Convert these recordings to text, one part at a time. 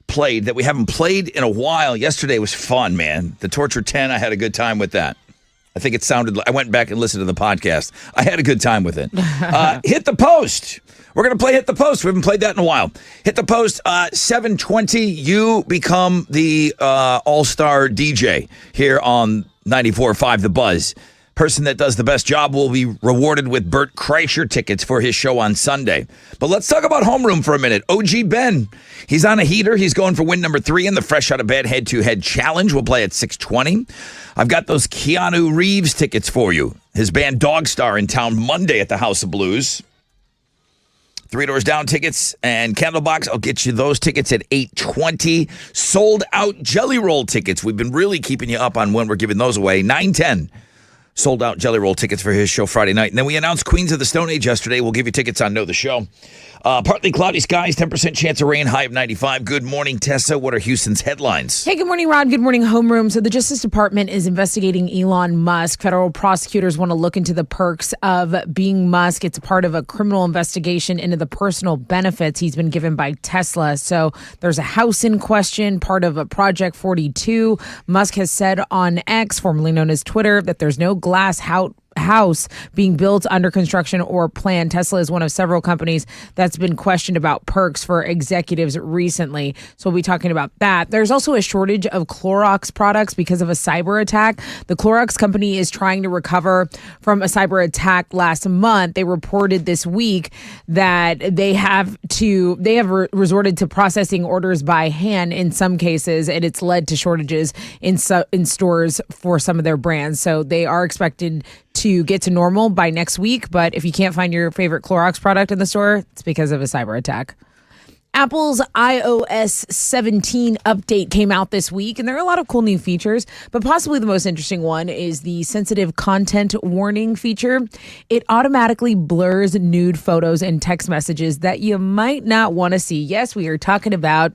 played that we haven't played in a while. Yesterday was fun, man. The Torture 10, I had a good time with that. I think it sounded I went back and listened to the podcast. I had a good time with it. Hit the post. We're going to play Hit the Post. We haven't played that in a while. Hit the Post, 7:20. You become the all-star DJ here on 94.5 The Buzz. Person that does the best job will be rewarded with Bert Kreischer tickets for his show on Sunday. But let's talk about homeroom for a minute. OG Ben, he's on a heater. He's going for win number 3 in the Fresh Out of Bed head-to-head challenge. We'll play at 6:20. I've got those Keanu Reeves tickets for you. His band Dogstar in town Monday at the House of Blues. Three Doors Down tickets and Candlebox. I'll get you those tickets at 8:20. Sold out Jelly Roll tickets. We've been really keeping you up on when we're giving those away. 9:10. Sold out Jelly Roll tickets for his show Friday night. And then we announced Queens of the Stone Age yesterday. We'll give you tickets on Know the Show. Partly cloudy skies, 10% chance of rain, high of 95. Good morning, Tessa. What are Houston's headlines? Hey, good morning, Rod. Good morning, homeroom. So the Justice Department is investigating Elon Musk. Federal prosecutors want to look into the perks of being Musk. It's a part of a criminal investigation into the personal benefits he's been given by Tesla. So there's a house in question, part of a Project 42. Musk has said on X, formerly known as Twitter, that there's no glass house being built under construction or planned. Tesla is one of several companies that's been questioned about perks for executives recently. So we'll be talking about that. There's also a shortage of Clorox products because of a cyber attack. The Clorox company is trying to recover from a cyber attack last month. They reported this week that they have resorted to processing orders by hand in some cases, and it's led to shortages in stores for some of their brands. So they are expected to get to normal by next week. But if you can't find your favorite Clorox product in the store, it's because of a cyber attack. Apple's iOS 17 update came out this week, and there are a lot of cool new features, but possibly the most interesting one is the sensitive content warning feature. It automatically blurs nude photos and text messages that you might not want to see. Yes, we are talking about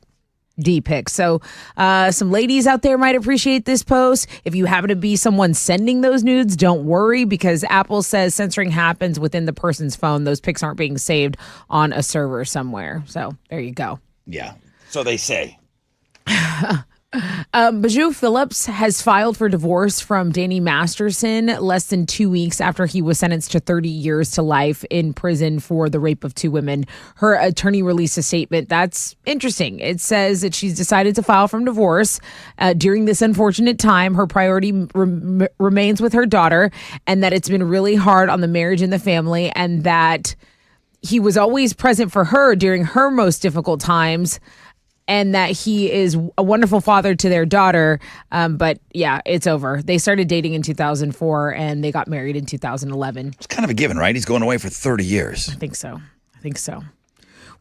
D-pics. So some ladies out there might appreciate this post. If you happen to be someone sending those nudes, don't worry, because Apple says censoring happens within the person's phone. Those pics aren't being saved on a server somewhere. So there you go. Yeah. So they say. Bijou Phillips has filed for divorce from Danny Masterson less than 2 weeks after he was sentenced to 30 years to life in prison for the rape of 2 women. Her attorney released a statement that's interesting. It says that she's decided to file for divorce during this unfortunate time. Her priority remains with her daughter, and that it's been really hard on the marriage and the family, and that he was always present for her during her most difficult times, and that he is a wonderful father to their daughter. But yeah, it's over. They started dating in 2004 and they got married in 2011. It's kind of a given, right? He's going away for 30 years. I think so.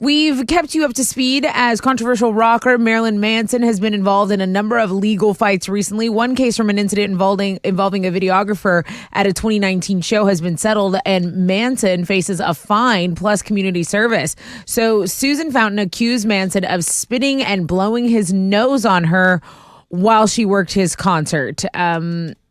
We've kept you up to speed as controversial rocker Marilyn Manson has been involved in a number of legal fights recently. One case from an incident involving a videographer at a 2019 show has been settled, and Manson faces a fine plus community service. So Susan Fountain accused Manson of spitting and blowing his nose on her while she worked his concert.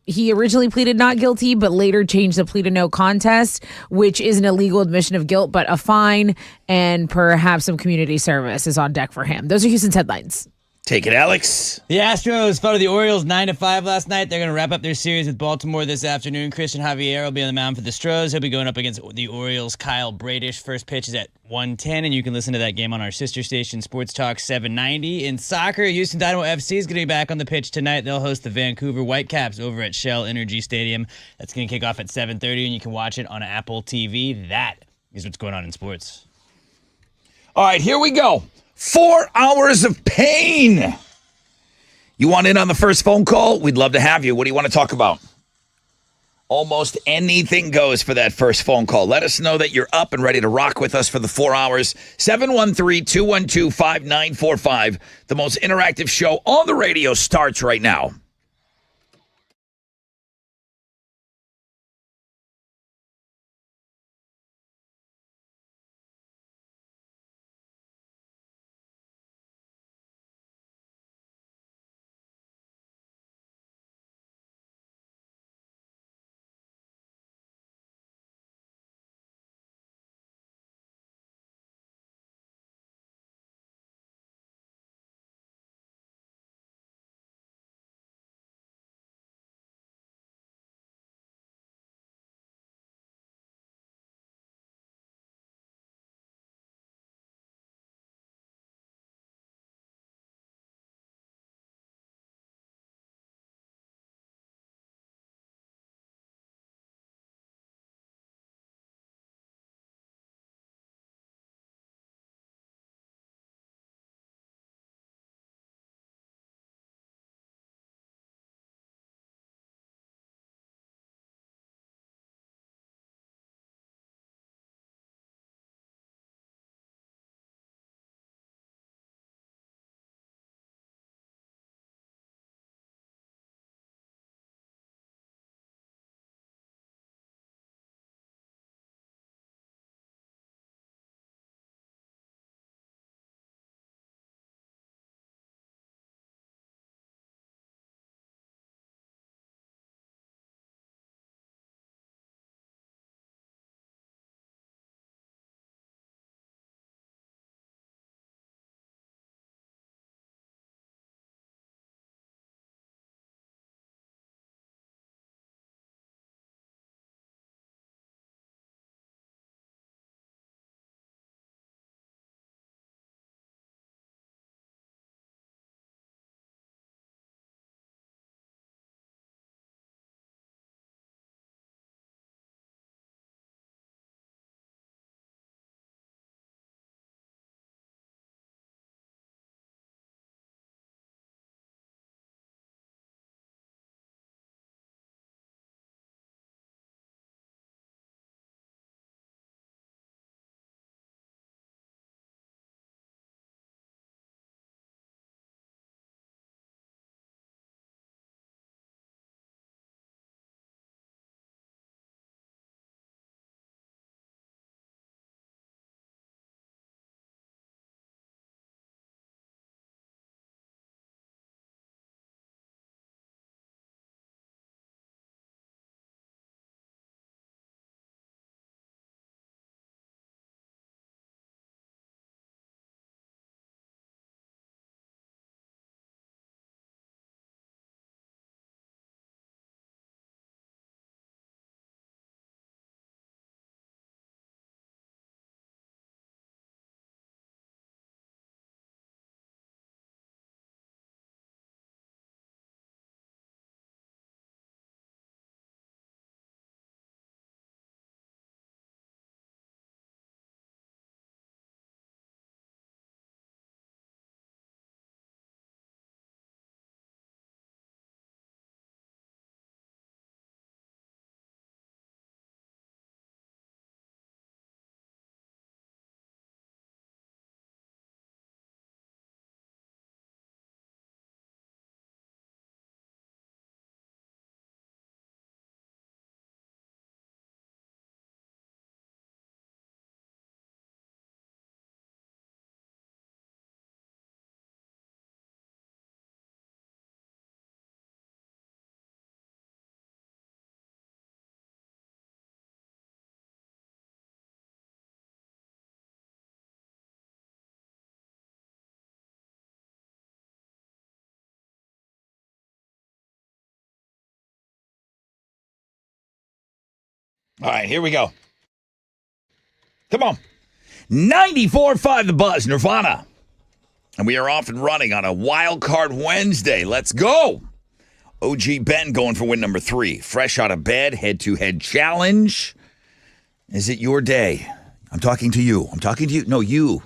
He originally pleaded not guilty, but later changed the plea to no contest, which is an illegal admission of guilt, but a fine and perhaps some community service is on deck for him. Those are Houston's headlines. Take it, Alex. The Astros fell to the Orioles 9-5 last night. They're going to wrap up their series with Baltimore this afternoon. Christian Javier will be on the mound for the Stros. He'll be going up against the Orioles' Kyle Bradish. First pitch is at 1:10, and you can listen to that game on our sister station, Sports Talk 790. In soccer, Houston Dynamo FC is going to be back on the pitch tonight. They'll host the Vancouver Whitecaps over at Shell Energy Stadium. That's going to kick off at 7:30, and you can watch it on Apple TV. That is what's going on in sports. All right, here we go. 4 hours of pain. You want in on the first phone call? We'd love to have you. What do you want to talk about? Almost anything goes for that first phone call. Let us know that you're up and ready to rock with us for the 4 hours. 713-212-5945. The most interactive show on the radio starts right now. All right, here we go. Come on. 94.5 The Buzz, Nirvana. And we are off and running on a Wild Card Wednesday. Let's go. OG Ben going for win number 3. Fresh out of bed, head-to-head challenge. Is it your day? I'm talking to you. I'm talking to you. No, you.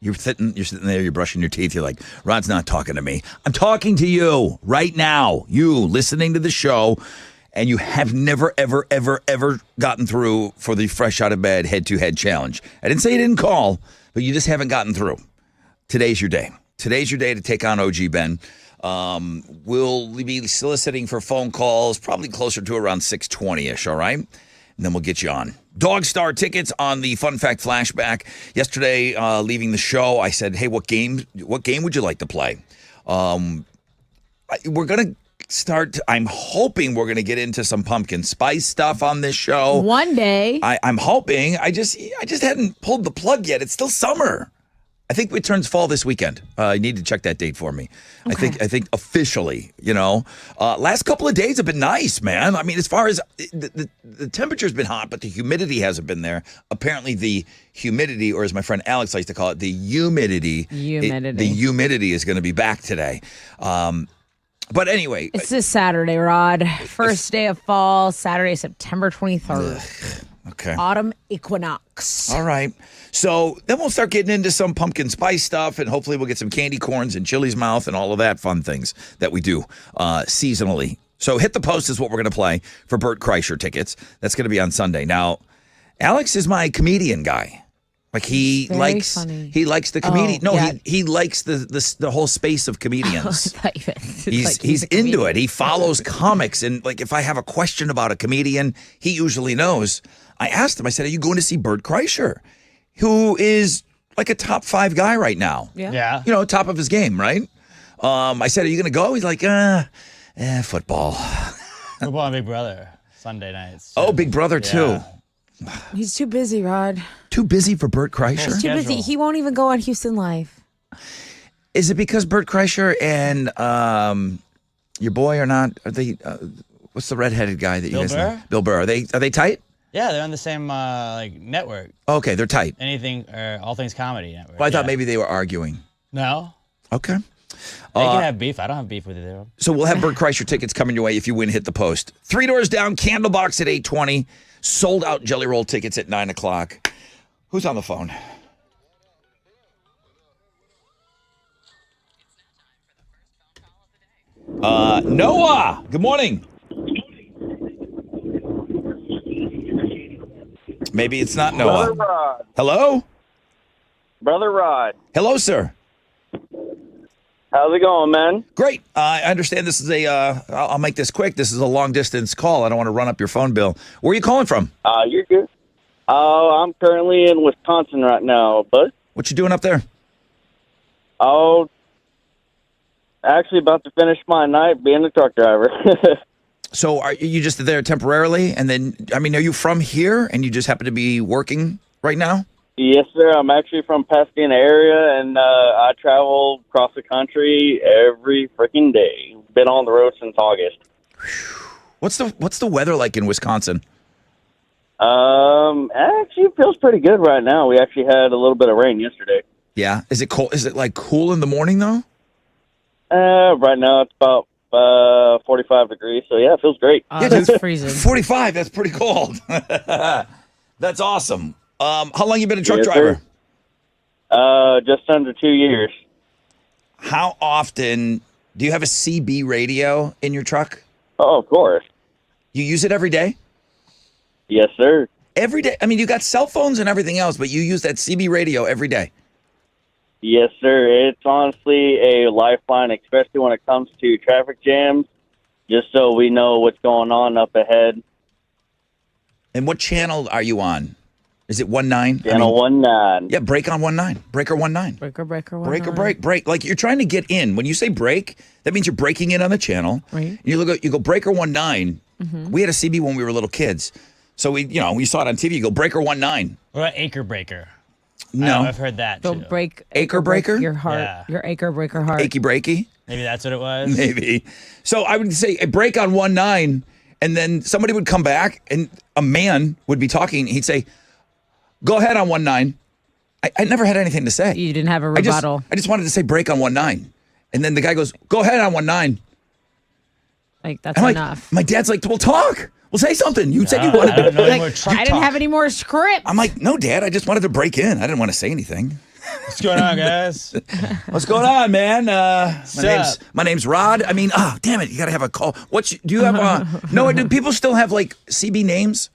You're sitting there, you're brushing your teeth. You're like, Rod's not talking to me. I'm talking to you right now. You listening to the show, and you have never, ever, ever, ever gotten through for the fresh out of bed head-to-head challenge. I didn't say you didn't call, but you just haven't gotten through. Today's your day. Today's your day to take on OG Ben. We'll be soliciting for phone calls probably closer to around 6:20-ish, all right? And then we'll get you on. Dog Star tickets on the Fun Fact Flashback. Yesterday, leaving the show, I said, hey, what game would you like to play? We're going to start, I'm hoping we're going to get into some pumpkin spice stuff on this show. One day. I'm hoping. I just hadn't pulled the plug yet. It's still summer. I think it turns fall this weekend. You need to check that date for me. Okay. I think officially, last couple of days have been nice, man. I mean, as far as the temperature's been hot, but the humidity hasn't been there. Apparently the humidity, or as my friend Alex likes to call it, the humidity. The humidity is going to be back today. But anyway. It's this Saturday, Rod. First day of fall, Saturday, September 23rd. Okay. Autumn equinox. All right. So then we'll start getting into some pumpkin spice stuff, and hopefully we'll get some candy corns and Chili's mouth and all of that fun things that we do seasonally. So Hit the Post is what we're going to play for Bert Kreischer tickets. That's going to be on Sunday. Now, Alex is my comedian guy. Like he likes the comedian. He likes the whole space of comedians. He's into it. He follows comics, and like if I have a question about a comedian, he usually knows. I asked him, I said, are you going to see Bert Kreischer, who is like a top 5 guy right now? Yeah. Top of his game, right? I said, are you going to go? He's like, football. Football and Big Brother, Sunday nights. Oh, Big Brother too. He's too busy, Rod. Too busy for Bert Kreischer? He's too busy. He won't even go on Houston Live. Is it because Bert Kreischer and your boy are not? Are they? What's the redheaded guy that you guys know? Bill Burr. Are they tight? Yeah, they're on the same network. Okay, they're tight. All Things Comedy Network. Well, I thought maybe they were arguing. No. Okay. They can have beef. I don't have beef with either of them. So we'll have Bert Kreischer tickets coming your way if you win Hit the Post. 3 Doors Down, Candlebox at 8:20. Sold out Jelly Roll tickets at 9 o'clock. Who's on the phone? Noah. Good morning. Maybe it's not Noah. Brother Rod. Hello? Brother Rod. Hello, sir. How's it going, man? Great. I understand this is I'll make this quick. This is a long-distance call. I don't want to run up your phone bill. Where are you calling from? You're good. I'm currently in Wisconsin right now, bud. What you doing up there? Oh, actually about to finish my night being a truck driver. So are you just there temporarily? And then, are you from here and you just happen to be working right now? Yes, sir. I'm actually from Pasadena area, and I travel across the country every freaking day. Been on the road since August. What's the weather like in Wisconsin? Actually, it feels pretty good right now. We actually had a little bit of rain yesterday. Yeah. Is it cold? Is it like cool in the morning though? Right now it's about 45 degrees. So yeah, it feels great. Yeah, that's freezing. 45. That's pretty cold. That's awesome. How long you been a truck Yes, driver? Sir. Just under 2 years. How often do you have a CB radio in your truck? Oh, of course. You use it every day? Yes, sir. Every day? You got cell phones and everything else, but you use that CB radio every day. Yes, sir. It's honestly a lifeline, especially when it comes to traffic jams, just so we know what's going on up ahead. And what channel are you on? Is it 19? Channel 19. Yeah, break on 19. Breaker 19. Breaker. Break. Like you're trying to get in. When you say break, that means you're breaking in on the channel. Right. You go breaker 19. Mm-hmm. We had a CB when we were little kids. So we saw it on TV. You go breaker 19. What about Acre Breaker? No. I've heard that too. Don't break Acre breaker? Your heart. Yeah. Your acre breaker heart. Achy breaky? Maybe that's what it was. Maybe. So I would say a break on 19 And then somebody would come back and a man would be talking. He'd say, go ahead on 1-9. I never had anything to say. You didn't have a rebuttal. I just wanted to say break on 1-9. And then the guy goes, go ahead on 1-9. Like, that's I'm enough. like, my dad's like, well, talk. Well, say something. You said you I wanted don't know to. any more truck I didn't talk. have any more script. I'm like, no, Dad, I just wanted to break in. I didn't want to say anything. What's going on, guys? What's going on, man? up? My name's Rod. I mean, damn it, you got to have a call. Do you have Noah, do people still have like CB names?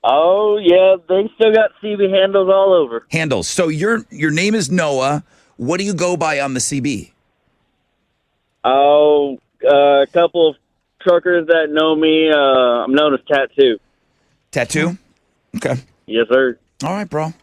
Oh, yeah, they still got CB handles all over. Handles. So your name is Noah. What do you go by on the CB? Oh, a couple of truckers that know me, I'm known as Tattoo. Tattoo? Okay. Yes, sir. All right, bro.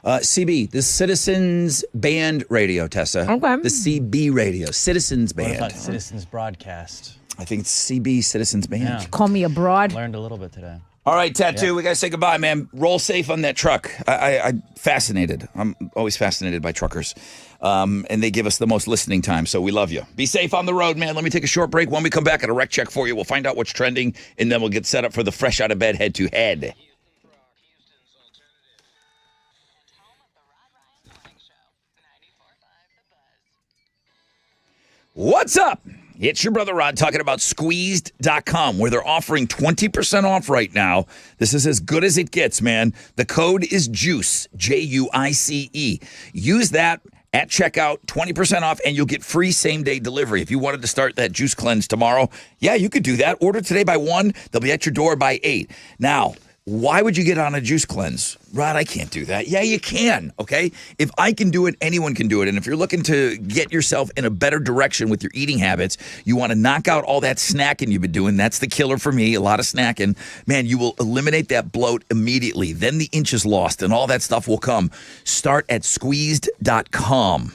CB, the Citizens Band Radio, Tessa. Okay. The CB Radio, Citizens What Band. about Citizens Broadcast? I think it's CB Citizens Band. Yeah. Call me abroad. Learned a little bit today. All right, Tattoo, we got to say goodbye, man. Roll safe on that truck. I'm fascinated. I'm always fascinated by truckers. And they give us the most listening time, so we love you. Be safe on the road, man. Let me take a short break. When we come back, at a rec check for you. We'll find out what's trending, and then we'll get set up for the fresh out of bed head-to-head. What's up? It's your brother Rod talking about squeezed.com, where they're offering 20% off right now. This is as good as it gets, man. The code is JUICE, J-U-I-C-E. Use that at checkout, 20% off, and you'll get free same-day delivery. If you wanted to start that juice cleanse tomorrow, yeah, you could do that. Order today by 1. They'll be at your door by 8. Now, why would you get on a juice cleanse? Rod, I can't do that. Yeah, you can, okay? If I can do it, anyone can do it. And if you're looking to get yourself in a better direction with your eating habits, you want to knock out all that snacking you've been doing. That's the killer for me, a lot of snacking. Man, you will eliminate that bloat immediately. Then the inches lost and all that stuff will come. Start at squeezed.com.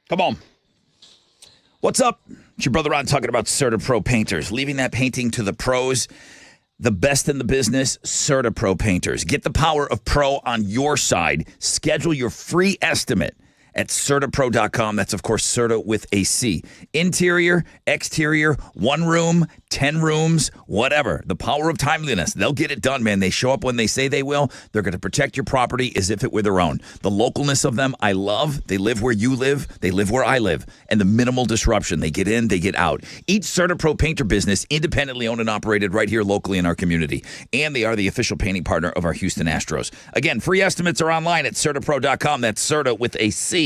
Come on. What's up? It's your brother Ron talking about CertaPro Painters. Leaving that painting to the pros. The best in the business, CertaPro Painters. Get the power of pro on your side. Schedule your free estimate at CertaPro.com. That's, of course, Certa with a C. Interior, exterior, 1 room, 10 rooms, whatever. The power of timeliness. They'll get it done, man. They show up when they say they will. They're going to protect your property as if it were their own. The localness of them, I love. They live where you live. They live where I live. And the minimal disruption. They get in, they get out. Each CertaPro painter business, independently owned and operated right here locally in our community. And they are the official painting partner of our Houston Astros. Again, free estimates are online at CertaPro.com. That's Certa with a C.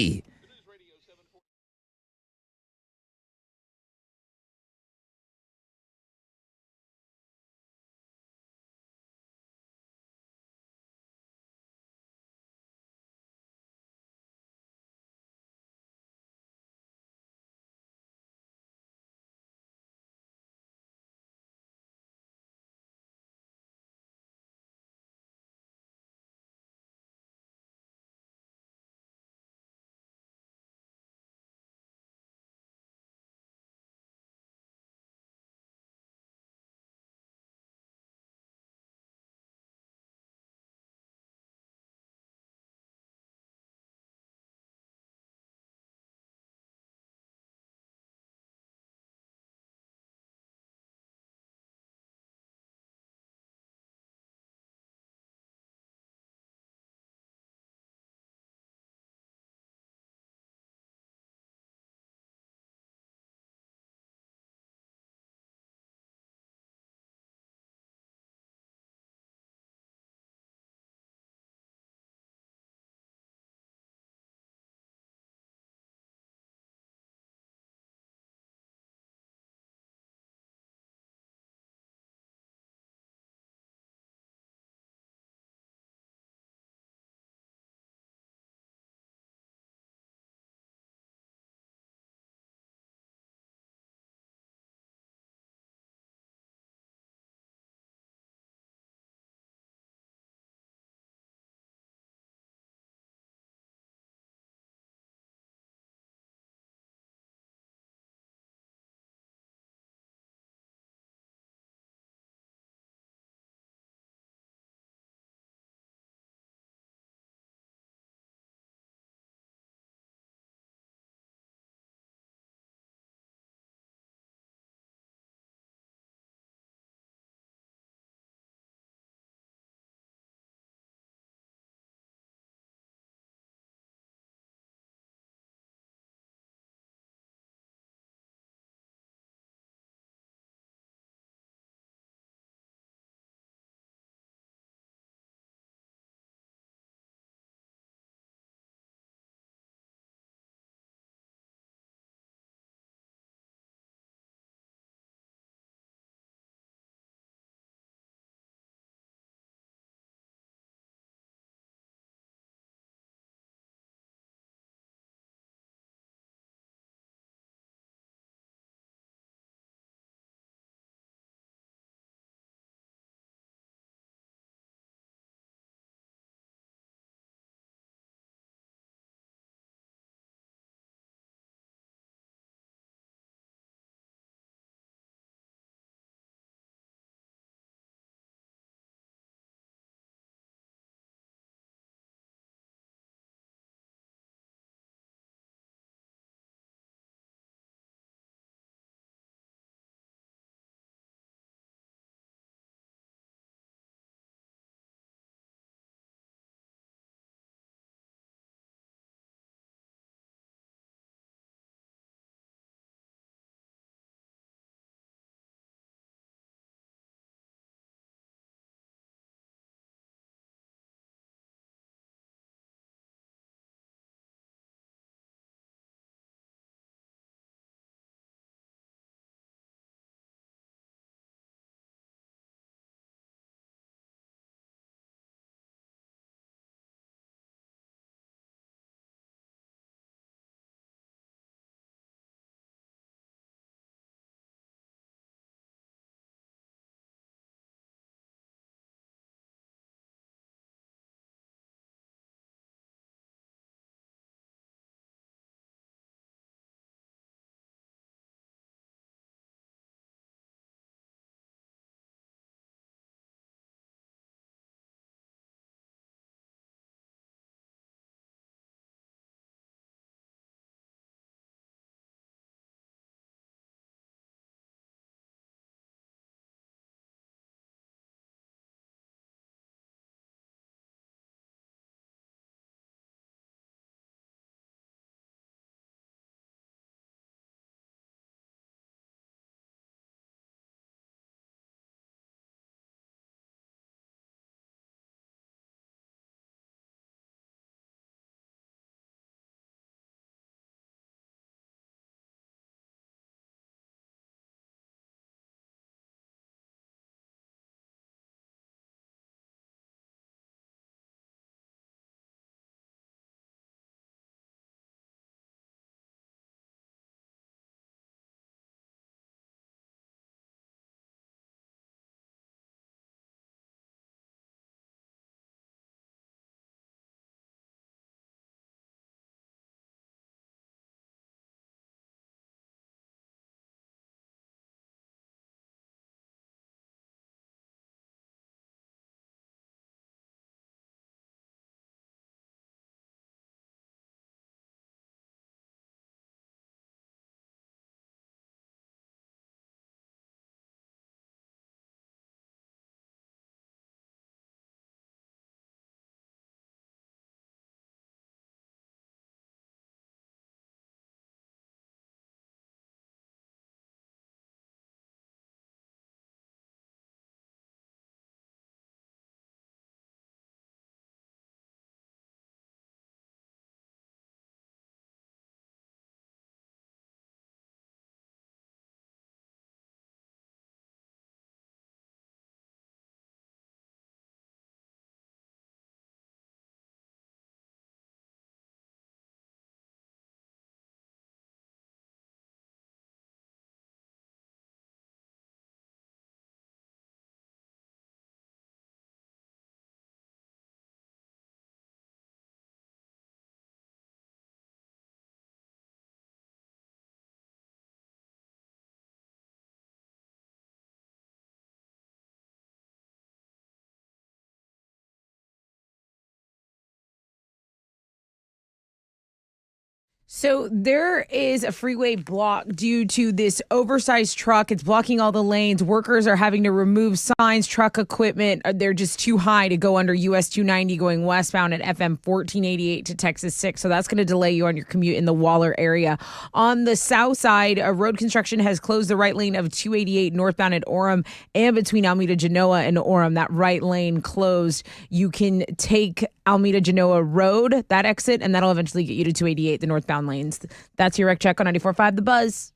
So there is a freeway block due to this oversized truck. It's blocking all the lanes. Workers are having to remove signs, truck equipment. They're just too high to go under US 290 going westbound at FM 1488 to Texas 6. So that's going to delay you on your commute in the Waller area. On the south side, road construction has closed the right lane of 288 northbound at Orem and between Alameda Genoa and Orem. That right lane closed. You can take Alameda Genoa Road, that exit, and that'll eventually get you to 288, the northbound lanes. That's your Rec Check on 94.5 The Buzz.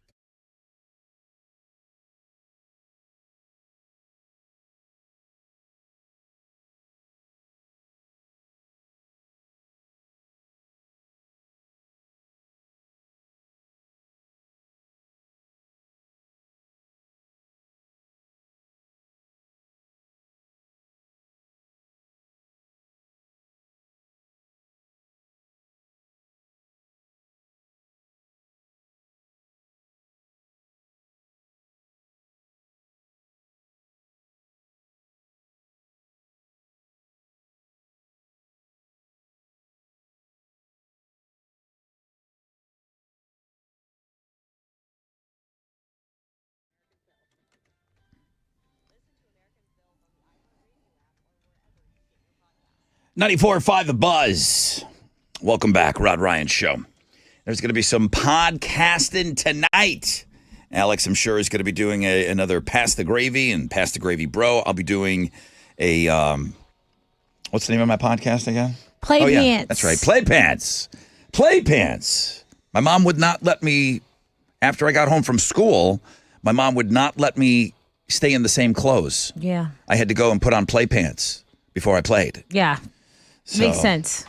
.94.5 The Buzz. Welcome back, Rod Ryan Show. There's going to be some podcasting tonight. Alex, I'm sure, is going to be doing another Pass the Gravy and Pass the Gravy Bro. I'll be doing a, what's the name of my podcast again? Play Yeah, Pants. that's right. Play Pants. Play Pants. My mom would not let me, after I got home from school, my mom would not let me stay in the same clothes. Yeah. I had to go and put on play pants before I played. Yeah. So, Makes sense.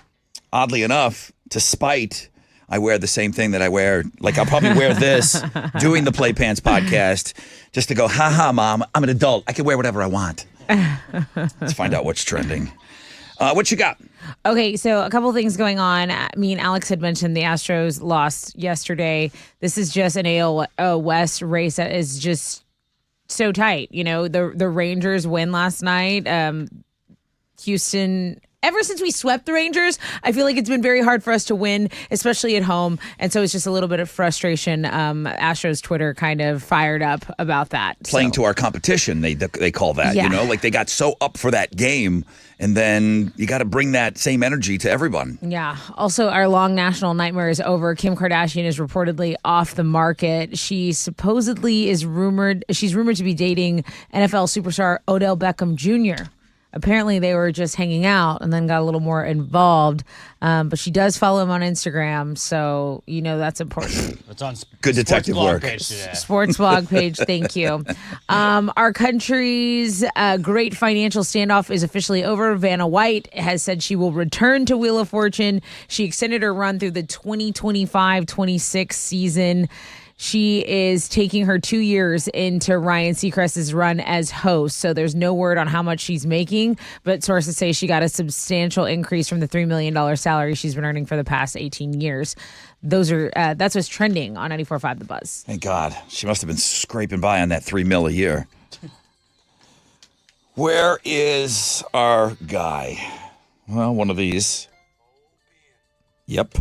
Oddly enough, to spite, I wear the same thing that I wear. Like, I'll probably wear this doing the Play Pants podcast just to go, ha, Mom, I'm an adult. I can wear whatever I want. Let's find out what's trending. What you got? Okay, so a couple things going on. Me and Alex had mentioned the Astros lost yesterday. This is just an AL West race that is just so tight. You know, the Rangers win last night. Houston, ever since we swept the Rangers, I feel like it's been very hard for us to win, especially at home. And so it's just a little bit of frustration. Astros Twitter kind of fired up about that. Playing to our competition, they call that, Yeah. you know? Like, they got so up for that game, and then you got to bring that same energy to everyone. Yeah. Also, our long national nightmare is over. Kim Kardashian is reportedly off the market. She supposedly she's rumored to be dating NFL superstar Odell Beckham Jr. Apparently, they were just hanging out and then got a little more involved. But she does follow him on Instagram, so you know that's important. It's on Good detective Sports blog work. page today. Sports blog page, thank you. Our country's great financial standoff is officially over. Vanna White has said she will return to Wheel of Fortune. She extended her run through the 2025-26 season. She is taking her 2 years into Ryan Seacrest's run as host, so there's no word on how much she's making, but sources say she got a substantial increase from the $3 million salary she's been earning for the past 18 years. That's what's trending on 94.5 The Buzz. Thank God. She must have been scraping by on that $3 million a year. Where is our guy? Well, one of these. Yep.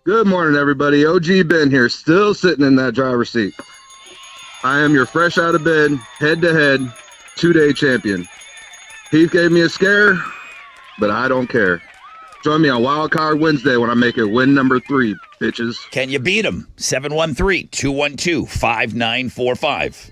Good morning, everybody. OG Ben here, still sitting in that driver's seat. I am your fresh out of bed, head-to-head, 2-day champion. Heath gave me a scare, but I don't care. Join me on Wild Card Wednesday when I make it win number 3, bitches. Can you beat him? 713-212-5945.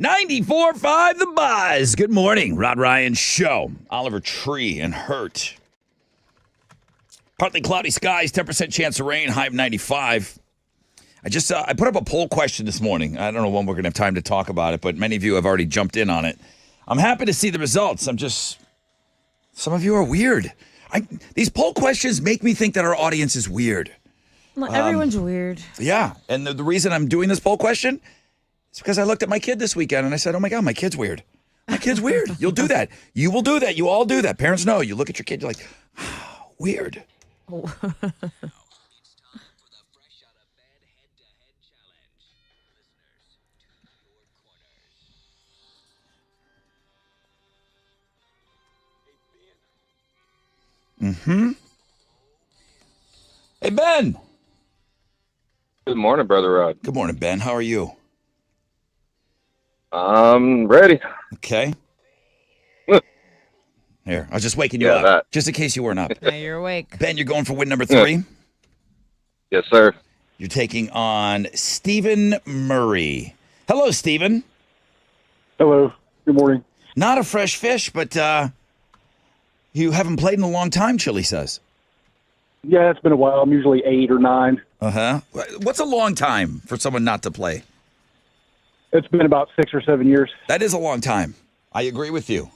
94.5 The Buzz. Good morning, Rod Ryan Show. Oliver Tree and Hurt. Partly cloudy skies, 10% chance of rain, high of 95. I put up a poll question this morning. I don't know when we're going to have time to talk about it, but many of you have already jumped in on it. I'm happy to see the results. Some of you are weird. These poll questions make me think that our audience is weird. Well, everyone's weird. Yeah, and the reason I'm doing this poll question is because I looked at my kid this weekend and I said, oh my God, my kid's weird. My kid's weird. You'll do that. You will do that. You all do that. Parents know. You look at your kid, you're like, weird. Hey, Ben. Good morning, Brother Rod. Good morning, Ben. How are you? I'm ready. Okay. Here, I was just waking you Yeah, up, that. just in case you weren't up. Now you're awake. Ben, you're going for win number 3. Yes, sir. You're taking on Stephen Murray. Hello, Stephen. Hello. Good morning. Not a fresh fish, but you haven't played in a long time, Chili says. Yeah, it's been a while. I'm usually 8 or 9. Uh-huh. What's a long time for someone not to play? It's been about 6 or 7 years. That is a long time. I agree with you.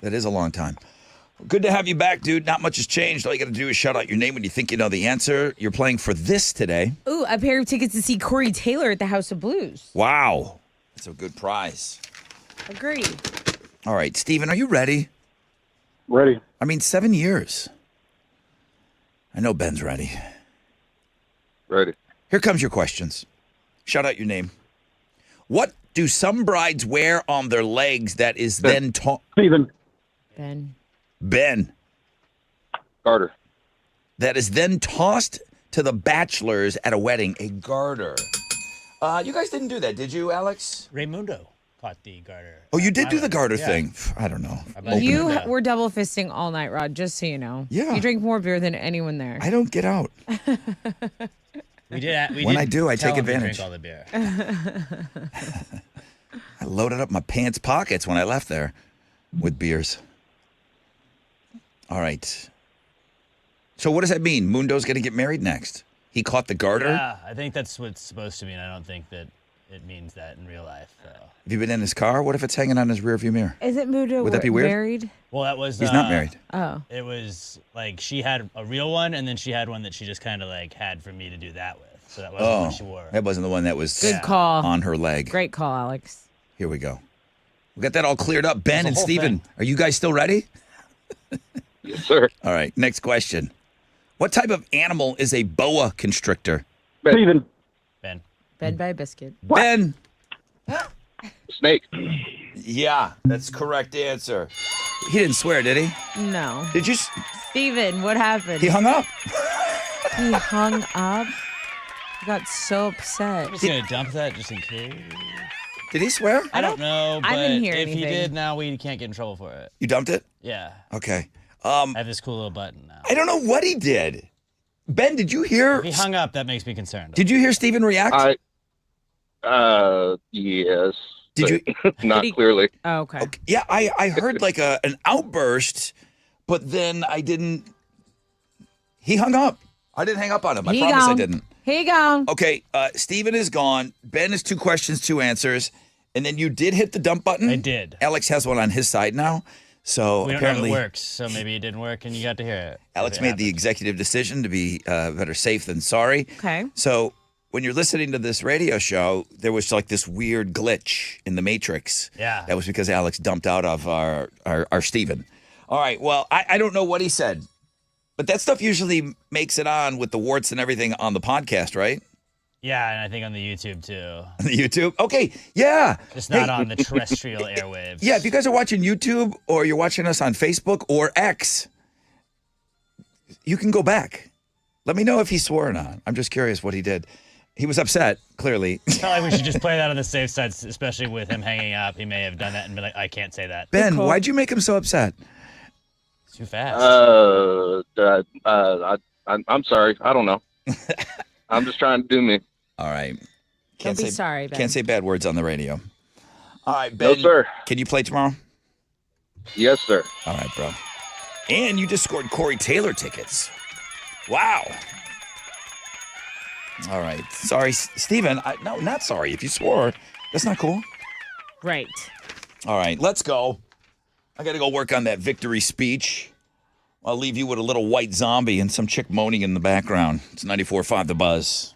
That is a long time. Good to have you back, dude. Not much has changed. All you got to do is shout out your name when you think you know the answer. You're playing for this today. Ooh, a pair of tickets to see Corey Taylor at the House of Blues. Wow. That's a good prize. Agreed. All right, Stephen, are you ready? Ready. 7 years. I know Ben's ready. Ready. Here comes your questions. Shout out your name. What do some brides wear on their legs that is then Steven. Ben. Carter. That is then tossed to the bachelors at a wedding? A garter. You guys didn't do that, did you, Alex? Raymundo caught the garter. Oh, you did do the garter Yeah. thing. I don't know. You Yeah. were double fisting all night, Rod, just so you know. Yeah. You drink more beer than anyone there. I don't get out. We did. When I do, I tell take him to advantage. Drink all the beer. I loaded up my pants pockets when I left there with beers. All right. So what does that mean? Mundo's going to get married next. He caught the garter? Yeah, I think that's what it's supposed to mean. I don't think that it means that in real life, though. Have you been in his car? What if it's hanging on his rearview mirror? Isn't Mudo Would that be weird? married? Well, that was. He's not married. Oh. It was like she had a real one, and then she had one that she just kind of like had for me to do that with. So that wasn't what she wore. That wasn't the one that was Good call. on her leg. Great call, Alex. Here we go. We got that all cleared up. Ben the and whole Steven, thing. are you guys still ready? Yes, sir. All right, next question. What type of animal is a boa constrictor? Steven. Ben. Bed by a biscuit. Ben. Snake. Yeah, that's correct answer. He didn't swear, did he? No. Did you? Steven, what happened? He hung up. He hung up. He got so upset. I'm just gonna dump that just in case. Did he swear? I don't know, but I didn't hear if he anything. did, now we can't get in trouble for it. You dumped it? Yeah. Okay. I have this cool little button now. I don't know what he did. Ben, did you hear? If he hung up, that makes me concerned. Did you hear Steven react? Yes. Did you? Not Did he- clearly. Oh, okay. Okay. Yeah, I heard like an outburst, but then I didn't. He hung up. I didn't hang up on him. I He promise I gone. didn't. Here you go. Okay, Steven is gone. Ben is 2 questions, 2 answers. And then you did hit the dump button. I did. Alex has one on his side now. So We don't know if apparently, it works, so maybe it didn't work and you got to hear it. Alex If it made the happened. executive decision to be better safe than sorry. Okay. So when you're listening to this radio show, there was like this weird glitch in the matrix. Yeah. That was because Alex dumped out of our Steven. All right. Well, I don't know what he said, but that stuff usually makes it on with the warts and everything on the podcast, right? Yeah, and I think on the YouTube too. On the YouTube. Okay. Yeah. Just not Hey, on the terrestrial airwaves. Yeah. If you guys are watching YouTube or you're watching us on Facebook or X, you can go back. Let me know if he swore or not. I'm just curious what he did. He was upset, clearly. I feel like we should just play that on the safe side, especially with him hanging up. He may have done that and been like, I can't say that. Ben, why'd you make him so upset? It's too fast. I'm sorry. I don't know. I'm just trying to do me. All right. Don't be sorry, Ben. Can't say bad words on the radio. All right, Ben. No, sir. Can you play tomorrow? Yes, sir. All right, bro. And you just scored Corey Taylor tickets. Wow. All right. Sorry, Steven. No, not sorry. If you swore, that's not cool. Right. All right, let's go. I got to go work on that victory speech. I'll leave you with a little white zombie and some chick moaning in the background. It's 94.5 The Buzz.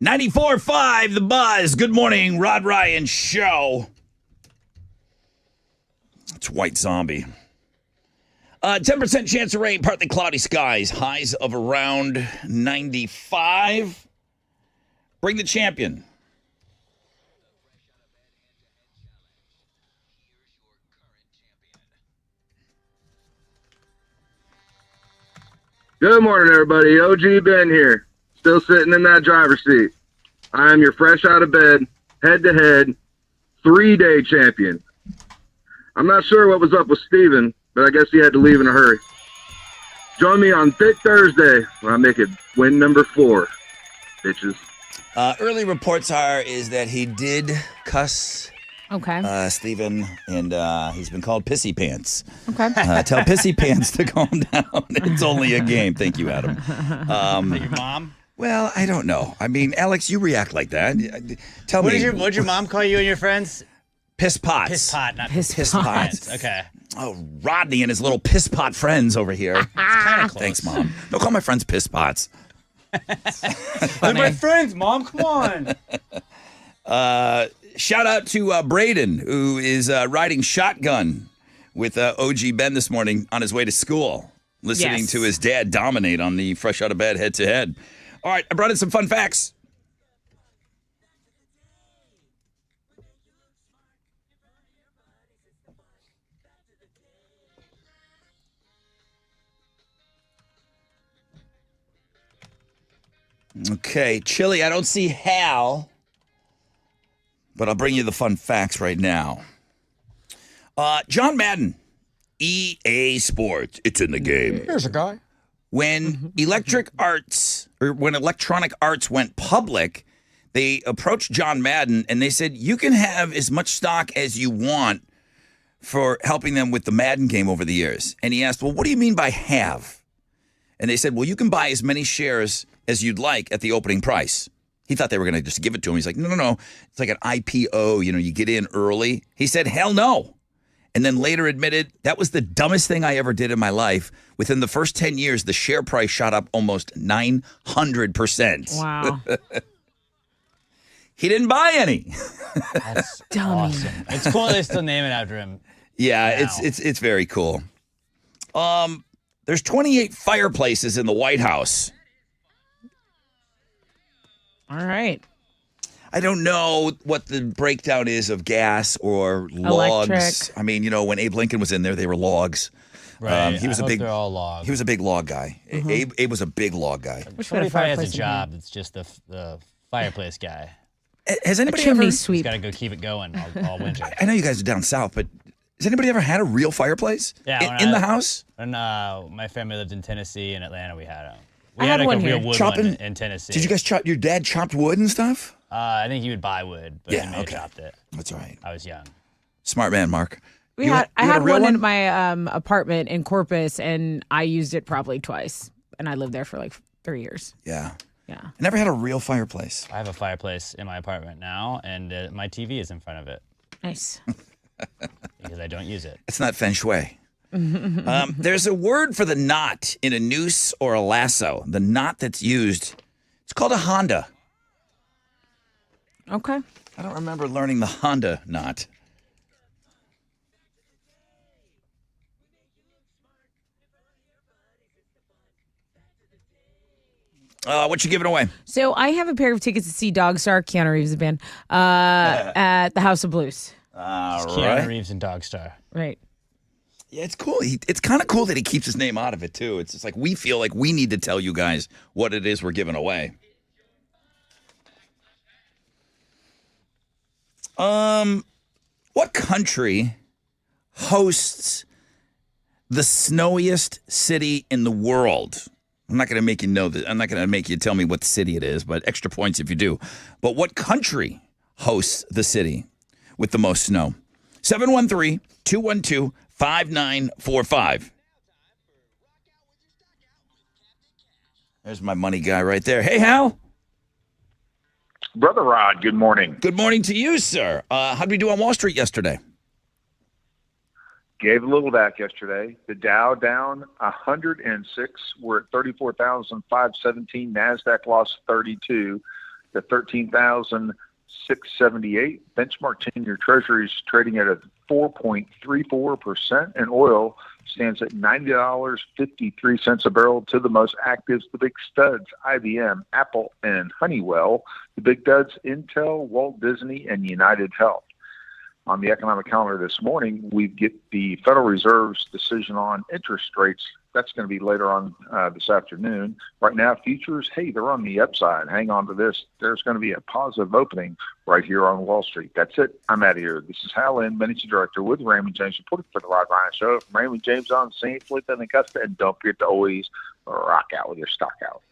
.94.5 The Buzz. Good morning, Rod Ryan Show. It's White Zombie. 10% chance of rain, partly cloudy skies. Highs of around 95. Bring the champion. Good morning, everybody. OG Ben here. Still sitting in that driver's seat. I am your fresh out of bed, head-to-head, 3-day champion. I'm not sure what was up with Steven, but I guess he had to leave in a hurry. Join me on Thick Thursday when I make it win number 4. bitches. Early reports is that he did cuss Okay. Stephen, and he's been called Pissy Pants. Okay. Tell Pissy Pants to calm down. It's only a game. Thank you, Adam. Your mom? Well, I don't know. I mean, Alex, you react like that. Tell me. What'd your mom call you and your friends? Piss pots. Piss pot, not Piss Piss pot. pots. Okay. Oh, Rodney and his little piss pot friends over here. Kind of close. Thanks, Mom. Don't call my friends piss pots. They're my friends, Mom. Come on. Shout out to Braden, who is riding shotgun with OG Ben this morning on his way to school, listening Yes. to his dad dominate on the fresh out of bed head-to-head. All right, I brought in some fun facts. Okay, Chili, I don't see Hal, but I'll bring you the fun facts right now. John Madden, EA Sports, it's in the game. Here's a guy. When when Electronic Arts went public, they approached John Madden and they said, you can have as much stock as you want for helping them with the Madden game over the years. And he asked, well, what do you mean by have? And they said, well, you can buy as many shares as you'd like at the opening price. He thought they were going to just give it to him. He's like, no. It's like an IPO. You get in early. He said, hell no. And then later admitted, that was the dumbest thing I ever did in my life. Within the first 10 years, the share price shot up almost 900%. Wow. He didn't buy any. That's Dummy. awesome. It's cool they still name it after him. Yeah, Wow. it's very cool. There's 28 fireplaces in the White House. All right. I don't know what the breakdown is of gas or logs. Electric. I mean, when Abe Lincoln was in there, they were logs. Right. He was I a hope big. they're all logs. He was a big log guy. Abe was a big log guy. Wish we had Somebody a probably has fireplace a in job that's just the fireplace guy. Has here. A anybody chimney ever? sweep. Got to go keep it going all winter. I know you guys are down south, but has anybody ever had a real fireplace Yeah, in the house? When my family lived in Tennessee, in Atlanta, we had a. I had one a here. real wood Chopping- one in Tennessee. Did you guys chop? Your dad chopped wood and stuff? I think he would buy wood, but Yeah, he may have okay. chopped it. That's all right. I was young. Smart man, Mark. I You had a real one in my apartment in Corpus, and I used it probably twice. And I lived there for like 3 years. Yeah. Yeah. I never had a real fireplace. I have a fireplace in my apartment now, and my TV is in front of it Nice. because I don't use it. It's not feng shui. There's a word for the knot in a noose or a lasso. The knot that's used, it's called a Honda. Okay. I don't remember learning the Honda knot. What you giving away? So I have a pair of tickets to see Dog Star, Keanu Reeves' band, at the House of Blues. All Keanu Reeves and Dogstar. Right. Yeah, it's cool. It's kind of cool that he keeps his name out of it, too. It's just like we feel like we need to tell you guys what it is we're giving away. What country hosts the snowiest city in the world? I'm not going to make you know that. I'm not going to make you tell me what city it is, but extra points if you do. But what country hosts the city with the most snow? 713-212-5945. There's my money guy right there. Hey, Hal. Brother Rod, good morning. Good morning to you, sir. How'd we do on Wall Street yesterday? Gave a little back yesterday. The Dow down 106. We're at 34,517. NASDAQ lost 32 to 13,678. Benchmark 10-year Treasuries trading at a 4.34%. And oil stands at $90.53 a barrel. To the most actives, the big studs, IBM, Apple, and Honeywell. The big duds, Intel, Walt Disney, and United Health. On the economic calendar this morning, we get the Federal Reserve's decision on interest rates. That's going to be later on this afternoon. Right now, futures, hey, they're on the upside. Hang on to this. There's going to be a positive opening right here on Wall Street. That's it. I'm out of here. This is Hal Lynn, Managing Director with Raymond James, reporting for the Rod Ryan Show. From Raymond James on St. Philip and Augusta. And don't forget to always rock out with your stock out.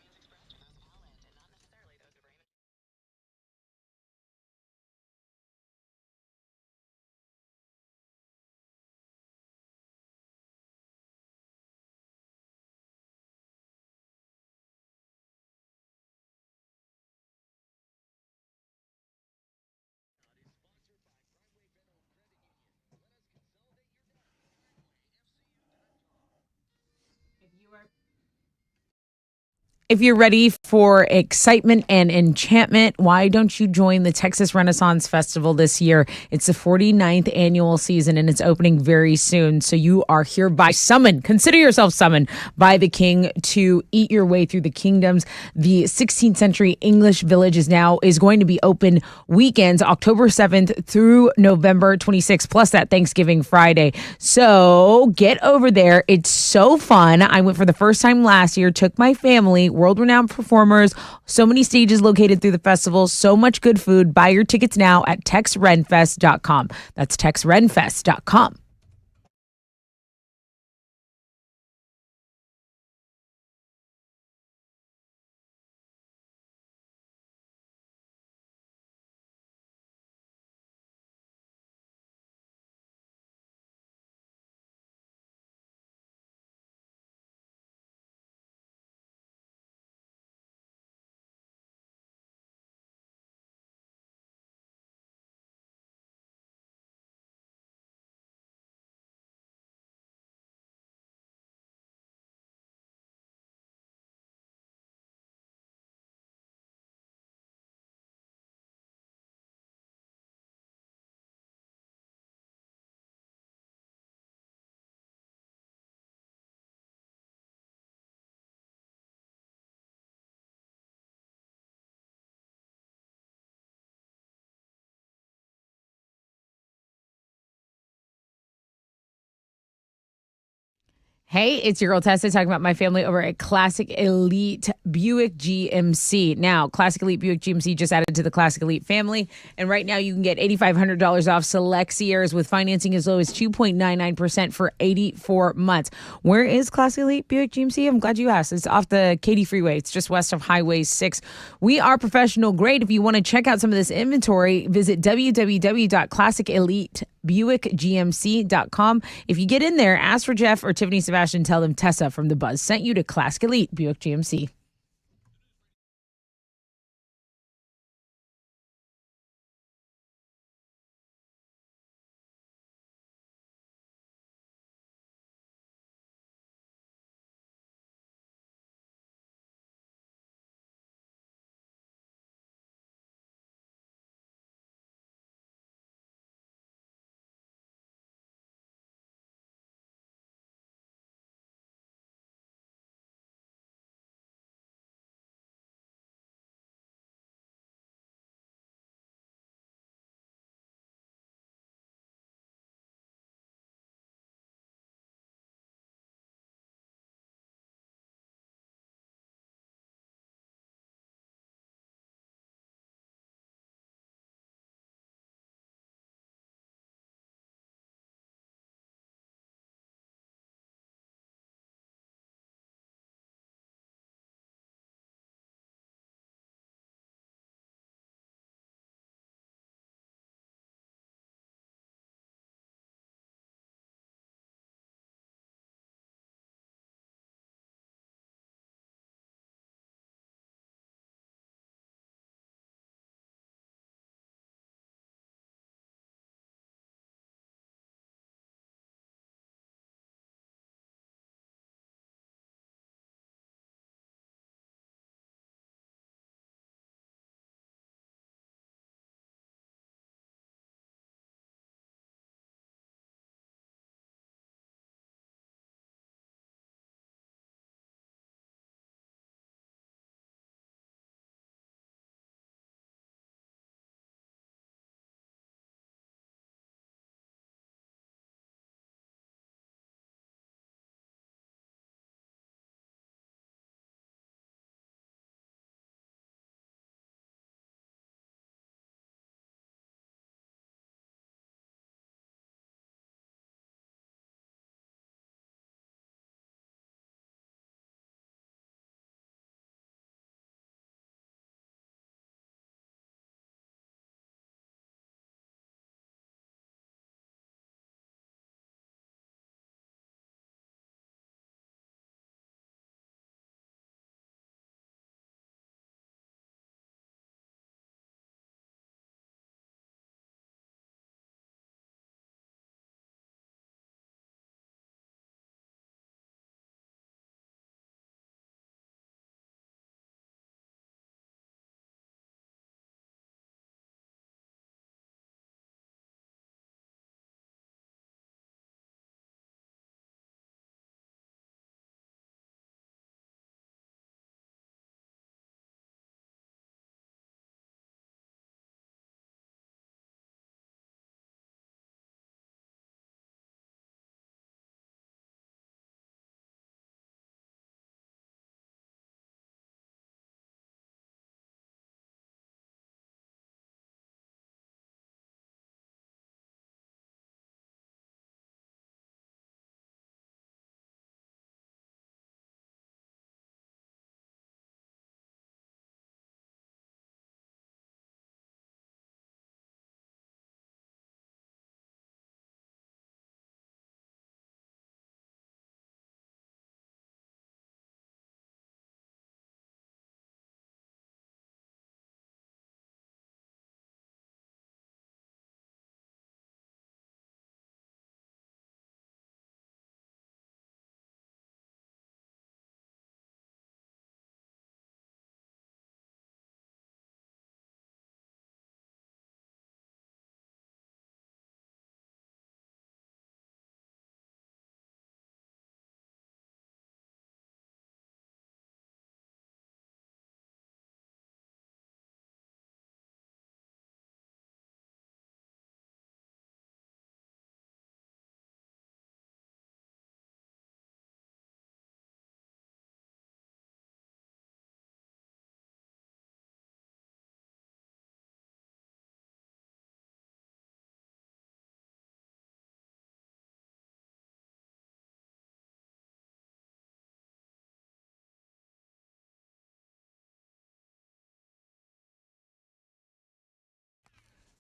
If you're ready for excitement and enchantment, why don't you join the Texas Renaissance Festival this year? It's the 49th annual season and it's opening very soon. So you are hereby summoned, consider yourself summoned by the king to eat your way through the kingdoms. The 16th century English village is going to be open weekends, October 7th through November 26th, plus that Thanksgiving Friday. So get over there. It's so fun. I went for the first time last year, took my family, world-renowned performers, so many stages located through the festival, so much good food. Buy your tickets now at texrenfest.com. That's texrenfest.com. Hey, it's your girl Tessa talking about my family over at Classic Elite Buick GMC. Now, Classic Elite Buick GMC just added to the Classic Elite family. And right now you can get $8,500 off select Sierras with financing as low as 2.99% for 84 months. Where is Classic Elite Buick GMC? I'm glad you asked. It's off the Katy Freeway. It's just west of Highway 6. We are professional grade. If you want to check out some of this inventory, visit www.classicelitebuickgmc.com. If you get in there, ask for Jeff or Tiffany Sebastian. Tell them Tessa from The Buzz sent you to Classic Elite Buick GMC.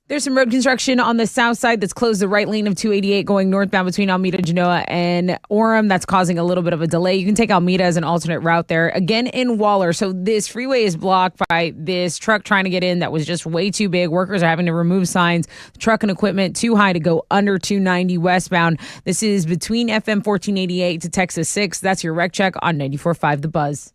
There's some road construction on the south side that's closed the right lane of 288 going northbound between Almeda, Genoa, and Orem. That's causing a little bit of a delay. You can take Almeda as an alternate route there. Again, in Waller. So this freeway is blocked by this truck trying to get in that was just way too big. Workers are having to remove signs. Truck and equipment too high to go under 290 westbound. This is between FM 1488 to Texas 6. That's your wreck check on 94.5 The Buzz.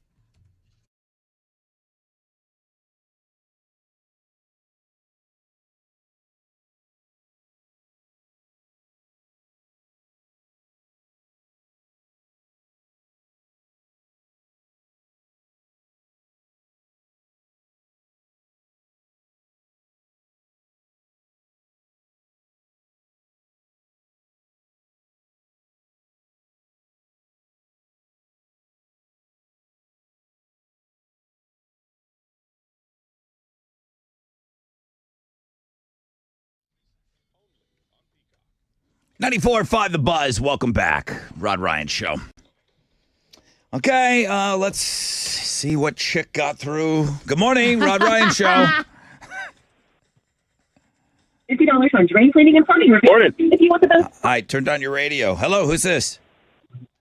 .94.5 The Buzz. Welcome back. Rod Ryan Show. Okay, let's see what chick got through. Good morning, Rod Ryan Show. $50 on drain cleaning and plumbing repair. Morning. If you want the best. All right, turn down your radio. Hello, who's this?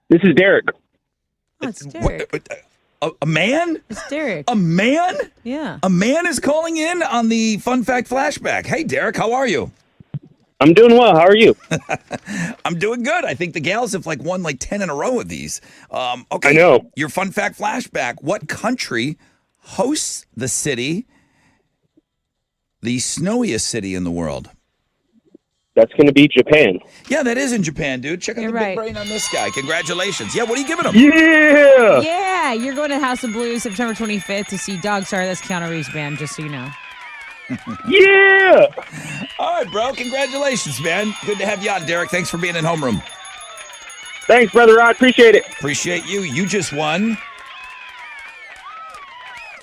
This is Derek. Oh, it's Derek. A man? It's Derek. A man? Yeah. A man is calling in on the Fun Fact Flashback. Hey, Derek, how are you? I'm doing well. How are you? I'm doing good. I think the gals have won 10 in a row of these. Okay. I know. Your Fun Fact Flashback. What country hosts the city, the snowiest city in the world? That's going to be Japan. Yeah, that is in Japan, dude. Check out You're the big right. brain on this guy. Congratulations. Yeah, what are you giving him? Yeah. Yeah, you're going to House of Blues September 25th to see Dog Star. That's Keanu Reeves' band, just so you know. Yeah. All right, bro. Congratulations, man. Good to have you on, Derek. Thanks for being in homeroom. Thanks, brother Rod. Appreciate it. Appreciate you. You just won.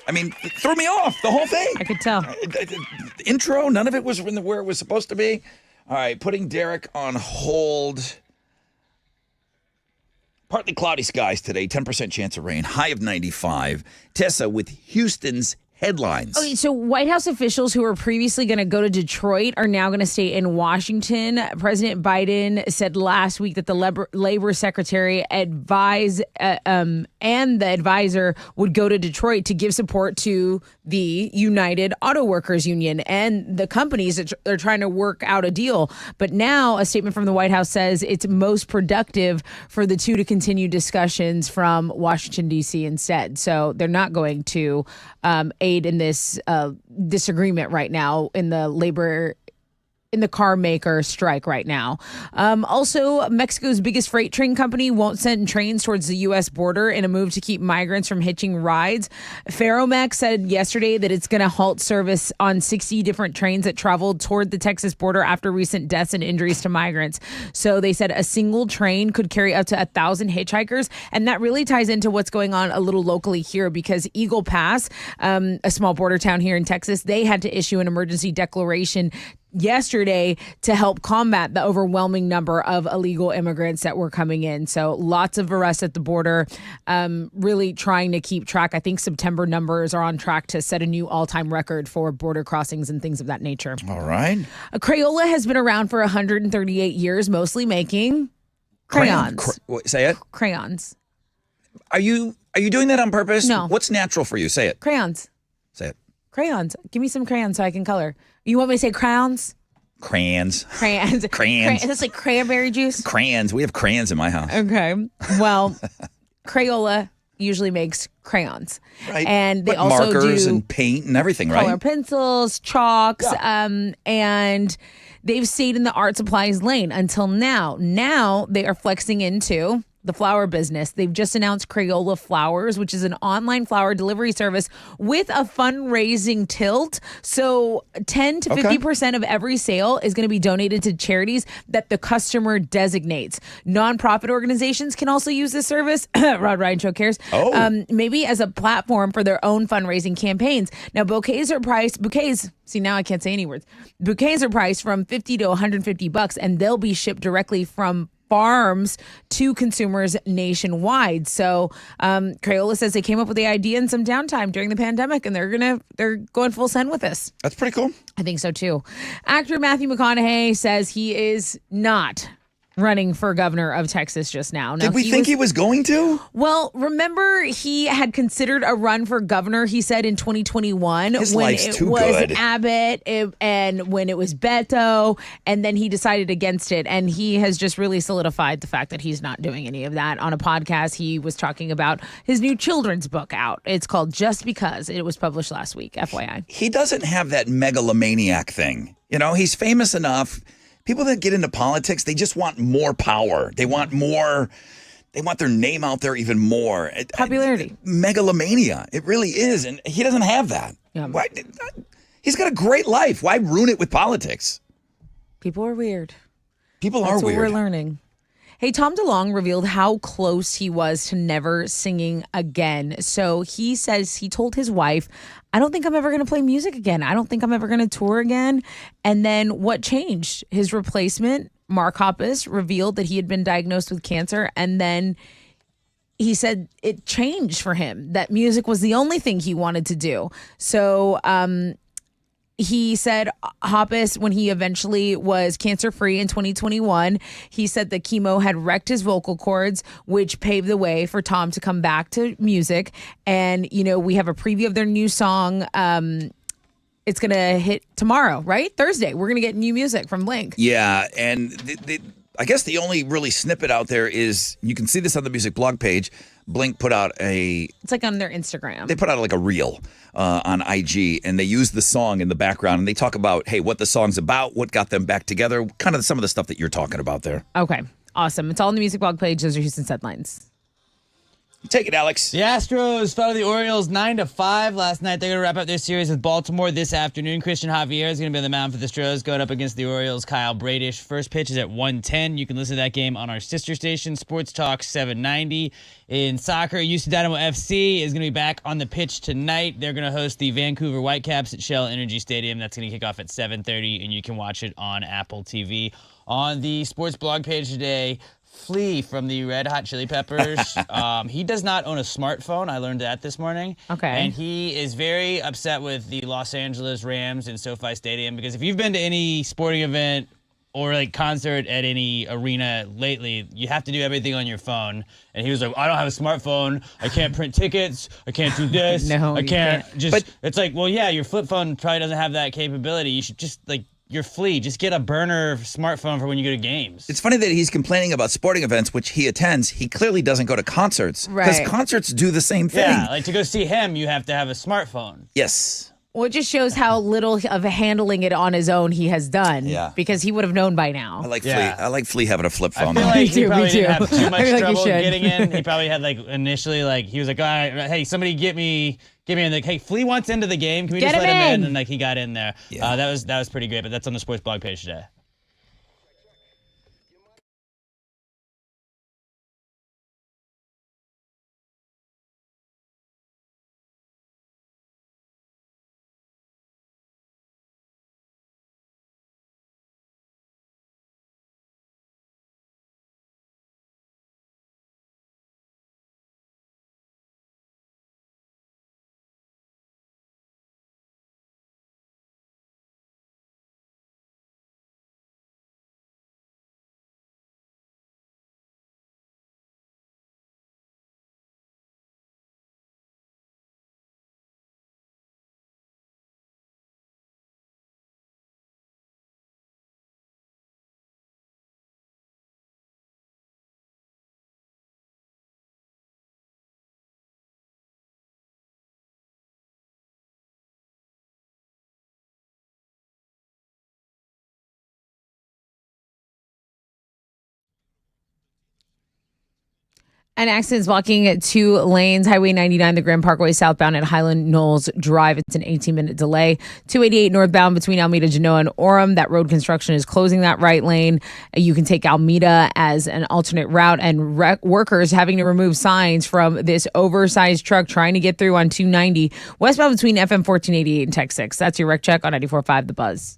I mean, it threw me off, the whole thing. I could tell. The intro, none of it was where it was supposed to be. All right, putting Derek on hold. Partly cloudy skies today, 10% chance of rain, high of 95. Tessa with Houston's headlines. Okay, so White House officials who were previously going to go to Detroit are now going to stay in Washington. President Biden said last week that the labor secretary advised and the advisor would go to Detroit to give support to the United Auto Workers Union and the companies that they're trying to work out a deal. But now a statement from the White House says it's most productive for the two to continue discussions from Washington, D.C. instead. So they're not going to aid in this disagreement right now in the car maker strike right now. Also, Mexico's biggest freight train company won't send trains towards the U.S. border in a move to keep migrants from hitching rides. Ferromex said yesterday that it's going to halt service on 60 different trains that traveled toward the Texas border after recent deaths and injuries to migrants. So they said a single train could carry up to 1,000 hitchhikers. And that really ties into what's going on a little locally here because Eagle Pass, a small border town here in Texas, they had to issue an emergency declaration yesterday to help combat the overwhelming number of illegal immigrants that were coming in. So lots of arrests at the border, really trying to keep track. I think September numbers are on track to set a new all-time record for border crossings and things of that nature. All right. Crayola has been around for 138 years, mostly making crayons. Say it. Crayons. Are you doing that on purpose? No. What's natural for you? Say it. Crayons. Say it. Crayons. Give me some crayons so I can color. You want me to say crayons? Crayons. Crayons. Crayons. Is this like cranberry juice? Crayons. We have crayons in my house. Okay. Well, Crayola usually makes crayons. Right. And they But also markers do and paint and everything, color right? pencils, chalks, and they've stayed in the art supplies lane until now. Now they are flexing into the flower business. They've just announced Crayola Flowers, which is an online flower delivery service with a fundraising tilt. So 10 to 50% of every sale is going to be donated to charities that the customer designates. Nonprofit organizations can also use this service. Rod Ryan Show cares. Maybe as a platform for their own fundraising campaigns. Now, bouquets, see, now I can't say any words. Bouquets are priced from $50 to $150, and they'll be shipped directly from farms to consumers nationwide. So Crayola says they came up with the idea in some downtime during the pandemic, and they're going full send with this. That's pretty cool. I think so too. Actor Matthew McConaughey says he is not running for governor of Texas just now. Did we think he was going to? Well, remember he had considered a run for governor, he said, in 2021 His when life's it too was good. Abbott and when it was Beto, and then he decided against it. And he has just really solidified the fact that he's not doing any of that. On a podcast, he was talking about his new children's book out. It's called Just Because. It was published last week, FYI. He doesn't have that megalomaniac thing. You know, he's famous enough. People that get into politics, they just want more power. They want more. They want their name out there even more. Popularity. Megalomania. It really is. And he doesn't have that. Yeah. Why? He's got a great life. Why ruin it with politics? People are weird. People That's are what weird. we're learning. Hey, Tom DeLonge revealed how close he was to never singing again. So he says he told his wife, I don't think I'm ever going to play music again. I don't think I'm ever going to tour again. And then what changed? His replacement, Mark Hoppus, revealed that he had been diagnosed with cancer. And then he said it changed for him, that music was the only thing he wanted to do. So he said Hoppus, when he eventually was cancer-free in 2021, he said the chemo had wrecked his vocal cords, which paved the way for Tom to come back to music. And, you know, we have a preview of their new song. It's going to hit tomorrow, right? Thursday. We're going to get new music from Blink. Yeah, and I guess the only really snippet out there is, you can see this on the music blog page, Blink put out It's like on their Instagram. They put out like a reel on IG, and they use the song in the background, and they talk about, hey, what the song's about, what got them back together, kind of some of the stuff that you're talking about there. Okay, awesome. It's all on the music blog page. Those are Houston's headlines. Take it, Alex. The Astros fell to the Orioles 9-5 last night. They're going to wrap up their series with Baltimore this afternoon. Christian Javier is going to be on the mound for the Astros, going up against the Orioles' Kyle Bradish. First pitch is at 1:10. You can listen to that game on our sister station, Sports Talk 790. In soccer, Houston Dynamo FC is going to be back on the pitch tonight. They're going to host the Vancouver Whitecaps at Shell Energy Stadium. That's going to kick off at 7:30, and you can watch it on Apple TV. On the sports blog page today, Flea from the Red Hot Chili Peppers. He does not own a smartphone. I learned that this morning. Okay. And he is very upset with the Los Angeles Rams in SoFi Stadium, because if you've been to any sporting event or like concert at any arena lately, you have to do everything on your phone. And he was like, I don't have a smartphone. I can't print tickets. I can't do this. No, I you can't. can't. Just. It's like, well, yeah, your flip phone probably doesn't have that capability. You should just like. You're Flea. Just get a burner smartphone for when you go to games. It's funny that he's complaining about sporting events, which he attends. He clearly doesn't go to concerts. Because Right. concerts do the same thing. Yeah, like to go see him, you have to have a smartphone. Yes. Well, it just shows how little of handling it on his own he has done. Yeah. Because he would have known by now. I like Yeah. Flea. I like Flea having a flip I phone. feel though. like he too, me probably didn't too. have too I much feel like you trouble should. getting in. He probably had like initially like he was like, all right, hey, somebody get me in. Like, hey, Flea wants into the game. Can we Get just let him him in? in. And like he got in there. Yeah. That was pretty great. But that's on the sports blog page today. An accident is blocking 2 lanes. Highway 99, the Grand Parkway southbound at Highland Knolls Drive. It's an 18-minute delay. 288 northbound between Alameda, Genoa, and Orem. That road construction is closing that right lane. You can take Alameda as an alternate route. And workers having to remove signs from this oversized truck trying to get through on 290 westbound between FM 1488 and Tech 6. That's your wreck check on 94.5 The Buzz.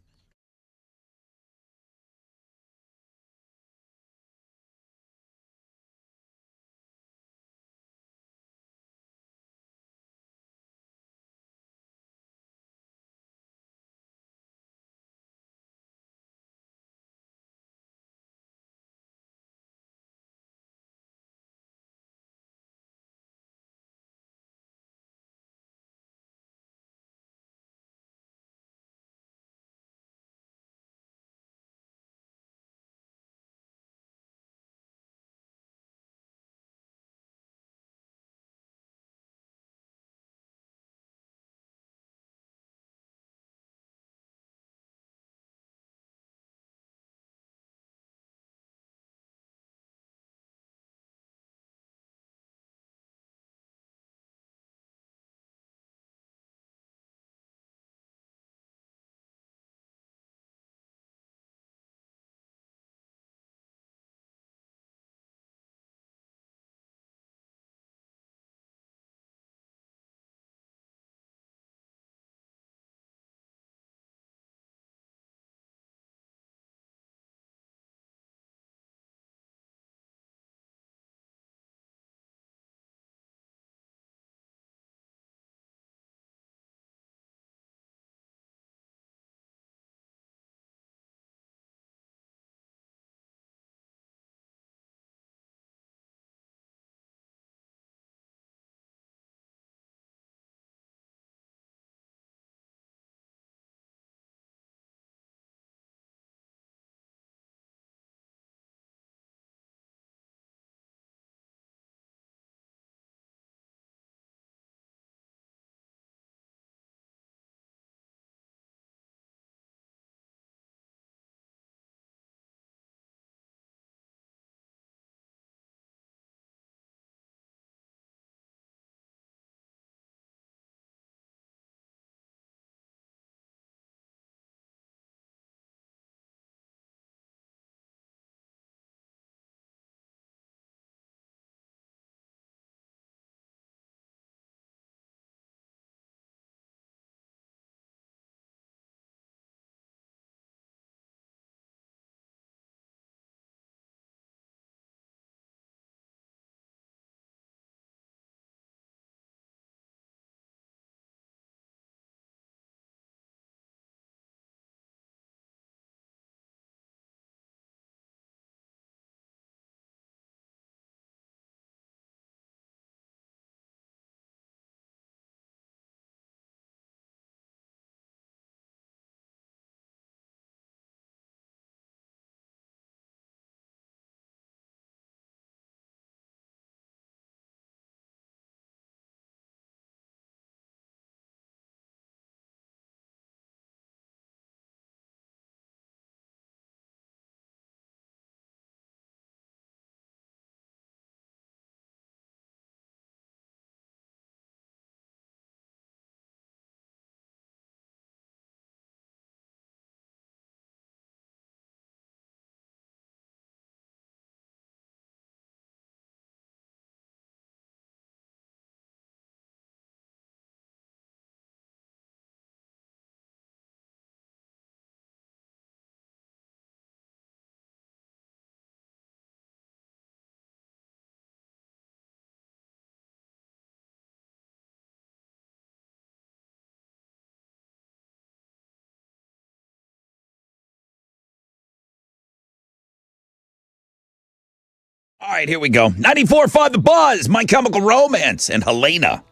All right, here we go. 94.5 The Buzz, My Chemical Romance, and Helena.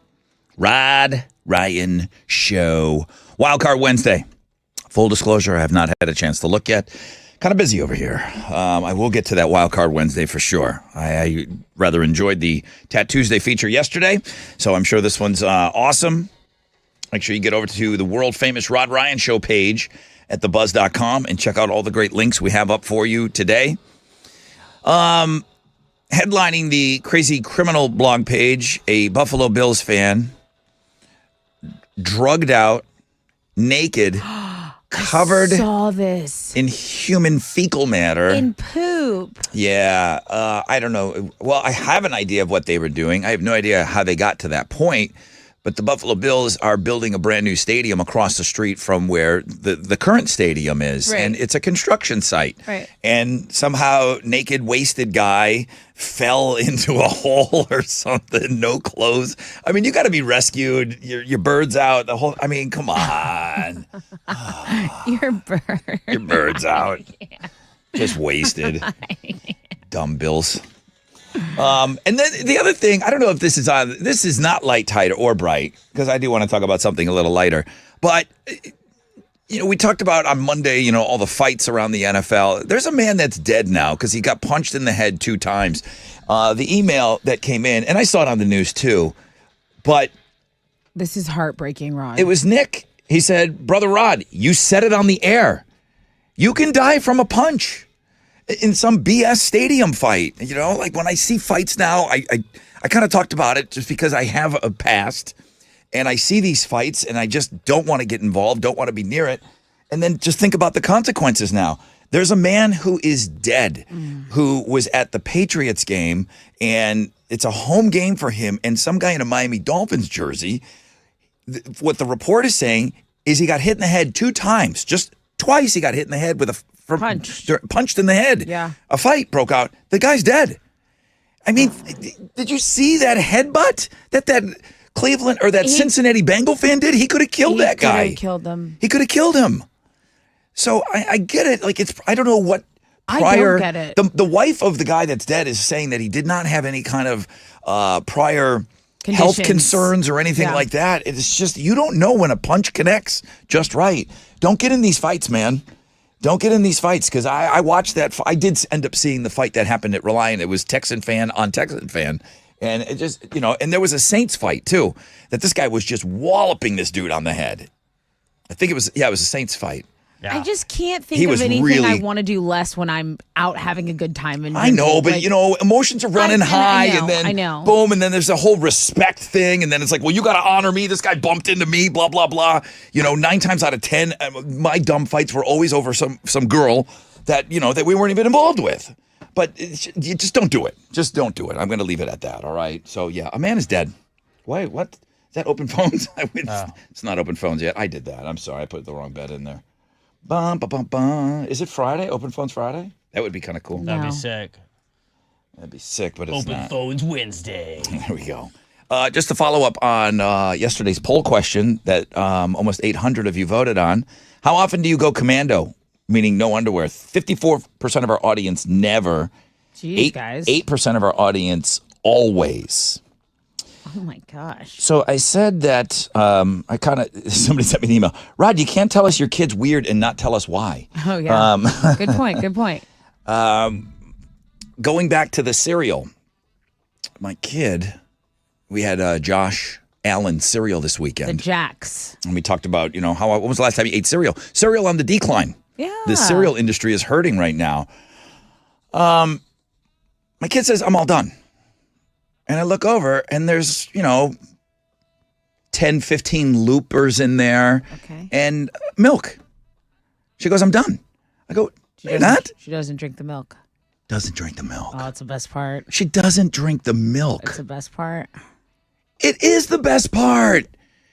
Rod Ryan Show. Wildcard Wednesday. Full disclosure, I have not had a chance to look yet. Kind of busy over here. I will get to that Wildcard Wednesday for sure. I rather enjoyed the Tat Tuesday feature yesterday, so I'm sure this one's awesome. Make sure you get over to the world-famous Rod Ryan Show page at thebuzz.com and check out all the great links we have up for you today. Headlining the Crazy Criminal blog page, a Buffalo Bills fan, drugged out, naked, covered Saw this in human fecal matter. in poop. Yeah, I don't know. Well, I have an idea of what they were doing. I have no idea how they got to that point. But the Buffalo Bills are building a brand new stadium across the street from where the current stadium is. Right. And it's a construction site. Right. And somehow naked, wasted guy fell into a hole or something, no clothes. I mean, you got to be rescued. Your bird's out. The whole. I mean, come on. Your bird. Your bird's out. Just wasted. Dumb Bills. And then the other thing, I don't know if this is on. This is not light, tight, or bright, because I do want to talk about something a little lighter. But we talked about on Monday, all the fights around the NFL. There's a man that's dead now because he got punched in the head 2 times. The email that came in, and I saw it on the news too, but This is heartbreaking, Rod. it was Nick. He said, "Brother Rod, you said it on the air. You can die from a punch in some BS stadium fight." Like when I see fights now, I kind of talked about it just because I have a past and I see these fights and I just don't want to get involved, don't want to be near it. And then just think about the consequences now. There's a man who is dead who was at the Patriots game, and it's a home game for him, and some guy in a Miami Dolphins jersey, what the report is saying is he got hit in the head 2 times. Just twice he got hit in the head with a punched in the head. Yeah. A fight broke out. The guy's dead. I mean, did you see that headbutt that Cleveland or that Cincinnati Bengal fan did? He could have killed that guy. He could have killed them. He could have killed him. So I get it. Like I don't know what prior. I don't get it. The wife of the guy that's dead is saying that he did not have any kind of prior health Conditions. concerns or anything Yeah. like that. It's just you don't know when a punch connects just right. Don't get in these fights, man. Don't get in these fights because I watched that. I did end up seeing the fight that happened at Reliant. It was Texan fan on Texan fan. And it just, and there was a Saints fight too, that this guy was just walloping this dude on the head. I think it was a Saints fight. Yeah. I just can't He think was of anything really- I want to do less when I'm out having a good time. And I know, but emotions are running high, I know, and then I know. boom, and then there's a whole respect thing, and then it's like, well, you got to honor me. This guy bumped into me, blah blah blah. 9 times out of 10, my dumb fights were always over some girl that that we weren't even involved with. But you just don't do it. Just don't do it. I'm going to leave it at that. All right. So yeah, a man is dead. Why? What? Is that open phones? It's not open phones yet. I did that. I'm sorry. I put the wrong bed in there. Bum, bum, bum, bum. Is it Friday? Open phones Friday? That would be kind of cool. That'd No. be sick. That'd be sick, but it's Open not. Phones Wednesday. There we go. Just to follow up on yesterday's poll question that almost 800 of you voted on. How often do you go commando, meaning no underwear? 54% of our audience never. Jeez, guys. 8% of our audience always. Oh my gosh. So I said that somebody sent me an email. Rod, you can't tell us your kid's weird and not tell us why. Oh yeah. Good point. Good point. Going back to the cereal, my kid, we had Josh Allen cereal this The weekend. Jacks. And we talked about, when was the last time you ate cereal? Cereal on the decline. Yeah. The cereal industry is hurting right now. My kid says, I'm all done. And I look over and there's, 10, 15 loopers in there Okay. and milk. She goes, I'm done. I go, you're not? She doesn't drink the milk. Doesn't drink the milk. Oh, it's the best part. She doesn't drink the milk. It's the best part. It is the best part.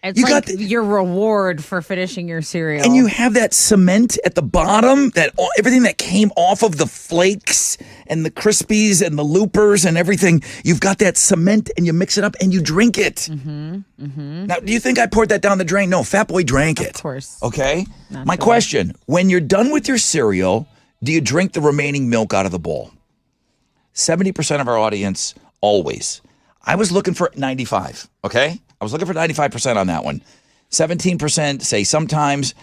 It's You like got the- your reward for finishing your cereal. And you have that cement at the bottom, everything that came off of the flakes and the Krispies and the loopers and everything. You've got that cement and you mix it up and you drink it. Now, do you think I poured that down the drain? No, Fat Boy drank it. Of course. Okay? My Naturally. question, when you're done with your cereal, do you drink the remaining milk out of the bowl? 70% of our audience always. I was looking for 95, okay? I was looking for 95% on that one. 17% say sometimes,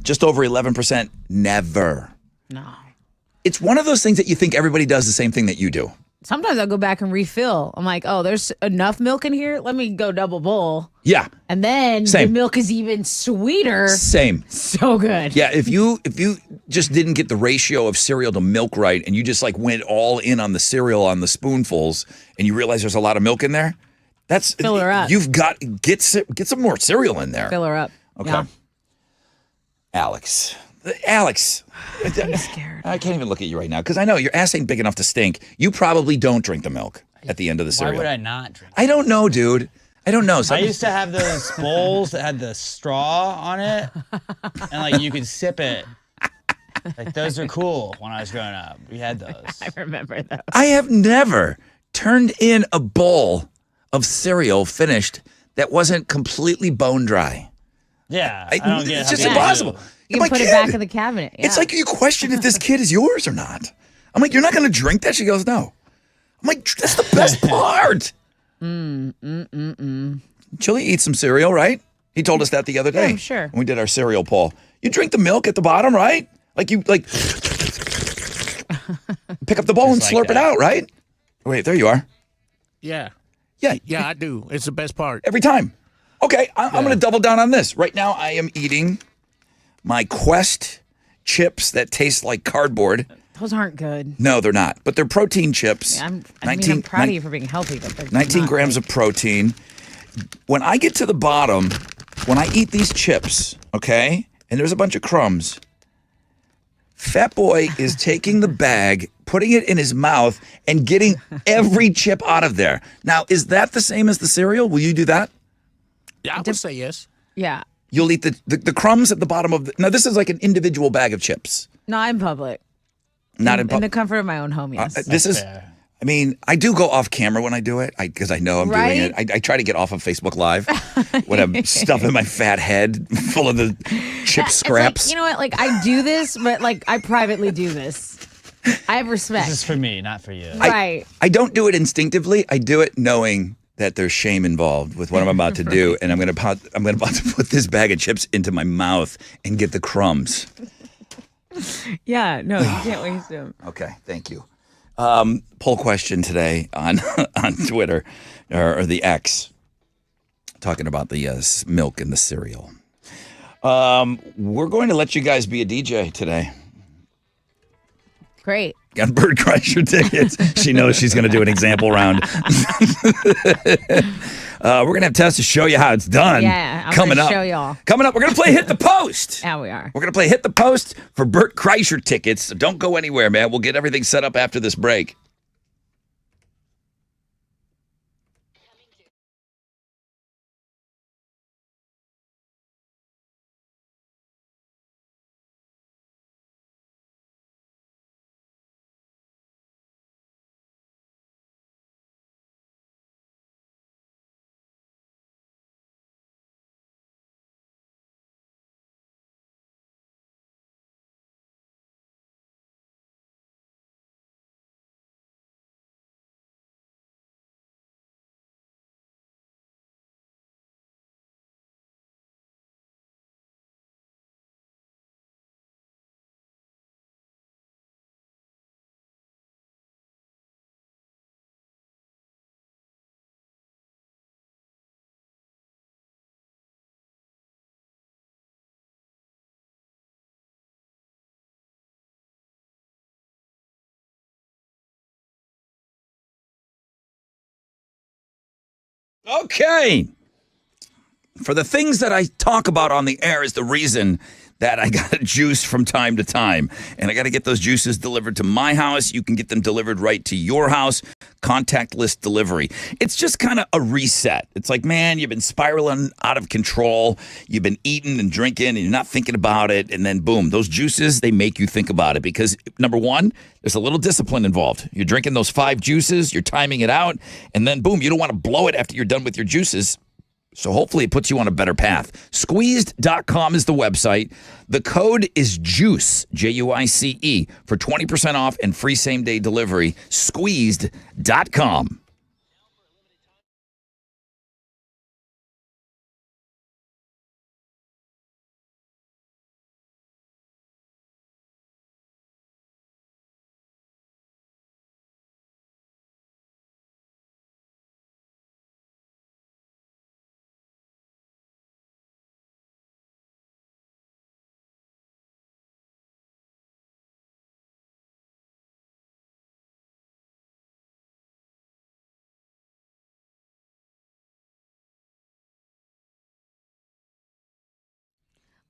just over 11% never. No. It's one of those things that you think everybody does the same thing that you do. Sometimes I'll go back and refill. I'm like, oh, there's enough milk in here. Let me go double bowl. Yeah. And then Same. the milk is even sweeter. Same. So good. Yeah, if you just didn't get the ratio of cereal to milk right and you just like went all in on the cereal on the spoonfuls and you realize there's a lot of milk in there, that's Fill her up. You've got get some more cereal in there. Fill her up. Okay. Yeah. Alex, I'm scared. I can't even look at you right now because I know your ass ain't big enough to stink. You probably don't drink the milk at the end of the Why cereal. would I not drink? I don't know, dude. I don't know. I used to have those bowls that had the straw on it, and like you could sip it. Like those are cool when I was growing up. We had those. I remember those. I have never turned in a bowl of cereal finished that wasn't completely bone dry. Yeah, I don't get it's how just people impossible. do. You My can put it kid, back in the cabinet. Yeah. It's like you question if this kid is yours or not. I'm like, you're not going to drink that? She goes, no. I'm like, that's the best part. Chili eats some cereal, right? He told us that the other day. I'm sure. When we did our cereal poll. You drink the milk at the bottom, right? Like you pick up the bowl and Just slurp like it that. out, right? Wait, there you are. Yeah. Yeah, Yeah, I do. It's the best part. every time. Okay, I'm going to double down on this. Right now, I am eating my Quest chips that taste like cardboard. Those aren't good. No, they're not, but they're protein chips. Yeah, I'm proud of you for being healthy, but they're 19 not grams good. of protein. When I get to the bottom, when I eat these chips, okay, and there's a bunch of crumbs, Fat Boy is taking the bag, putting it in his mouth, and getting every chip out of there. Now, is that the same as the cereal? Will you do that? Yeah, I would say yes. Yeah. You'll eat the crumbs at the bottom of the... Now, this is like an individual bag of chips. Not in public. Not in in the comfort of my own home, yes. This is... fair. I mean, I do go off camera when I do it because I know I'm doing it. I try to get off of Facebook Live when I'm stuffing my fat head full of the chip It's scraps. like, you know what? Like, I do this, but like, I privately do this. I have respect. This is for me, not for you. Right. I don't do it instinctively. I do it knowing that there's shame involved with what I'm about to do, and I'm about to put this bag of chips into my mouth and get the crumbs. Yeah, no, you can't waste them. Okay, thank you. Poll question today on on Twitter or the X, talking about the milk and the cereal. We're going to let you guys be a DJ today. Great. Got Bert Kreischer tickets. She knows she's going to do an example round. We're going to have Tessa show you how it's done. Yeah, I'm coming gonna up. show y'all. Coming up, we're going to play Hit the Post. Yeah, we are. We're going to play Hit the Post for Bert Kreischer tickets. So don't go anywhere, man. We'll get everything set up after this break. Okay. For the things that I talk about on the air is the reason that I got a juice from time to time. And I got to get those juices delivered to my house. You can get them delivered right to your house. Contactless delivery. It's just kind of a reset. It's like, man, you've been spiraling out of control. You've been eating and drinking and you're not thinking about it. And then boom, those juices, they make you think about it because number one, there's a little discipline involved. You're drinking those 5 juices, you're timing it out, and then boom, you don't want to blow it after you're done with your juices. So hopefully it puts you on a better path. Squeezed.com is the website. The code is JUICE, Juice, for 20% off and free same-day delivery. Squeezed.com.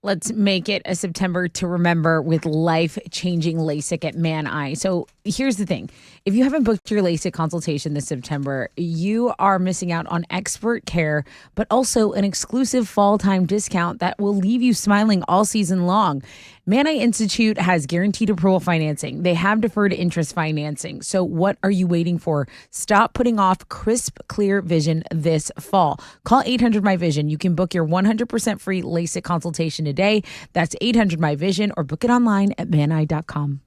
Let's make it a September to remember with life-changing LASIK at Man Eye. So here's the thing. If you haven't booked your LASIK consultation this September, you are missing out on expert care, but also an exclusive fall time discount that will leave you smiling all season long. Man Eye Institute has guaranteed approval financing. They have deferred interest financing. So what are you waiting for? Stop putting off crisp, clear vision this fall. Call 800-MY-VISION. You can book your 100% free LASIK consultation today. That's 800-MY-VISION, or book it online at maneye.com.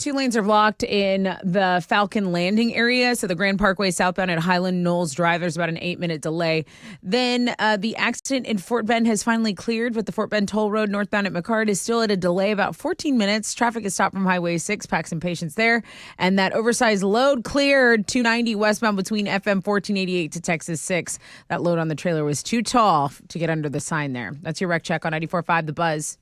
2 lanes are blocked in the Falcon Landing area. So the Grand Parkway southbound at Highland Knolls Drive, there's about an 8-minute delay. Then the accident in Fort Bend has finally cleared, but the Fort Bend Toll Road northbound at McCard is still at a delay about 14 minutes. Traffic is stopped from Highway 6, pack some patience there. And that oversized load cleared 290 westbound between FM 1488 to Texas 6. That load on the trailer was too tall to get under the sign there. That's your wreck check on 94.5 The Buzz.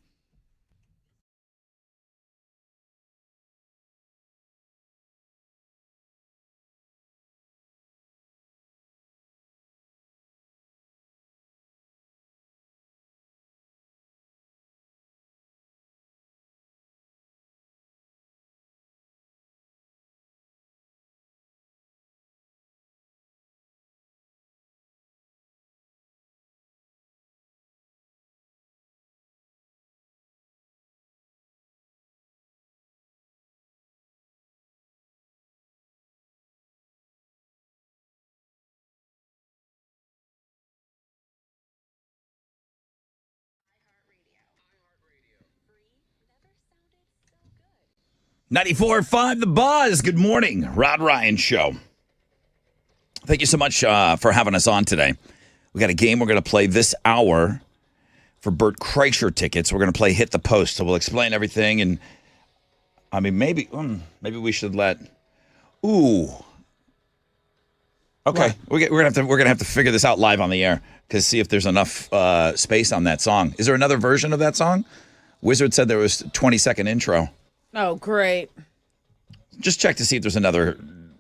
.94.5 The Buzz. Good morning. Rod Ryan Show. Thank you so much for having us on today. We got a game we're going to play this hour for Bert Kreischer tickets. We're going to play Hit the Post. So we'll explain everything. And I mean, maybe we should let. Ooh. Okay, we're gonna have to figure this out live on the air because see if there's enough space on that song. Is there another version of that song? Wizard said there was a 20-second intro. Oh, great. Just check to see if there's another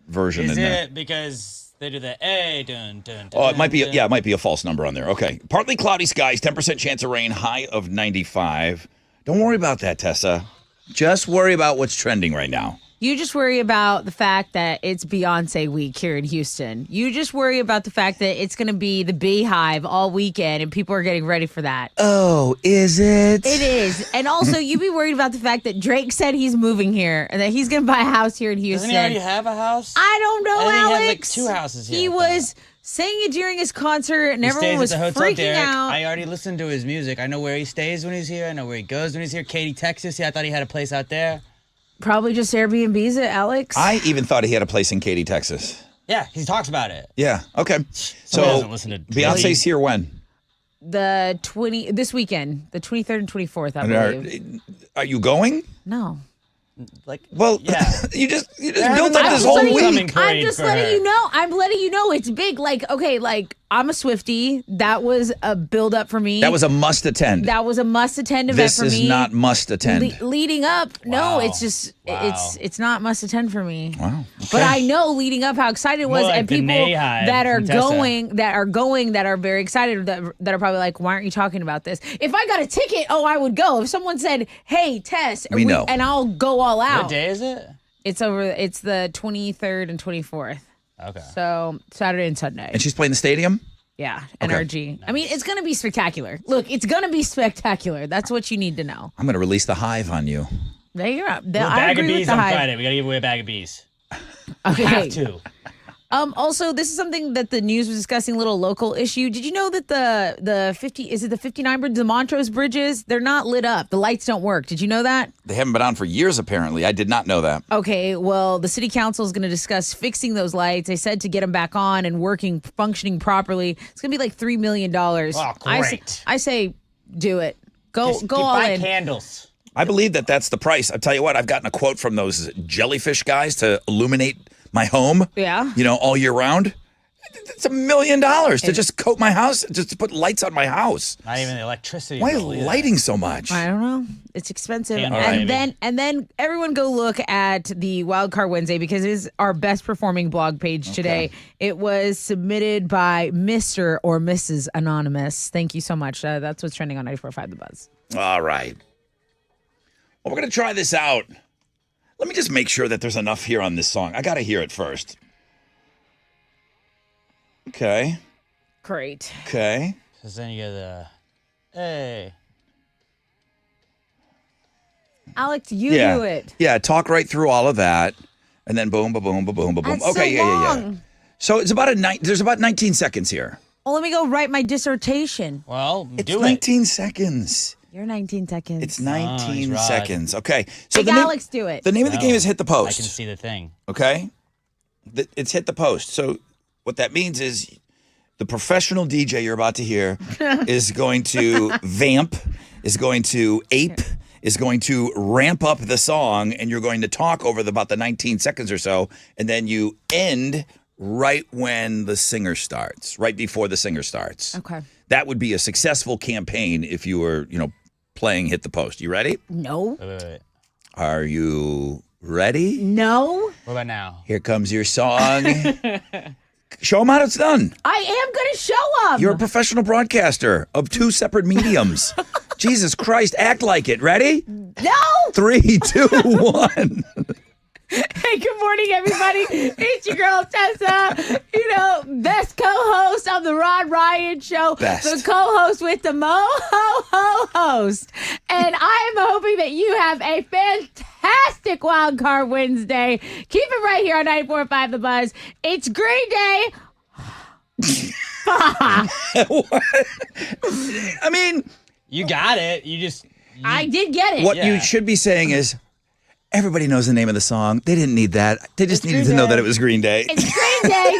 version in there. Is it because they do the A dun dun dun? Oh, it might be. Yeah, it might be a false number on there. Okay. Partly cloudy skies, 10% chance of rain, high of 95. Don't worry about that, Tessa. Just worry about what's trending right now. You just worry about the fact that it's Beyonce week here in Houston. You just worry about the fact that it's going to be the Beehive all weekend and people are getting ready for that. Oh, is it? It is. And also, you be worried about the fact that Drake said he's moving here and that he's going to buy a house here in Houston. Doesn't he already have a house? I don't know, I think Alex. he has like 2 houses here. He was saying it during his concert and He everyone stays was at the hotel, freaking Derek. out. I already listened to his music. I know where he stays when he's here. I know where he goes when he's here. Katy, Texas. Yeah, I thought he had a place out there. Probably just Airbnbs it, Alex. I even thought he had a place in Katy, Texas. Yeah, he talks about it. Yeah. Okay. doesn't listen to Beyonce's here when? This weekend, the 23rd and 24th, I believe. Are you going? No. Like, well, yeah. you just They're built having up a this whole homecoming week. parade I'm just for letting her. you know. I'm letting you know it's big. Like, okay, like I'm a Swiftie. That was a build up for me. That was a must attend. That was a must attend event This for me. is not must attend. Leading up, Wow. no, it's just it's not must attend for me. Wow. But I know leading up how excited it was, More like and the people Nayhive that are from Tessa. going, that are very excited, that are probably like, why aren't you talking about this? If I got a ticket, I would go. If someone said, hey, Tess, We know. and I'll go all out. What day is it? It's the 23rd and 24th. Okay. So Saturday and Sunday. And she's playing the stadium? Yeah, NRG. I mean, it's going to be spectacular. Look, it's going to be spectacular. That's what you need to know. I'm going to release the hive on you. There you go. Little I bag of agree with bees the on hype. Friday. We got to give away a bag of bees. Okay. Have to. Also, this is something that the news was discussing, a little local issue. Did you know that the 59 bridge, the Montrose bridges, they're not lit up. The lights don't work. Did you know that? They haven't been on for years, apparently. I did not know that. Okay, well, the city council is going to discuss fixing those lights. They said to get them back on and functioning properly. It's going to be like $3 million. Oh, great. I say do it. Go all buy in. candles. I believe that's the price. I'll tell you what, I've gotten a quote from those jellyfish guys to illuminate my home. Yeah. All year round. It's $1 million to just coat my house, just to put lights on my house. Not even the electricity. Why bill either. lighting so much? I don't know. It's expensive. Can't And buy it. then everyone go look at the Wildcard Wednesday because it is our best performing blog page today. It was submitted by Mr. or Mrs. Anonymous. Thank you so much. That's what's trending on 94.5 The Buzz. All right. Well, we're going to try this out. Let me just make sure that there's enough here on this song. I got to hear it first. Okay. Great. Okay. So then you get the, hey. Alex, you do it. Yeah, talk right through all of that. And then boom, ba-boom, ba-boom, ba-boom. That's Okay, so yeah. long. So it's about there's about 19 seconds here. Well, let me go write my dissertation. Well, It's do 19 seconds. You're 19 seconds. It's 19 Rod. seconds. Okay. So Make the name, Alex do it. the name of the game is Hit the I Post. can see the thing. Okay? It's Hit the Post. So what that means is the professional DJ you're about to hear is going to vamp, is going to ape, is going to ramp up the song, and you're going to talk over about the 19 seconds or so, and then you end right when the singer starts, right before the singer starts. Okay. That would be a successful campaign if you were, playing Hit the Post. You ready? No. Wait. Are you ready? No. What about now? Here comes your song. Show them how it's done. I am going to show them. You're a professional broadcaster of two separate mediums. Jesus Christ, act like it. Ready? No. 3, 2, 1. Hey, good morning, everybody. It's your girl, Tessa. Best co-host of the Rod Ryan Show. Best. The co-host with the Mo-Ho-Ho host. And I am hoping that you have a fantastic Wild Card Wednesday. Keep it right here on 94.5 The Buzz. It's Green Day. I mean, You got it. I did get it. what you should be saying is, everybody knows the name of the song. They didn't need that. They just needed to know that it was Green Day. It's Green Day.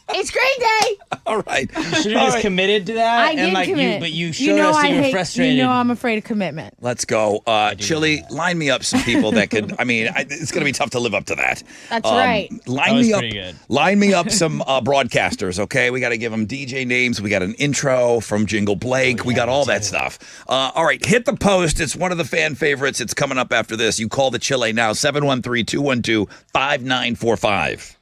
It's Green Day. All right. You should have just committed to that. I did commit. But you showed us that you were frustrated. You know I'm afraid of commitment. Let's go. Chili, line me up some people that could, it's going to be tough to live up to that. That's right. Line That was me up. pretty good. Line me up some broadcasters, okay? We got to give them DJ names. We got an intro from Jingle Blake. We got all that stuff. All right, Hit the Post. It's one of the fan favorites. It's coming up after this. You call the Chile now, 713-212-5945.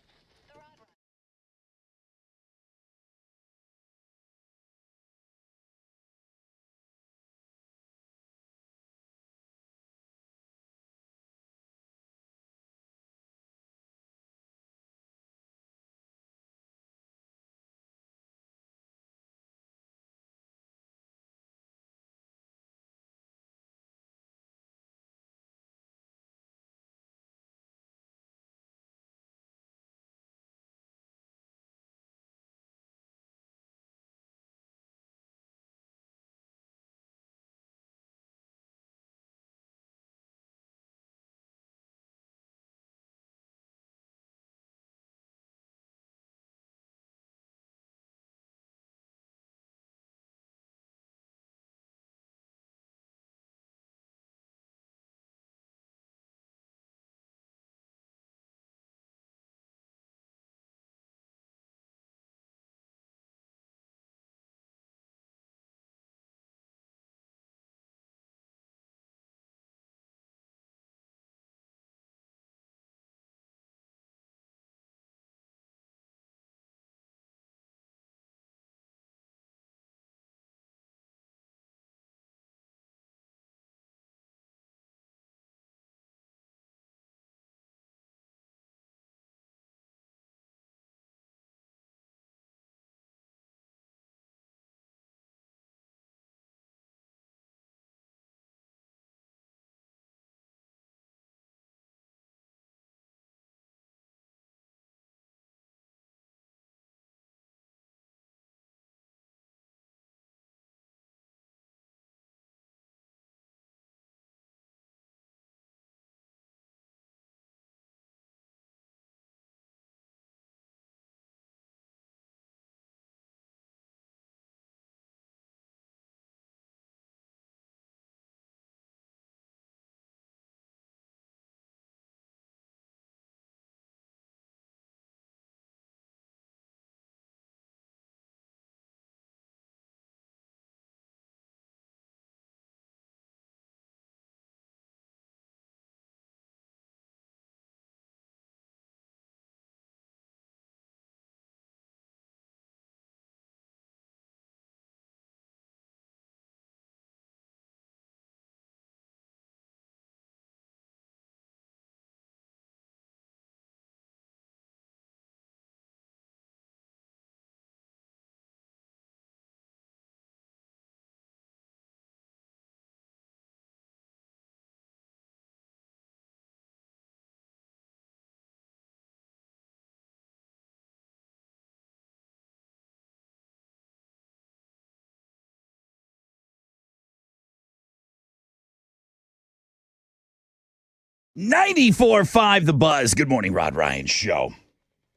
94.5 The Buzz. Good morning, Rod Ryan Show.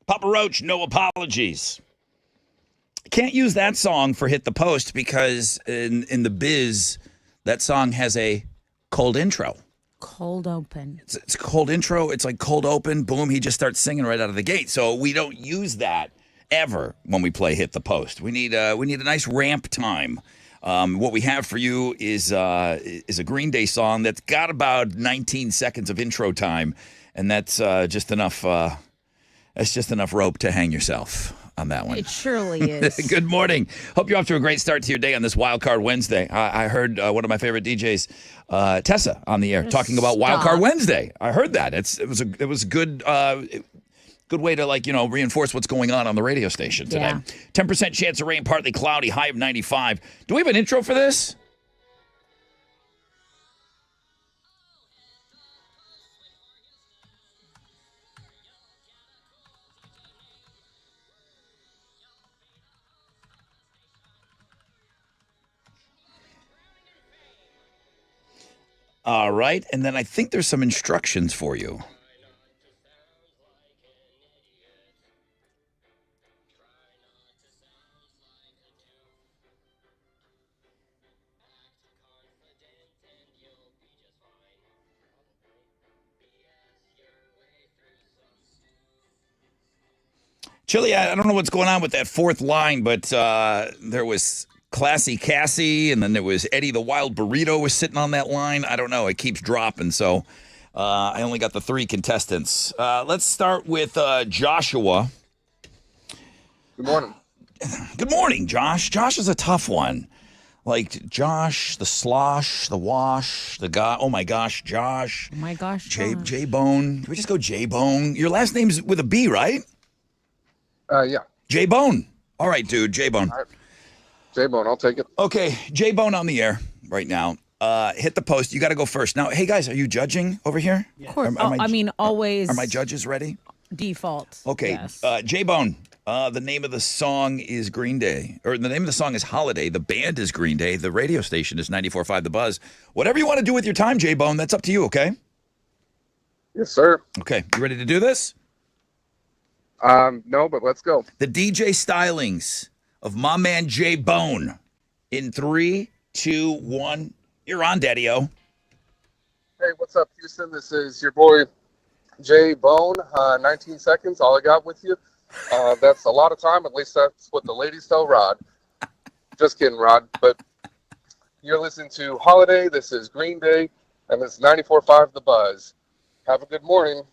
Papa Roach, no apologies. Can't use that song for Hit the Post because in the biz, that song has a cold intro. Cold open. It's a cold intro. It's like cold open. Boom, he just starts singing right out of the gate. So we don't use that ever when we play Hit the Post. We need a nice ramp time. What we have for you is a Green Day song that's got about 19 seconds of intro time, and that's just enough. That's just enough rope to hang yourself on that one. It surely is. Good morning. Hope you're off to a great start to your day on this Wild Card Wednesday. I heard one of my favorite DJs, Tessa, on the air talking about Wild Card Wednesday. I heard that. It was good. Good way to reinforce what's going on the radio station today. Yeah. 10% chance of rain, partly cloudy, high of 95. Do we have an intro for this? All right, and then I think there's some instructions for you. Chili, I don't know what's going on with that fourth line, but there was Classy Cassie, and then there was Eddie the Wild Burrito was sitting on that line. I don't know. It keeps dropping, so I only got the 3 contestants. Let's start with Joshua. Good morning. Good morning, Josh. Josh is a tough one. Like Josh, the slosh, the wash, the guy. Oh, my gosh, Josh. Oh, my gosh. J-Bone. Can we just go J-Bone? Your last name's with a B, right? Yeah. J-Bone. All right, dude, J-Bone. All right. J-Bone, I'll take it. Okay, J-Bone on the air right now. Hit the post. You got to go first. Now, hey, guys, are you judging over here? Of course. Always. Are my judges ready? Default. Okay, Yes. J-Bone, the name of the song is Green Day. Or the name of the song is Holiday. The band is Green Day. The radio station is 94.5 The Buzz. Whatever you want to do with your time, J-Bone, that's up to you, okay? Yes, sir. Okay, you ready to do this? No, but let's go. The DJ stylings of my man J-Bone. In 3, 2, 1. You're on, Daddy-O. Hey, what's up, Houston? This is your boy, J-Bone. 19 seconds, all I got with you. That's a lot of time. At least that's what the ladies tell Rod. Just kidding, Rod. But you're listening to Holiday. This is Green Day, and this is 94.5 The Buzz. Have a good morning.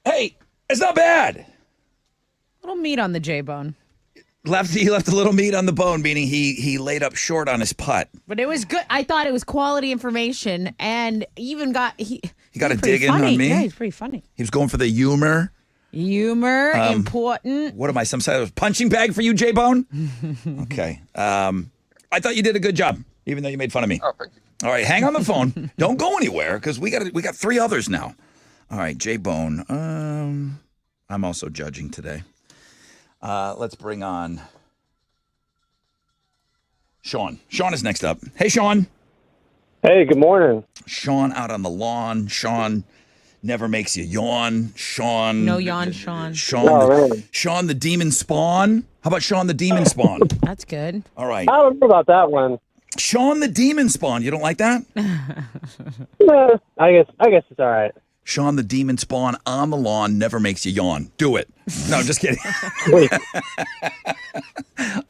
Hey, it's not bad. Little meat on the J-bone. He left a little meat on the bone, meaning he laid up short on his putt. But it was good. I thought it was quality information, and even got he got a pretty dig in funny. on me. Yeah, he's pretty funny. He was going for the humor. Humor, important. What am I, some sort of punching bag for you, J-Bone? Okay. I thought you did a good job, even though you made fun of me. Oh, thank you. All right, hang on the phone. Don't go anywhere, because we got 3 others now. All right, J-Bone. I'm also judging today. Let's bring on Sean. Sean is next up. Hey, Sean. Hey, good morning. Sean out on the lawn. Sean never makes you yawn. Sean. No yawn, Sean. Sean the demon spawn. How about Sean the demon spawn? That's good. All right. I don't know about that one. Sean the demon spawn. You don't like that? Yeah, I guess it's all right. Sean the demon spawn on the lawn never makes you yawn. Do it. No, just kidding.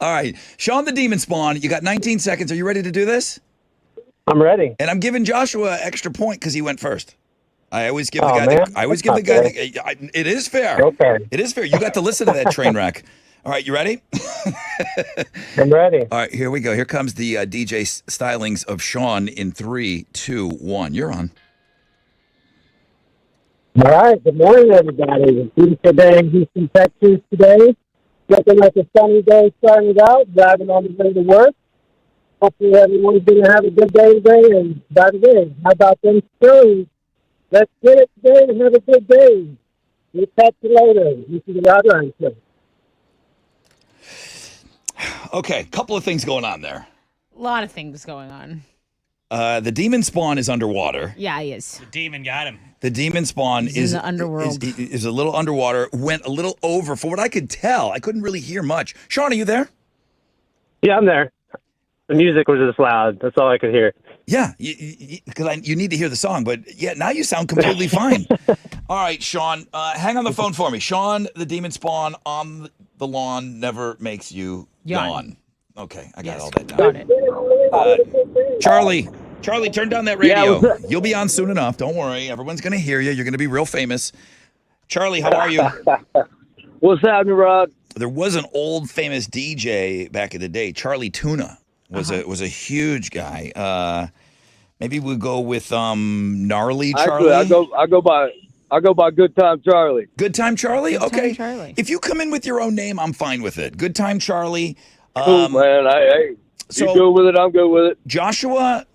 All right. Sean the demon spawn, you got 19 seconds. Are you ready to do this? I'm ready. And I'm giving Joshua extra point because he went first. I always give Oh, the guy. man. I always That's give the not guy. It is fair. Okay. It is fair. You got to listen to that train wreck. All right, you ready? I'm ready. All right, here we go. Here comes the DJ stylings of Sean in 3, 2, 1. You're on. All right. Good morning, everybody. Beautiful day in Houston, Texas today. Looking like a sunny day starting it out, driving on the way to work. Hopefully everyone's going to have a good day today. And by the way, how about them Spurs? Let's get it today and have a good day. We'll catch you later. This is the Rod Ryan Show. Okay, couple of things going on there. A lot of things going on. The demon spawn is underwater. Yeah, he is. The demon got him. The demon spawn He's in the underworld. is a little underwater, went a little over. From what I could tell, I couldn't really hear much. Sean, are you there? Yeah, I'm there. The music was just loud. That's all I could hear. Yeah, because you need to hear the song, but yeah, now you sound completely fine. All right, Sean, hang on the phone for me. Sean, the demon spawn on the lawn never makes you yawn. Okay, I got all that down. Got it. Charlie, turn down that radio. You'll be on soon enough. Don't worry. Everyone's going to hear you. You're going to be real famous. Charlie, how are you? What's happening, Rod? There was an old famous DJ back in the day, Charlie Tuna. Was a huge guy. Maybe we'll go with Gnarly Charlie. Actually, I go by Good Time Charlie. Good Time Charlie? Good Time Okay. Charlie. If you come in with your own name, I'm fine with it. Good Time Charlie. Cool, man. You so go with it, I'm good with it. Joshua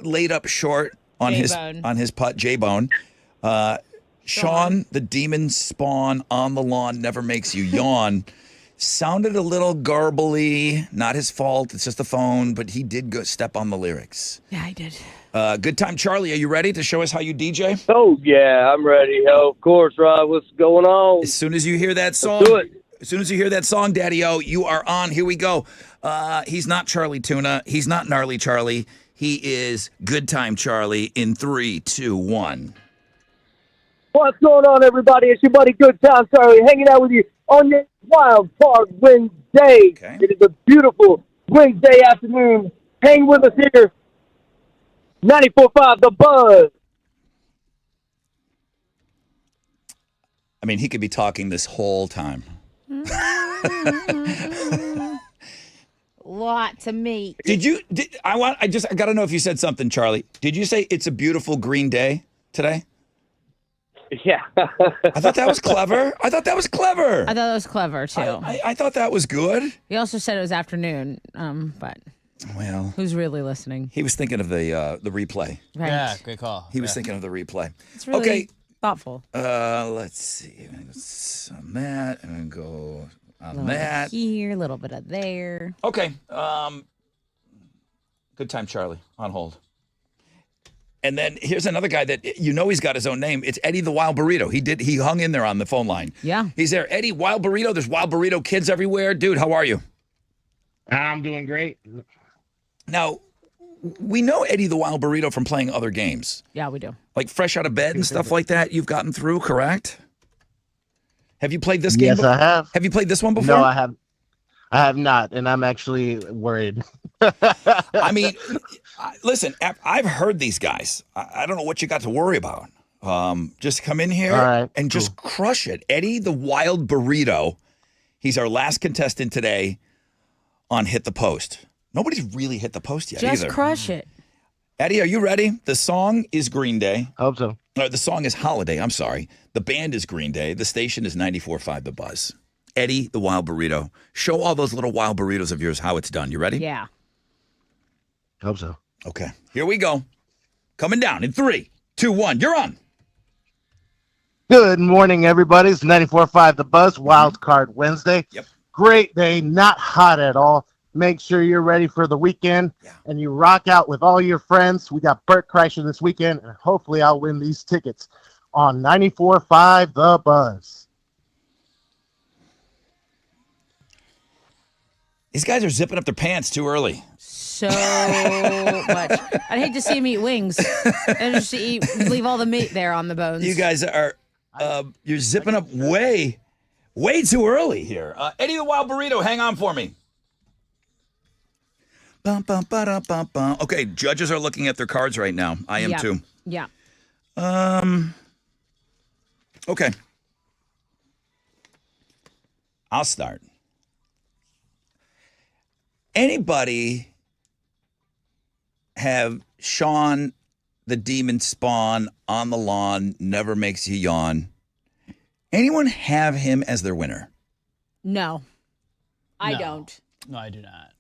laid up short on J-Bone. his putt, J-Bone. Sean, the demon spawn on the lawn never makes you yawn. Sounded a little garbly. Not his fault. It's just the phone, but he did go step on the lyrics. Yeah, I did. Good Time Charlie, are you ready to show us how you DJ? Oh, yeah, I'm ready. Oh, of course, Rod. What's going on? As soon as you hear that song, Let's do it. As soon as you hear that song, Daddy-O, you are on. Here we go. He's not Charlie Tuna. He's not Gnarly Charlie. He is Good Time Charlie in 3, 2, 1. What's going on, everybody? It's your buddy Good Time Charlie hanging out with you on this wild card Wednesday. Okay. It is a beautiful Wednesday afternoon. Hang with us here. 94.5 The Buzz. I mean, he could be talking this whole time. Lots of meat. I got to know if you said something, Charlie. Did you say it's a beautiful green day today? Yeah. I thought that was clever. I thought that was clever, too. I thought that was good. He also said it was afternoon, but Well, who's really listening? he was thinking of the replay. Right. Yeah, great call. He was thinking of the replay. It's really Okay. thoughtful. Let's see. On that, and go on that. Here, a little bit of there. Okay. Good Time Charlie on hold. And then here's another guy that he's got his own name. It's Eddie the Wild Burrito. He hung in there on the phone line. Yeah. He's there. Eddie, Wild Burrito. There's Wild Burrito kids everywhere. Dude, how are you? I'm doing great. Now, we know Eddie the Wild Burrito from playing other games. Yeah, we do. Like fresh out of bed and stuff like that. You've gotten through, correct? Have you played this game? Yes, I have. Have you played this one before? No, I have not, and I'm actually worried. I mean, listen, I've heard these guys. I don't know what you got to worry about. Just come in here and just crush it. Eddie the Wild Burrito. He's our last contestant today on Hit the Post. Nobody's really hit the post yet either. Just crush it. Eddie, are you ready? The song is Green Day. I hope so. No, the song is Holiday. I'm sorry. The band is Green Day. The station is 94.5 The Buzz. Eddie the Wild Burrito. Show all those little wild burritos of yours how it's done. You ready? Yeah. Hope so. Okay. Here we go. Coming down in 3, 2, 1. You're on. Good morning, everybody. It's 94.5 The Buzz, Wild Card Wednesday. Yep. Great day, not hot at all. Make sure you're ready for the weekend and you rock out with all your friends. We got Bert Kreischer this weekend, and hopefully I'll win these tickets on 94.5 The Buzz. These guys are zipping up their pants too early. So much. I'd hate to see him eat wings. And just leave all the meat there on the bones. You guys are, you're zipping up way too early here. Eddie the Wild Burrito, hang on for me. Bum, bum, ba-da, bum, bum. Okay, judges are looking at their cards right now. I am too. Yeah. Okay. I'll start. Anybody have Sean the Demon Spawn on the lawn, never makes you yawn? Anyone have him as their winner? No. I don't. No, I do not.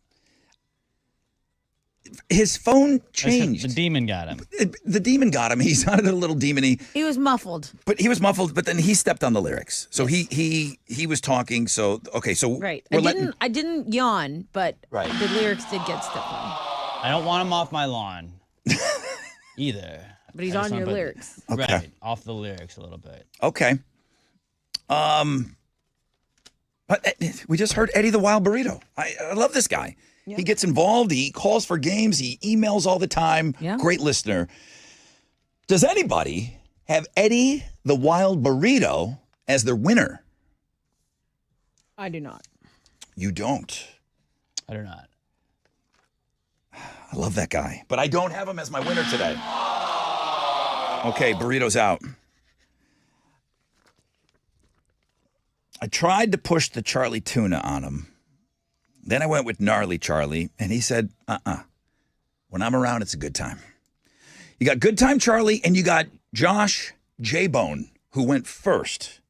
His phone changed. The demon got him. The demon got him. He sounded a little demony. He was muffled. But he was muffled, but then he stepped on the lyrics. So he was talking, so okay, so Right. we're I didn't yawn, but Right. the lyrics did get stepped on. I don't want him off my lawn. either. But he's I just on wanna your put- lyrics. Okay. Right, off the lyrics a little bit. Okay. But we just heard Eddie the Wild Burrito. I love this guy. Yeah. He gets involved. He calls for games. He emails all the time. Yeah. Great listener. Does anybody have Eddie the Wild Burrito as their winner? I do not. You don't. I do not. I love that guy, but I don't have him as my winner today. Okay, burrito's out. I tried to push the Charlie Tuna on him. Then I went with Gnarly Charlie, and he said, when I'm around, it's a good time. You got Good Time Charlie, and you got Josh J-Bone, who went first.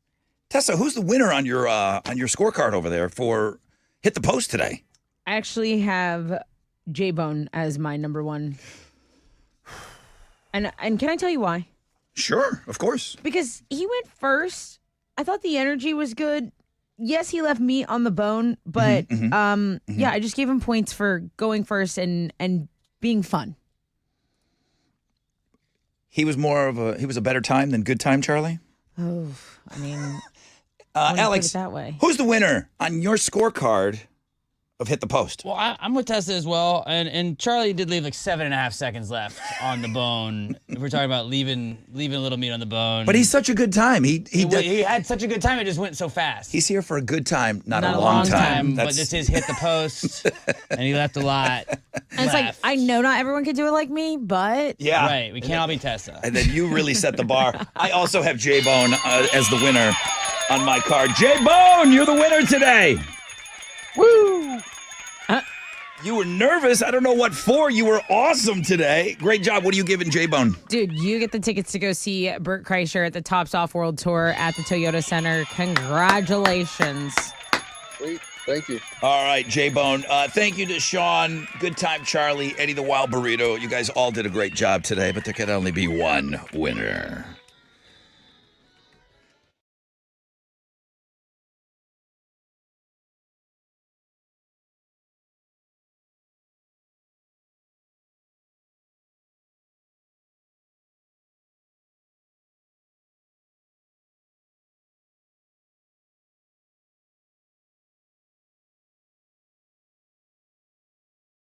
Tessa, who's the winner on your scorecard over there for Hit the Post today? I actually have J-Bone as my number one. And can I tell you why? Sure, of course. Because he went first. I thought the energy was good. Yes, he left meat on the bone, but yeah, I just gave him points for going first and being fun. He was a better time than Good Time Charlie? Oh, I mean, when you Alex, put it that way. who's the winner on your scorecard of Hit the Post? Well, I'm with Tessa as well, and Charlie did leave like 7.5 seconds left on the bone. If we're talking about leaving a little meat on the bone. But he's such a good time. He had such a good time, it just went so fast. He's here for a good time, not Not a long time. but this is Hit the Post, and he left a lot. And it's like, I know not everyone can do it like me, but Yeah. Right, we can't all be Tessa. And then you really set the bar. I also have J-Bone as the winner on my card. J-Bone, you're the winner today. Woo! You were nervous. I don't know what for. You were awesome today. Great job. What are you giving J-Bone? dude, you get the tickets to go see Bert Kreischer at the Tops Off World Tour at the Toyota Center. Congratulations. Sweet. Thank you. All right, J-Bone. Thank you to Sean, Good Time Charlie, Eddie the Wild Burrito. You guys all did a great job today, but there could only be one winner.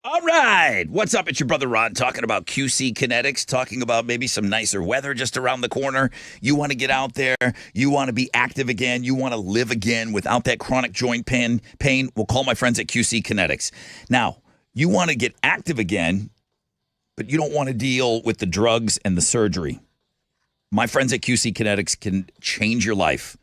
All right. What's up? It's your brother Ron talking about QC Kinetics, talking about maybe some nicer weather just around the corner. You want to get out there. You want to be active again. You want to live again without that chronic joint pain. Well, call my friends at QC Kinetics. Now, you want to get active again, but you don't want to deal with the drugs and the surgery. My friends at QC Kinetics can change your life.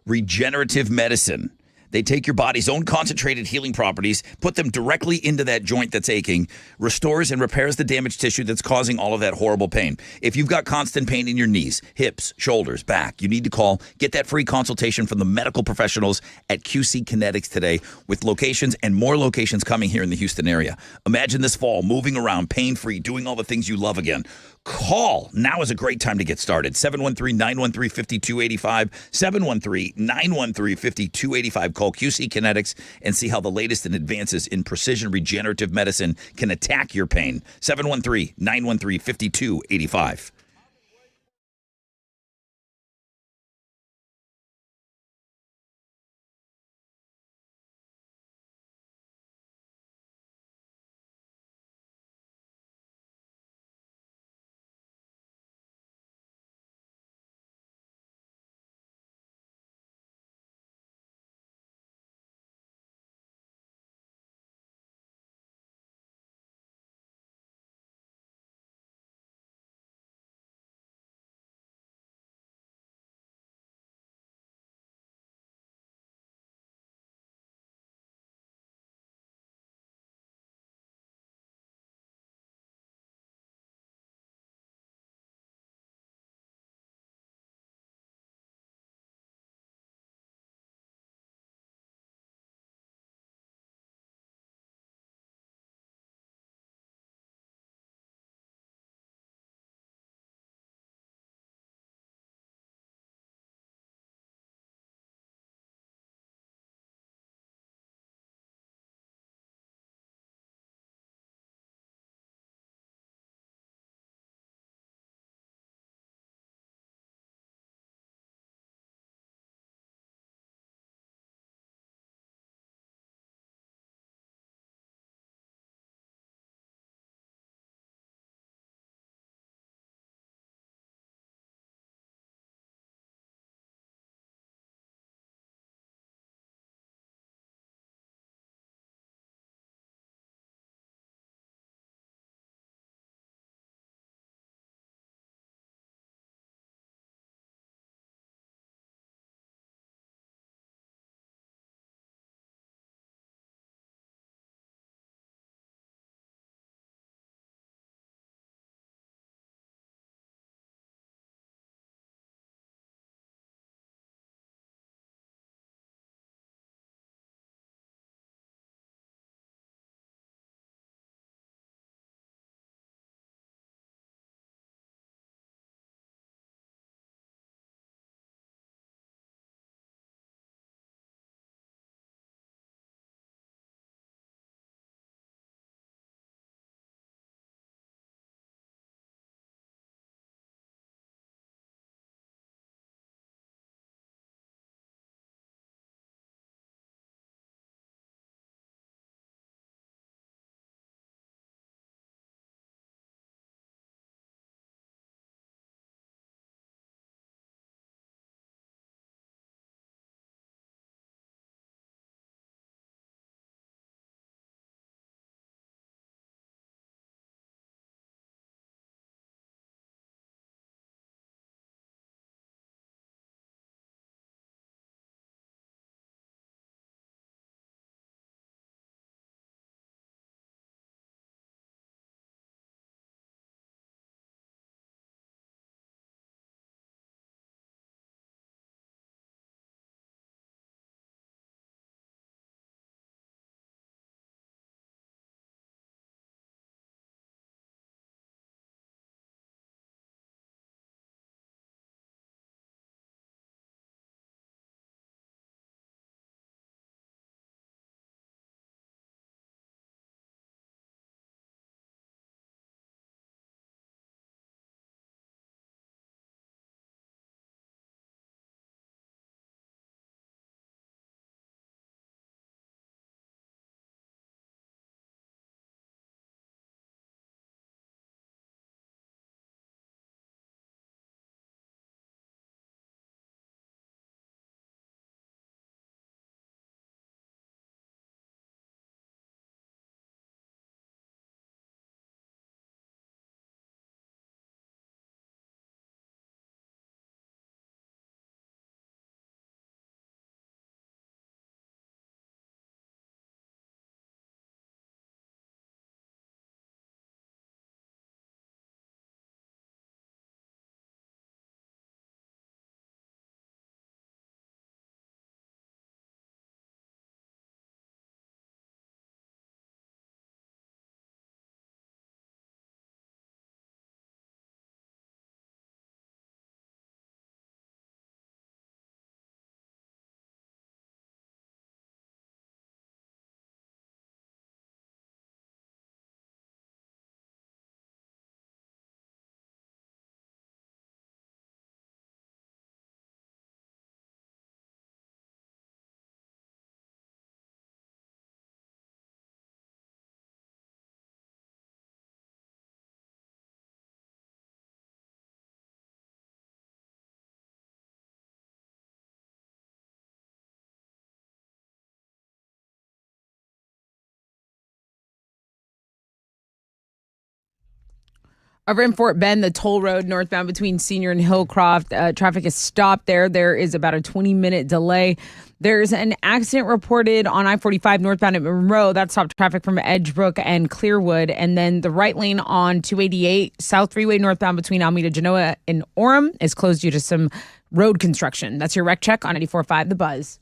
Regenerative medicine. They take your body's own concentrated healing properties, put them directly into that joint that's aching, restores and repairs the damaged tissue that's causing all of that horrible pain. If you've got constant pain in your knees, hips, shoulders, back, you need to call. Get that free consultation from the medical professionals at QC Kinetics today, with locations and more locations coming here in the Houston area. Imagine this fall, moving around, pain-free, doing all the things you love again. Call. Now is a great time to get started. 713-913-5285. 713-913-5285. Call QC Kinetics and see how the latest in advances in precision regenerative medicine can attack your pain. 713-913-5285. Over in Fort Bend, the toll road northbound between Senior and Hillcroft, traffic is stopped there. There is about a 20-minute delay. There's an accident reported on I-45 northbound at Monroe. That stopped traffic from Edgebrook and Clearwood. And then the right lane on 288 South Freeway northbound between Alameda, Genoa, and Orem is closed due to some road construction. That's your wreck check on 94.5 The Buzz.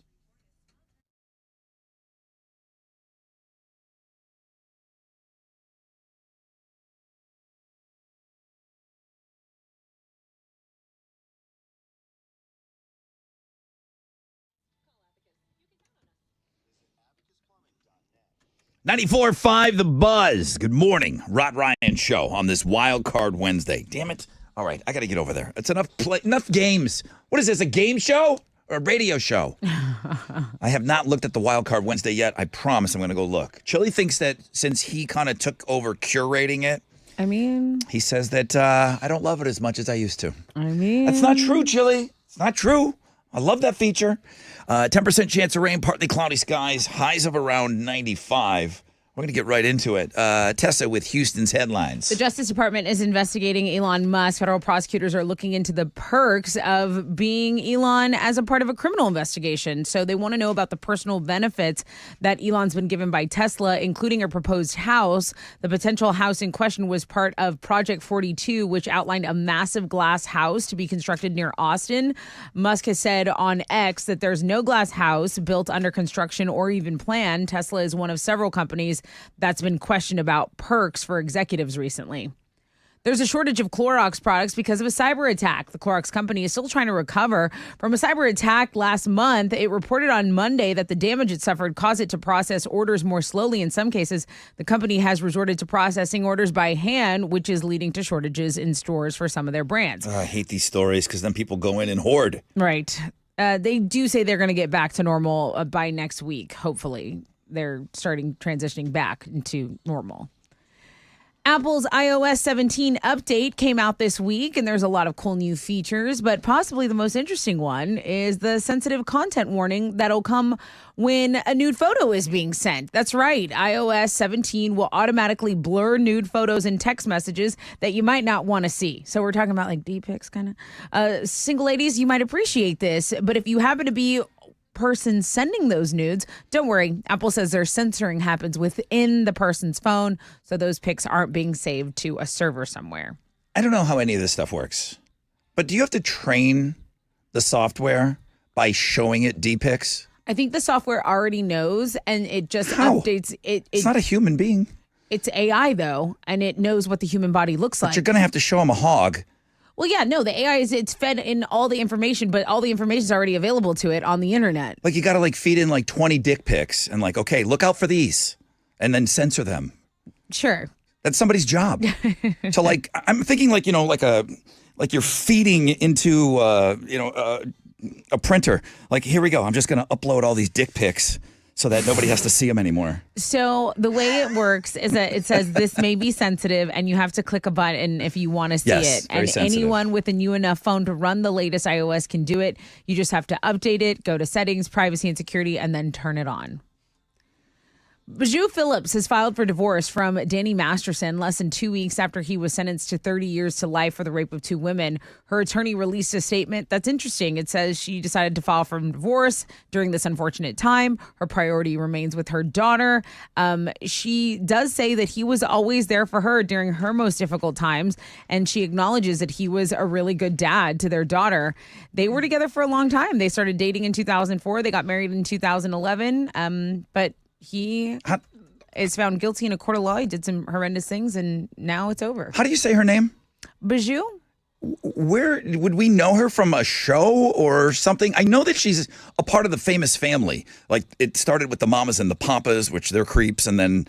.94.5 The Buzz. Good morning. Rod Ryan Show on this Wild Card Wednesday. Damn it. All right, I got to get over there. It's enough games. What is this, a game show or a radio show? I have not looked at the Wild Card Wednesday yet. I promise I'm going to go look. Chili thinks that since he kind of took over curating it, he says that I don't love it as much as I used to. That's not true, Chili. It's not true. I love that feature. 10% chance of rain, partly cloudy skies, highs of around 95. We're going to get right into it. Tessa with Houston's headlines. The Justice Department is investigating Elon Musk. Federal prosecutors are looking into the perks of being Elon as a part of a criminal investigation. So they want to know about the personal benefits that Elon's been given by Tesla, including a proposed house. The potential house in question was part of Project 42, which outlined a massive glass house to be constructed near Austin. Musk has said on X that there's no glass house built under construction or even planned. Tesla is one of several companies that's been questioned about perks for executives recently. There's a shortage of Clorox products because of a cyber attack. The Clorox company is still trying to recover from a cyber attack last month. It reported on Monday that the damage it suffered caused it to process orders more slowly. In some cases, the company has resorted to processing orders by hand, which is leading to shortages in stores for some of their brands. I hate these stories because then people go in and hoard. Right. They do say they're going to get back to normal by next week, hopefully. They're transitioning back into normal. Apple's iOS 17 update came out this week, and there's a lot of cool new features, but possibly the most interesting one is the sensitive content warning that'll come when a nude photo is being sent. That's right. iOS 17 will automatically blur nude photos and text messages that you might not want to see. So we're talking about like deep pics kind of. Single ladies, you might appreciate this, but if you happen to be person sending those nudes, don't worry. Apple says their censoring happens within the person's phone, so those pics aren't being saved to a server somewhere. I don't know how any of this stuff works, but do you have to train the software by showing it D-pics? I think the software already knows, and it just updates it. It's not a human being. It's AI, though, and it knows what the human body looks like. But you're going to have to show them a hog. Well, yeah, no, the AI it's fed in all the information, but all the information is already available to it on the internet. Like you got to feed in 20 dick pics and okay, look out for these and then censor them. Sure. That's somebody's job. So I'm thinking like you're feeding into a printer. Like, here we go. I'm just going to upload all these dick pics so that nobody has to see them anymore. So the way it works is that it says this may be sensitive, and you have to click a button if you want to see it. Very and sensitive. Anyone with a new enough phone to run the latest iOS can do it. You just have to update it, go to settings, privacy and security, and then turn it on. Bijou Phillips has filed for divorce from Danny Masterson less than 2 weeks after he was sentenced to 30 years to life for the rape of two women. Her attorney released a statement that's interesting. It says she decided to file for divorce during this unfortunate time. Her priority remains with her daughter. She does say that he was always there for her during her most difficult times, and she acknowledges that he was a really good dad to their daughter. They were together for a long time. They started dating in 2004. They got married in 2011, but he is found guilty in a court of law. He did some horrendous things, and now it's over. How do you say her name? Bijou. Where would we know her from, a show or something? I know that she's a part of the Famous Family. Like, it started with the Mamas and the Papas, which they're creeps, and then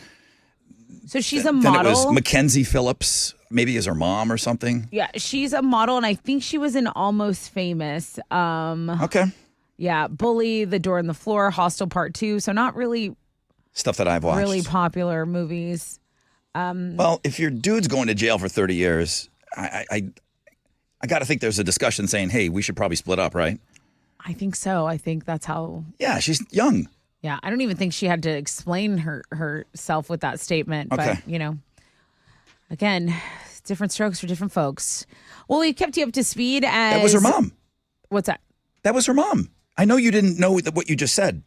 so she's a model. Then it was Mackenzie Phillips, maybe as her mom or something. Yeah, she's a model, and I think she was in Almost Famous. Okay. Yeah, Bully, The Door on the Floor, Hostel Part 2. So not really stuff that I've watched. Really popular movies. Well, if your dude's going to jail for 30 years, I got to think there's a discussion saying, hey, we should probably split up, right? I think so. I think that's how. Yeah, she's young. Yeah, I don't even think she had to explain herself with that statement. Okay. But, again, Different strokes for different folks. Well, we kept you up to speed as... That was her mom. What's that? That was her mom. I know you didn't know what you just said.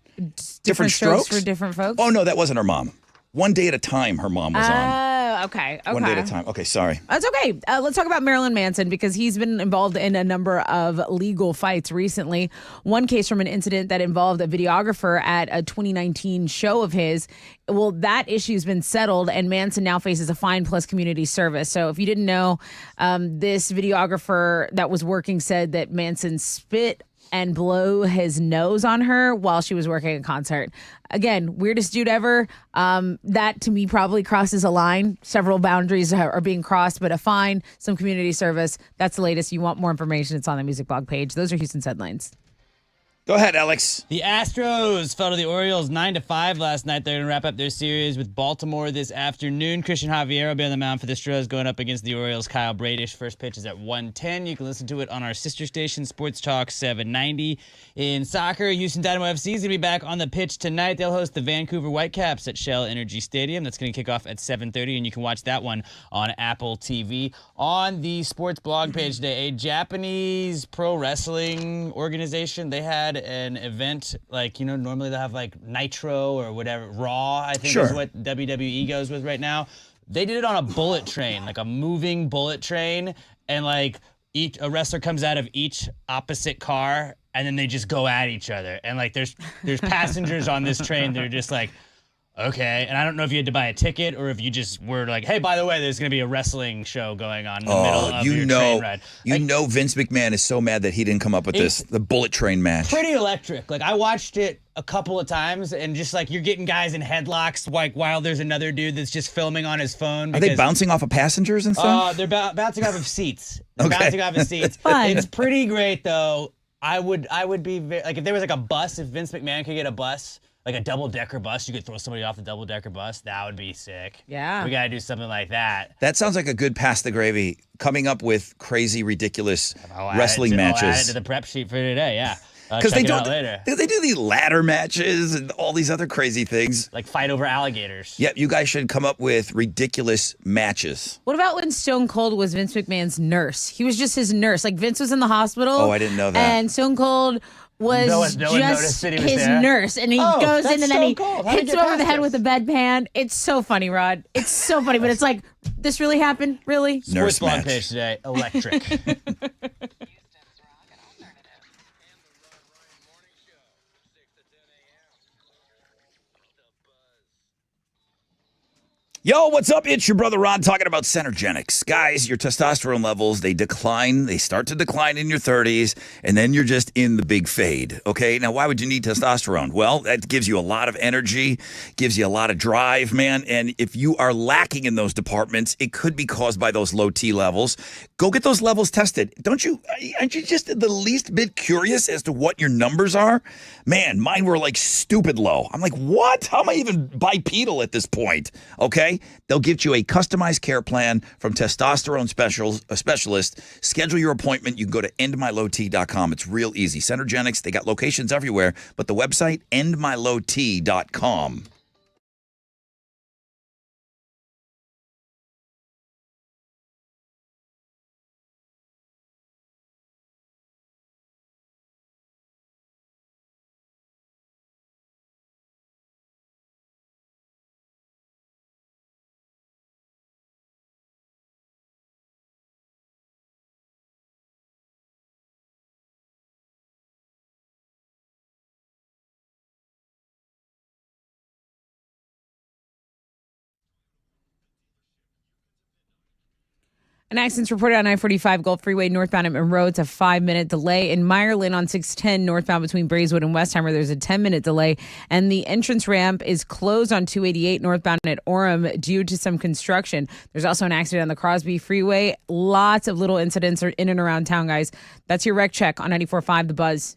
Different strokes for different folks? Oh, no, that wasn't her mom. One Day at a Time, her mom was on. Oh, okay. One Day at a Time. Okay, sorry. That's okay. Let's talk about Marilyn Manson because he's been involved in a number of legal fights recently. One case from an incident that involved a videographer at a 2019 show of his. Well, that issue's been settled, and Manson now faces a fine plus community service. So if you didn't know, this videographer that was working said that Manson spit and blow his nose on her while she was working a concert. Again, weirdest dude ever. That to me probably crosses a line. Several boundaries are being crossed, but a fine, some community service. That's the latest. You want more information, it's on the Music Blog page. Those are Houston's headlines. Go ahead, Alex. The Astros fell to the Orioles 9-5 last night. They're going to wrap up their series with Baltimore this afternoon. Christian Javier will be on the mound for the Astros going up against the Orioles. Kyle Bradish. First pitch is at 1:10. You can listen to it on our sister station, Sports Talk 790. In soccer, Houston Dynamo FC is going to be back on the pitch tonight. They'll host the Vancouver Whitecaps at Shell Energy Stadium. That's going to kick off at 7:30, and you can watch that one on Apple TV. On the sports blog page today, a Japanese pro wrestling organization, they had an event like, normally they'll have like Nitro or whatever, Raw, I think is what WWE goes with right now. They did it on a bullet train, like a moving bullet train, and like a wrestler comes out of each opposite car, and then they just go at each other. And like there's passengers on this train that are just like, okay. And I don't know if you had to buy a ticket or if you just were like, hey, by the way, there's going to be a wrestling show going on in the middle of your train ride. You know Vince McMahon is so mad that he didn't come up with the bullet train match. Pretty electric. Like, I watched it a couple of times, and just like you're getting guys in headlocks like while there's another dude that's just filming on his phone. Are they bouncing off of passengers and stuff? They're bouncing off of seats. They're Okay. bouncing off of seats. It's pretty great, though. I would be like, if there was like a bus, if Vince McMahon could get a bus, like a double-decker bus, you could throw somebody off the double-decker bus. That would be sick. Yeah. We got to do something like that. That sounds like a good pass the gravy. Coming up with crazy, ridiculous wrestling matches. I'll add it to the prep sheet for today, yeah. Because Check they it out later. do these ladder matches and all these other crazy things. Like fight over alligators. Yep, you guys should come up with ridiculous matches. What about when Stone Cold was Vince McMahon's nurse? He was just his nurse. Like, Vince was in the hospital. Oh, I didn't know that. And Stone Cold was No one noticed just that he was his there? nurse. And he Oh, goes that's in and then he Stone Cold. How'd he hits get him over the past head this? with a bedpan. It's so funny, Rod. It's so funny, but it's like, this really happened? Really? Sports blog page today, electric. Yo, what's up? It's your brother Ron talking about Centergenics. Guys, your testosterone levels, they decline. They start to decline in your 30s, and then you're just in the big fade, okay? Now, why would you need testosterone? Well, that gives you a lot of energy, gives you a lot of drive, man, and if you are lacking in those departments, it could be caused by those low T levels. Go get those levels tested. Aren't you just the least bit curious as to what your numbers are? Man, mine were like stupid low. I'm like, what? How am I even bipedal at this point? Okay? They'll give you a customized care plan from testosterone specialist. Schedule your appointment. You can go to endmylowt.com. It's real easy. Centergenics, they got locations everywhere, but the website, endmylowt.com. An accident's reported on I-45 Gulf Freeway northbound at Monroe. It's a 5-minute delay. In Meyerland on 610 northbound between Braeswood and Westheimer, there's a 10-minute delay. And the entrance ramp is closed on 288 northbound at Orem due to some construction. There's also an accident on the Crosby Freeway. Lots of little incidents are in and around town, guys. That's your wreck check on 94.5 The Buzz.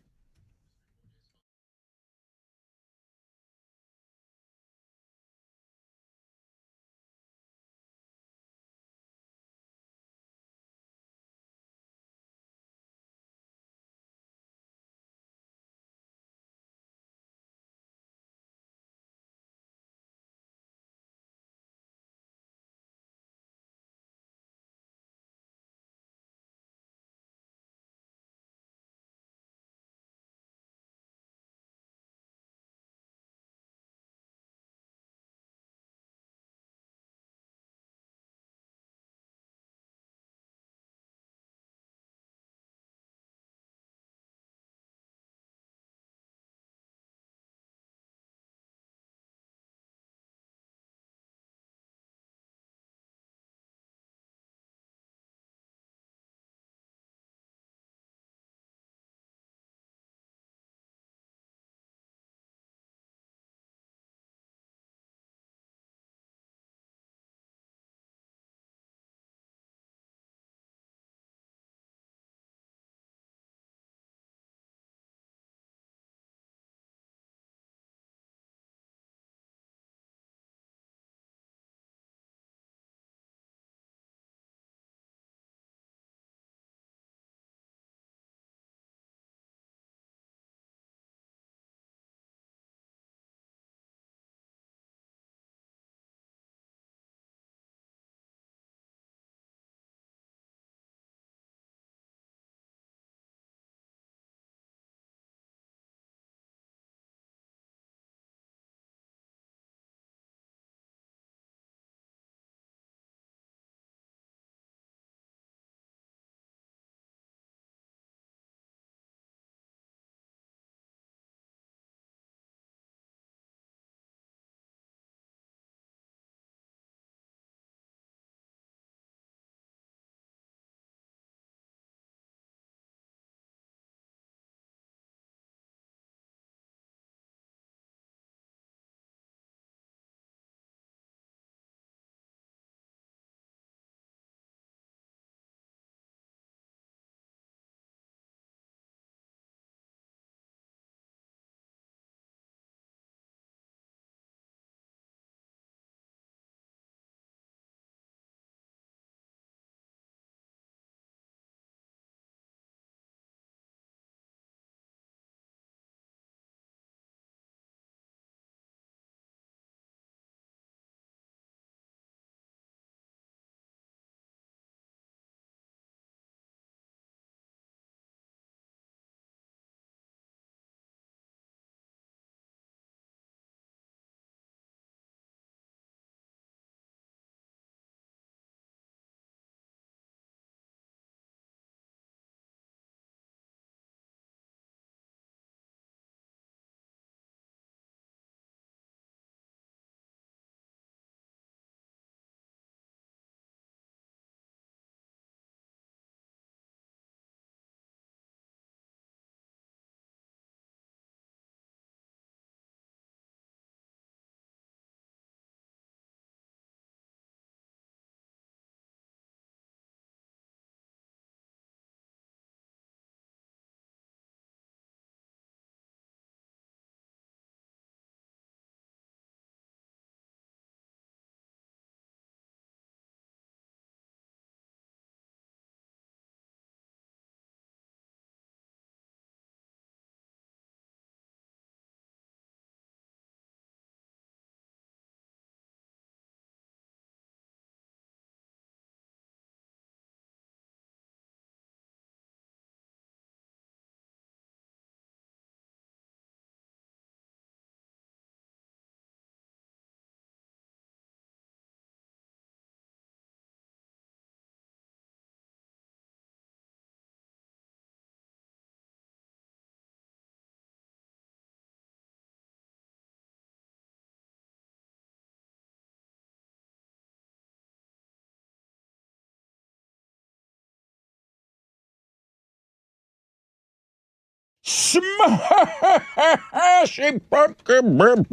Smashing Pumpkin.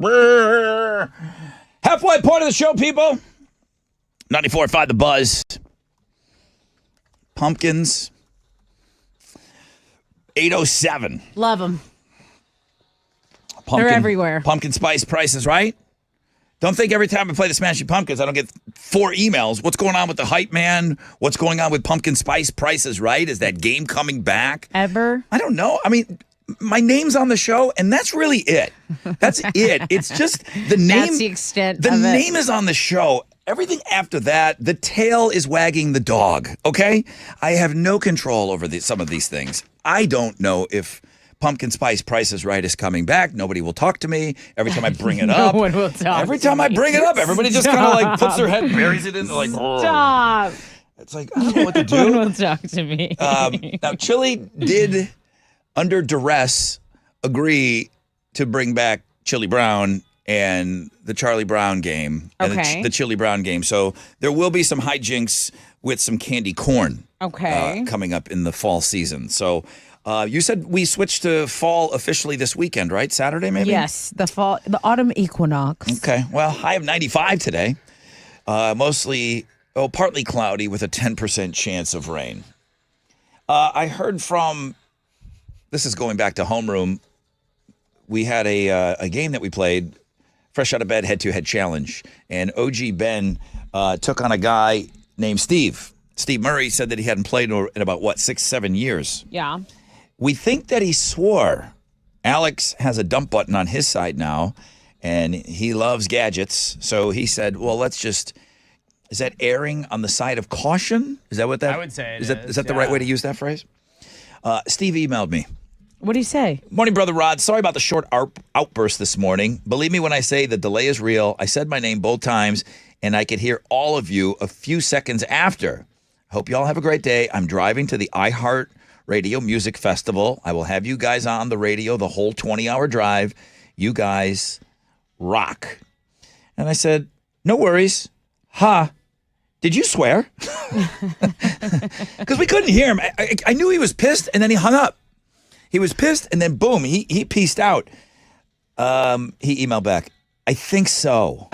Halfway point of the show, people. 94.5 The Buzz. Pumpkins. 807. Love them. Pumpkin, They're everywhere. Pumpkin spice prices, right? Don't think every time I play the Smashing Pumpkins, I don't get 4 emails. What's going on with the hype man? What's going on with pumpkin spice prices, right? Is that game coming back? Ever? I don't know. I mean, my name's on the show, and that's really it. That's it. It's just the name. That's the extent The of it. name is on the show. Everything after that, the tail is wagging the dog, okay? I have no control over some of these things. I don't know if Pumpkin Spice Price is Right is coming back. Nobody will talk to me. Every time I bring it up. No one will talk Every to time I me. bring it up, everybody just kind of like puts their head, buries it in, like, Stop. It's like, I don't know what to do. No one will talk to me. Now, Chili did, under duress, agree to bring back Chili Brown and the Charlie Brown game and Okay. the Chili Brown game. So there will be some hijinks with some candy corn coming up in the fall season. So you said we switched to fall officially this weekend, right? Saturday, maybe? Yes, the autumn equinox. Okay. Well, high of 95 today. Partly cloudy with a 10% chance of rain. I heard from, this is going back to homeroom, we had a game that we played, Fresh Out of Bed Head-to-Head Challenge, and OG Ben took on a guy named Steve. Steve Murray said that he hadn't played in about, 6-7 years. Yeah. We think that he swore. Alex has a dump button on his side now, and he loves gadgets. So he said, well, let's just, is that erring on the side of caution? Is that what that? I would say it is that the right way to use that phrase? Steve emailed me. What do you say? Morning, Brother Rod. Sorry about the short outburst this morning. Believe me when I say the delay is real. I said my name both times, and I could hear all of you a few seconds after. Hope you all have a great day. I'm driving to the iHeart Radio Music Festival. I will have you guys on the radio the whole 20-hour drive. You guys rock. And I said, no worries. Did you swear? Because we couldn't hear him. I knew he was pissed, and then he hung up. He was pissed, and then boom, he peaced out. He emailed back, I think so.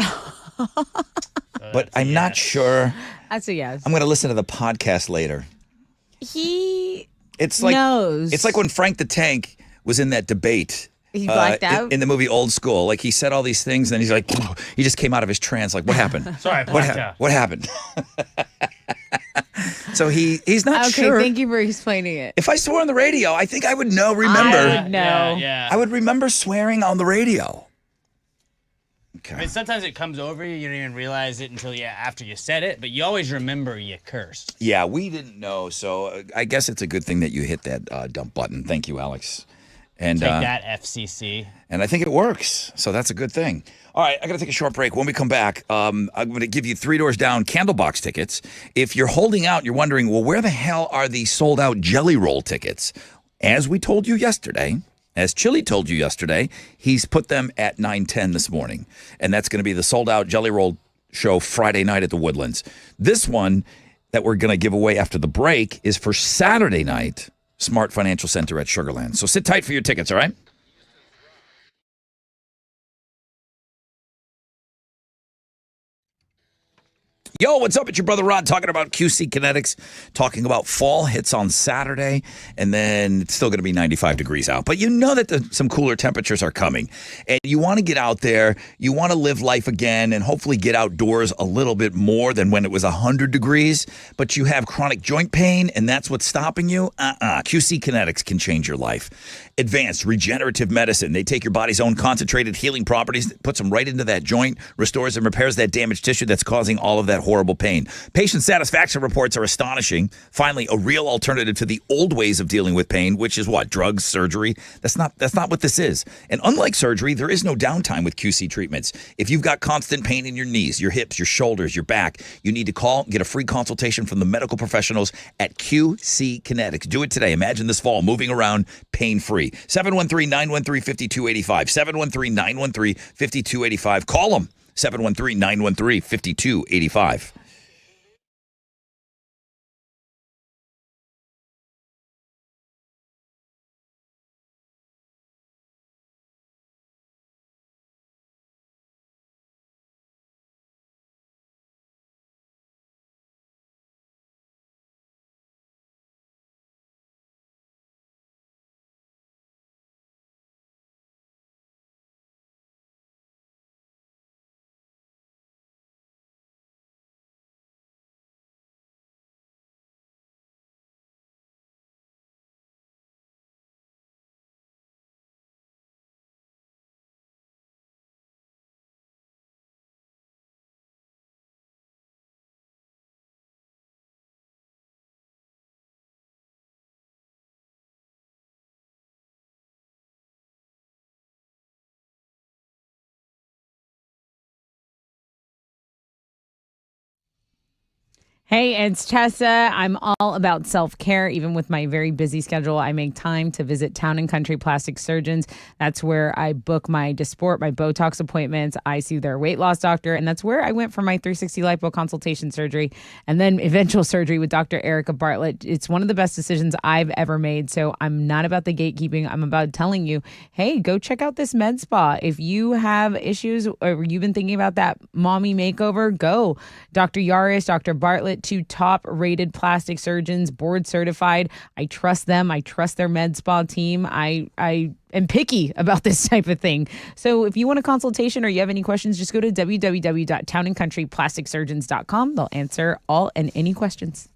But I'm not sure. That's a yes. I'm going to listen to the podcast later. He It's like knows. It's like when Frank the Tank was in that debate. He blacked out? In the movie Old School. Like he said all these things, and then he's like, he just came out of his trance. Like, what happened? Sorry, I blacked out. What happened? So he's not Okay, sure. thank you for explaining it. If I swore on the radio, I think I would remember. I would know. Yeah. I would remember swearing on the radio. I mean, sometimes it comes over you. You don't even realize it until after you said it, but you always remember you cursed. Yeah, we didn't know. So I guess it's a good thing that you hit that dump button. Thank you, Alex. And Take that, FCC. And I think it works. So that's a good thing. All right, I got to take a short break. When we come back, I'm going to give you Three Doors Down Candlebox tickets. If you're holding out, you're wondering, well, where the hell are the sold-out Jelly Roll tickets? As we told you yesterday, as Chili told you yesterday, he's put them at 9:10 this morning. And that's going to be the sold-out Jelly Roll show Friday night at the Woodlands. This one that we're going to give away after the break is for Saturday night, Smart Financial Center at Sugarland. So sit tight for your tickets, all right? Yo, what's up? It's your brother Rod talking about QC Kinetics, talking about fall hits on Saturday, and then it's still going to be 95 degrees out. But you know that some cooler temperatures are coming, and you want to get out there, you want to live life again, and hopefully get outdoors a little bit more than when it was 100 degrees, but you have chronic joint pain, and that's what's stopping you? QC Kinetics can change your life. Advanced regenerative medicine. They take your body's own concentrated healing properties, puts them right into that joint, restores and repairs that damaged tissue that's causing all of that horrible pain. Patient satisfaction reports are astonishing. Finally, a real alternative to the old ways of dealing with pain, which is what? Drugs, surgery? That's not what this is. And unlike surgery, there is no downtime with QC treatments. If you've got constant pain in your knees, your hips, your shoulders, your back, you need to call, get a free consultation from the medical professionals at QC Kinetics. Do it today. Imagine this fall moving around pain-free. 713-913-5285. 713-913-5285. Call them. 713-913-5285. Hey, it's Tessa. I'm all about self-care. Even with my very busy schedule, I make time to visit Town and Country Plastic Surgeons. That's where I book my Dysport, my Botox appointments. I see their weight loss doctor, and that's where I went for my 360 lipo consultation surgery and then eventual surgery with Dr. Erica Bartlett. It's one of the best decisions I've ever made. So I'm not about the gatekeeping. I'm about telling you, hey, go check out this med spa. If you have issues or you've been thinking about that mommy makeover, go. Dr. Yaris, Dr. Bartlett, two top rated plastic surgeons, board certified. I trust them. I trust their med spa team. I am picky about this type of thing. So if you want a consultation or you have any questions, just go to www.townandcountryplasticsurgeons.com. They'll answer all and any questions.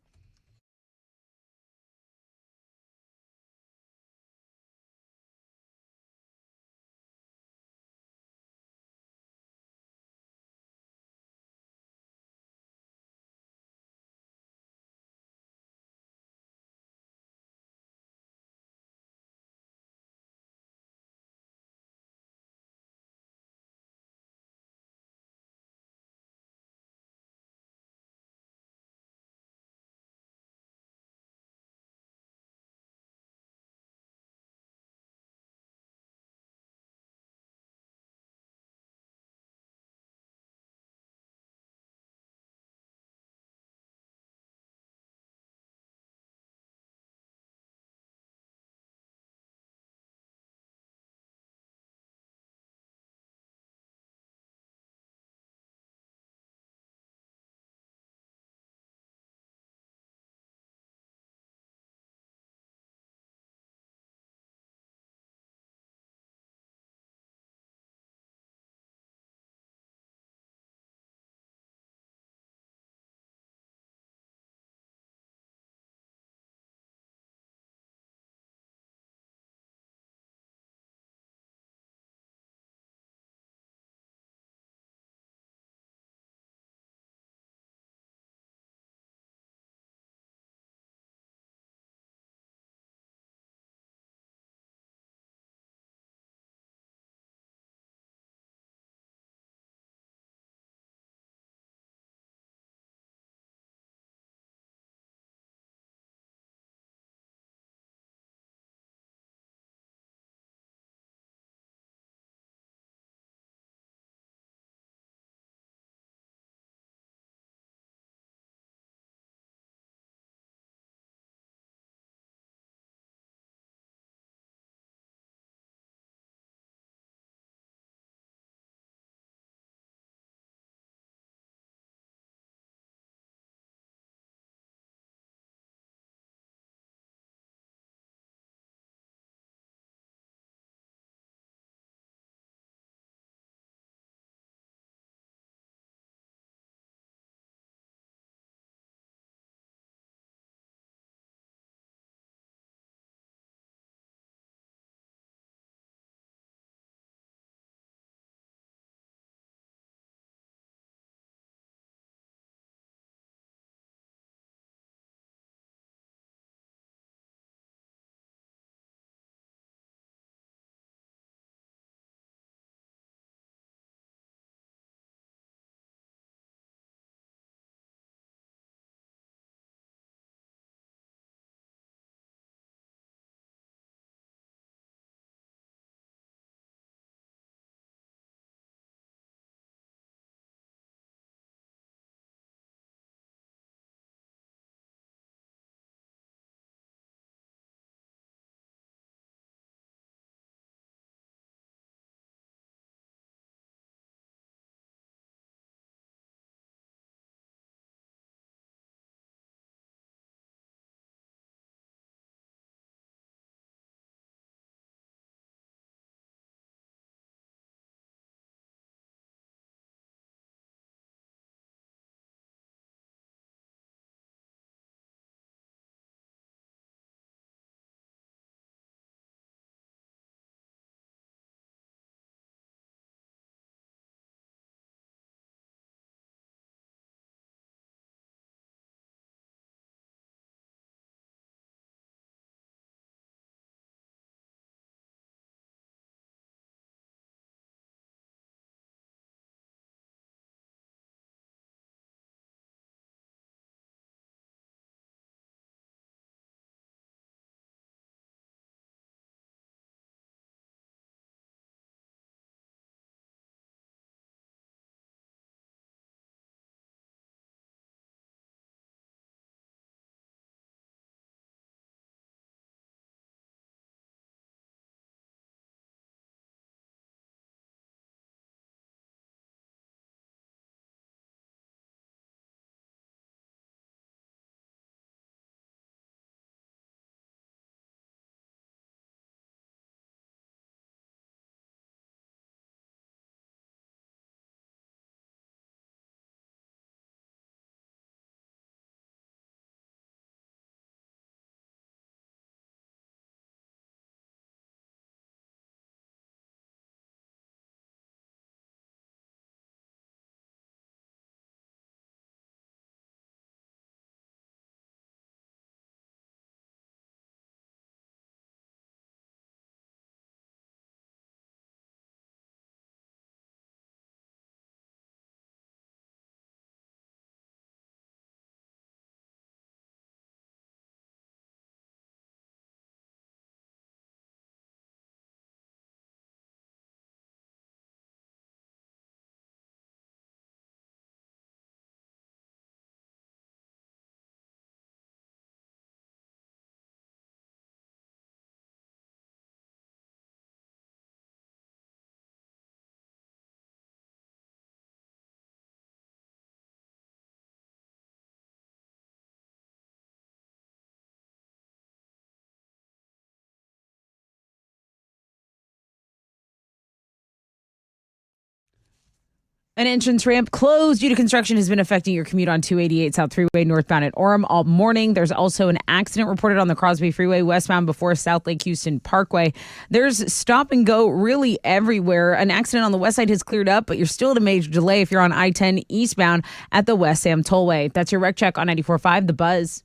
An entrance ramp closed due to construction has been affecting your commute on 288 South Freeway northbound at Orem all morning. There's also an accident reported on the Crosby Freeway westbound before South Lake Houston Parkway. There's stop and go really everywhere. An accident on the west side has cleared up, but you're still at a major delay if you're on I-10 eastbound at the West Sam Tollway. That's your wreck check on 94.5 The Buzz.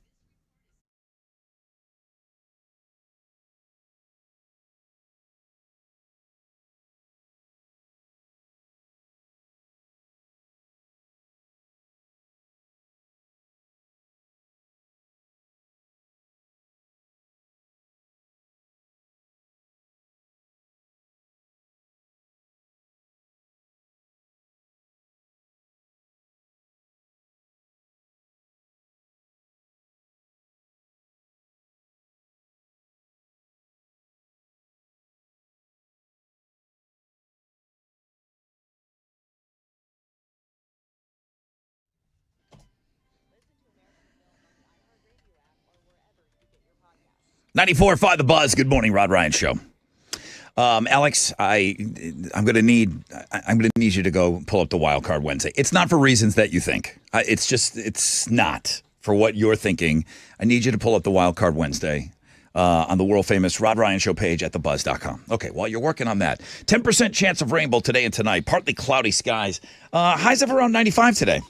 .94.5 The Buzz. Good morning, Rod Ryan Show. Alex, I'm gonna need you to go pull up the Wild Card Wednesday. It's not for reasons that you think. It's not for what you're thinking. I need you to pull up the Wild Card Wednesday on the world famous Rod Ryan Show page at thebuzz.com. Okay, while you're working on that, 10% chance of rainbow today and tonight. Partly cloudy skies. Highs of around 95 today.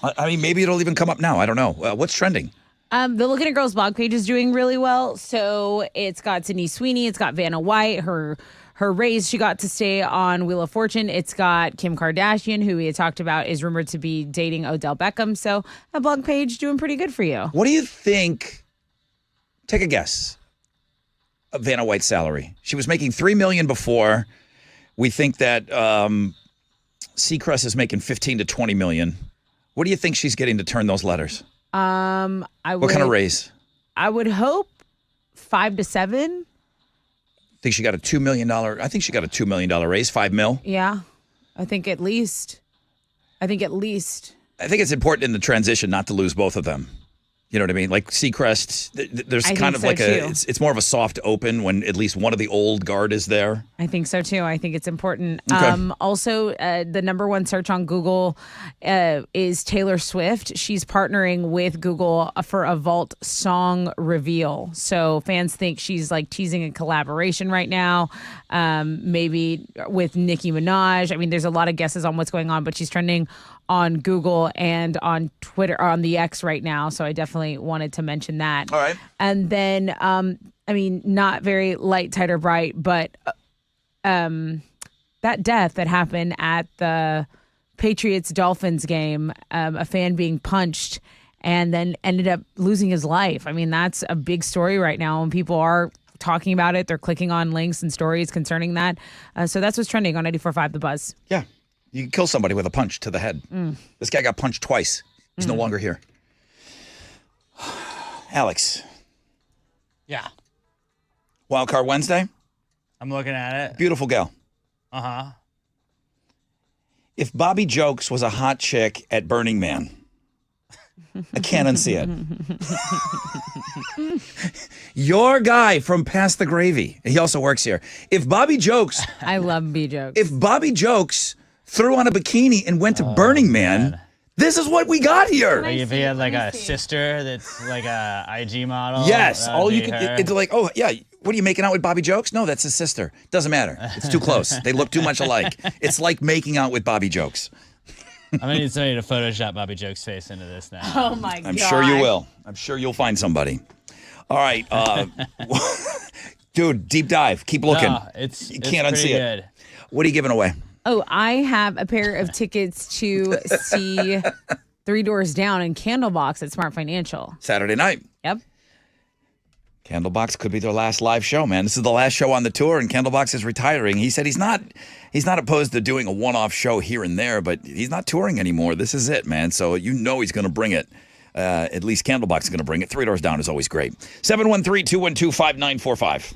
I mean, maybe it'll even come up now. I don't know. What's trending? The Looking at Girls blog page is doing really well. So it's got Sydney Sweeney. It's got Vanna White. Her raise, she got to stay on Wheel of Fortune. It's got Kim Kardashian, who we had talked about is rumored to be dating Odell Beckham. So that blog page doing pretty good for you. What do you think? Take a guess. Of Vanna White's salary. She was making $3 million before. We think that Seacrest is making $15 to $20 million. What do you think she's getting to turn those letters? What kind of raise? I would hope 5 to 7. Think she got a $2 million? I think she got a $2 million raise, $5 million. Yeah, I think at least. I think it's important in the transition not to lose both of them. You know what I mean? Like Seacrest, there's kind of like it's more of a soft open when at least one of the old guard is there. I think so too. I think it's important. Okay. Also, the number one search on Google is Taylor Swift. She's partnering with Google for a Vault song reveal. So fans think she's like teasing a collaboration right now, maybe with Nicki Minaj. I mean, there's a lot of guesses on what's going on, but she's trending on Google and on Twitter, or on the X right now. So I definitely wanted to mention that. All right. And then, I mean, not very light, tight, or bright, but that death that happened at the Patriots-Dolphins game, a fan being punched and then ended up losing his life. I mean, that's a big story right now, and people are talking about it. They're clicking on links and stories concerning that. So that's what's trending on 94.5 The Buzz. Yeah. You can kill somebody with a punch to the head. This guy got punched twice. He's no longer here. Alex. Yeah. Wild Card Wednesday. I'm looking at it. Beautiful gal. Uh-huh. If Bobby Jokes was a hot chick at Burning Man, I can't unsee it. Your guy from Past the Gravy, he also works here. If Bobby Jokes... I love B-Jokes. If Bobby Jokes threw on a bikini and went to Burning Man, this is what we got here. Like if he had like a sister that's like a IG model. Yes. that would All be you can... her. It's like, oh, yeah, what are you making out with Bobby Jokes? No, that's his sister. Doesn't matter. It's too close. They look too much alike. It's like making out with Bobby Jokes. I'm going to need somebody to Photoshop Bobby Joke's face into this now. Oh, my God. I'm sure you will. I'm sure you'll find somebody. All right. Dude, deep dive. Keep looking. No, you can't unsee pretty it. good. What are you giving away? Oh, I have a pair of tickets to see Three Doors Down in Candlebox at Smart Financial. Saturday night. Yep. Candlebox could be their last live show, man. This is the last show on the tour, and Candlebox is retiring. He said he's not opposed to doing a one-off show here and there, but he's not touring anymore. This is it, man. So you know he's going to bring it. At least Candlebox is going to bring it. Three Doors Down is always great. 713-212-5945.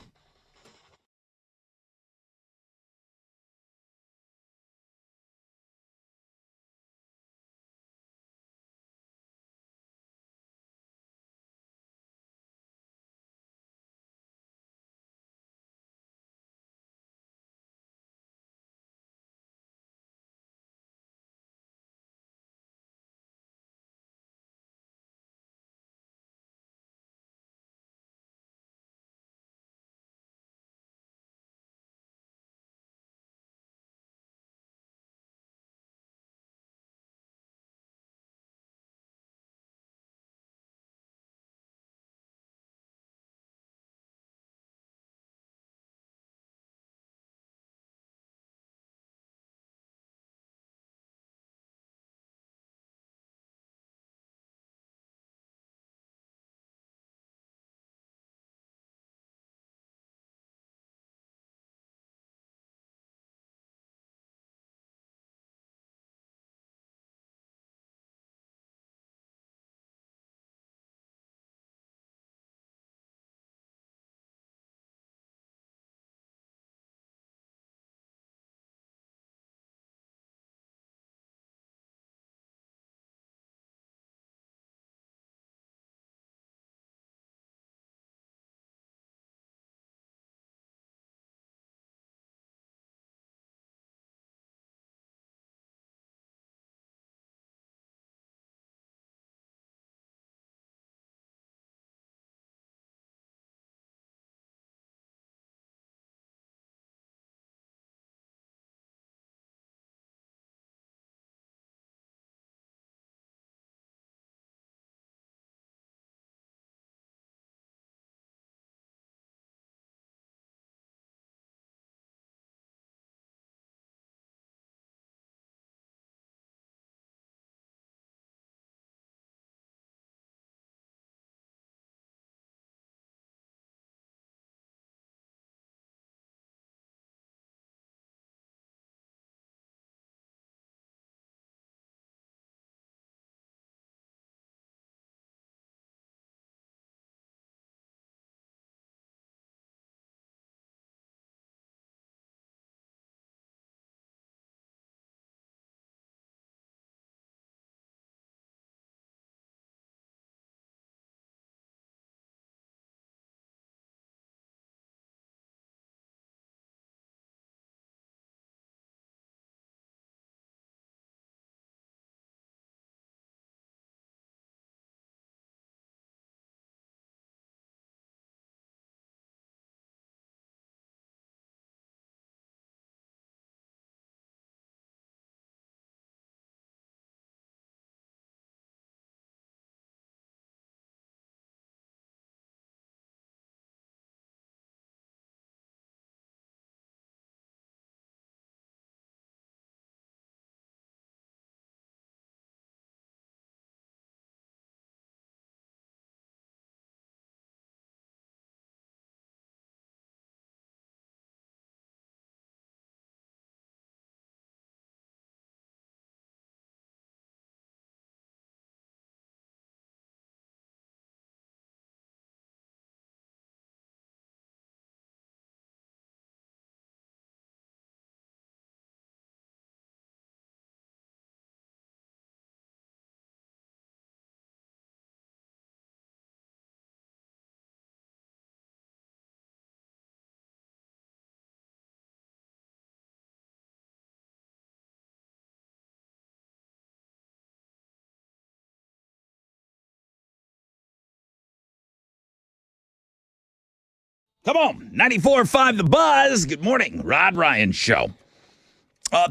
Come on, 94.5 The Buzz. Good morning, Rod Ryan Show.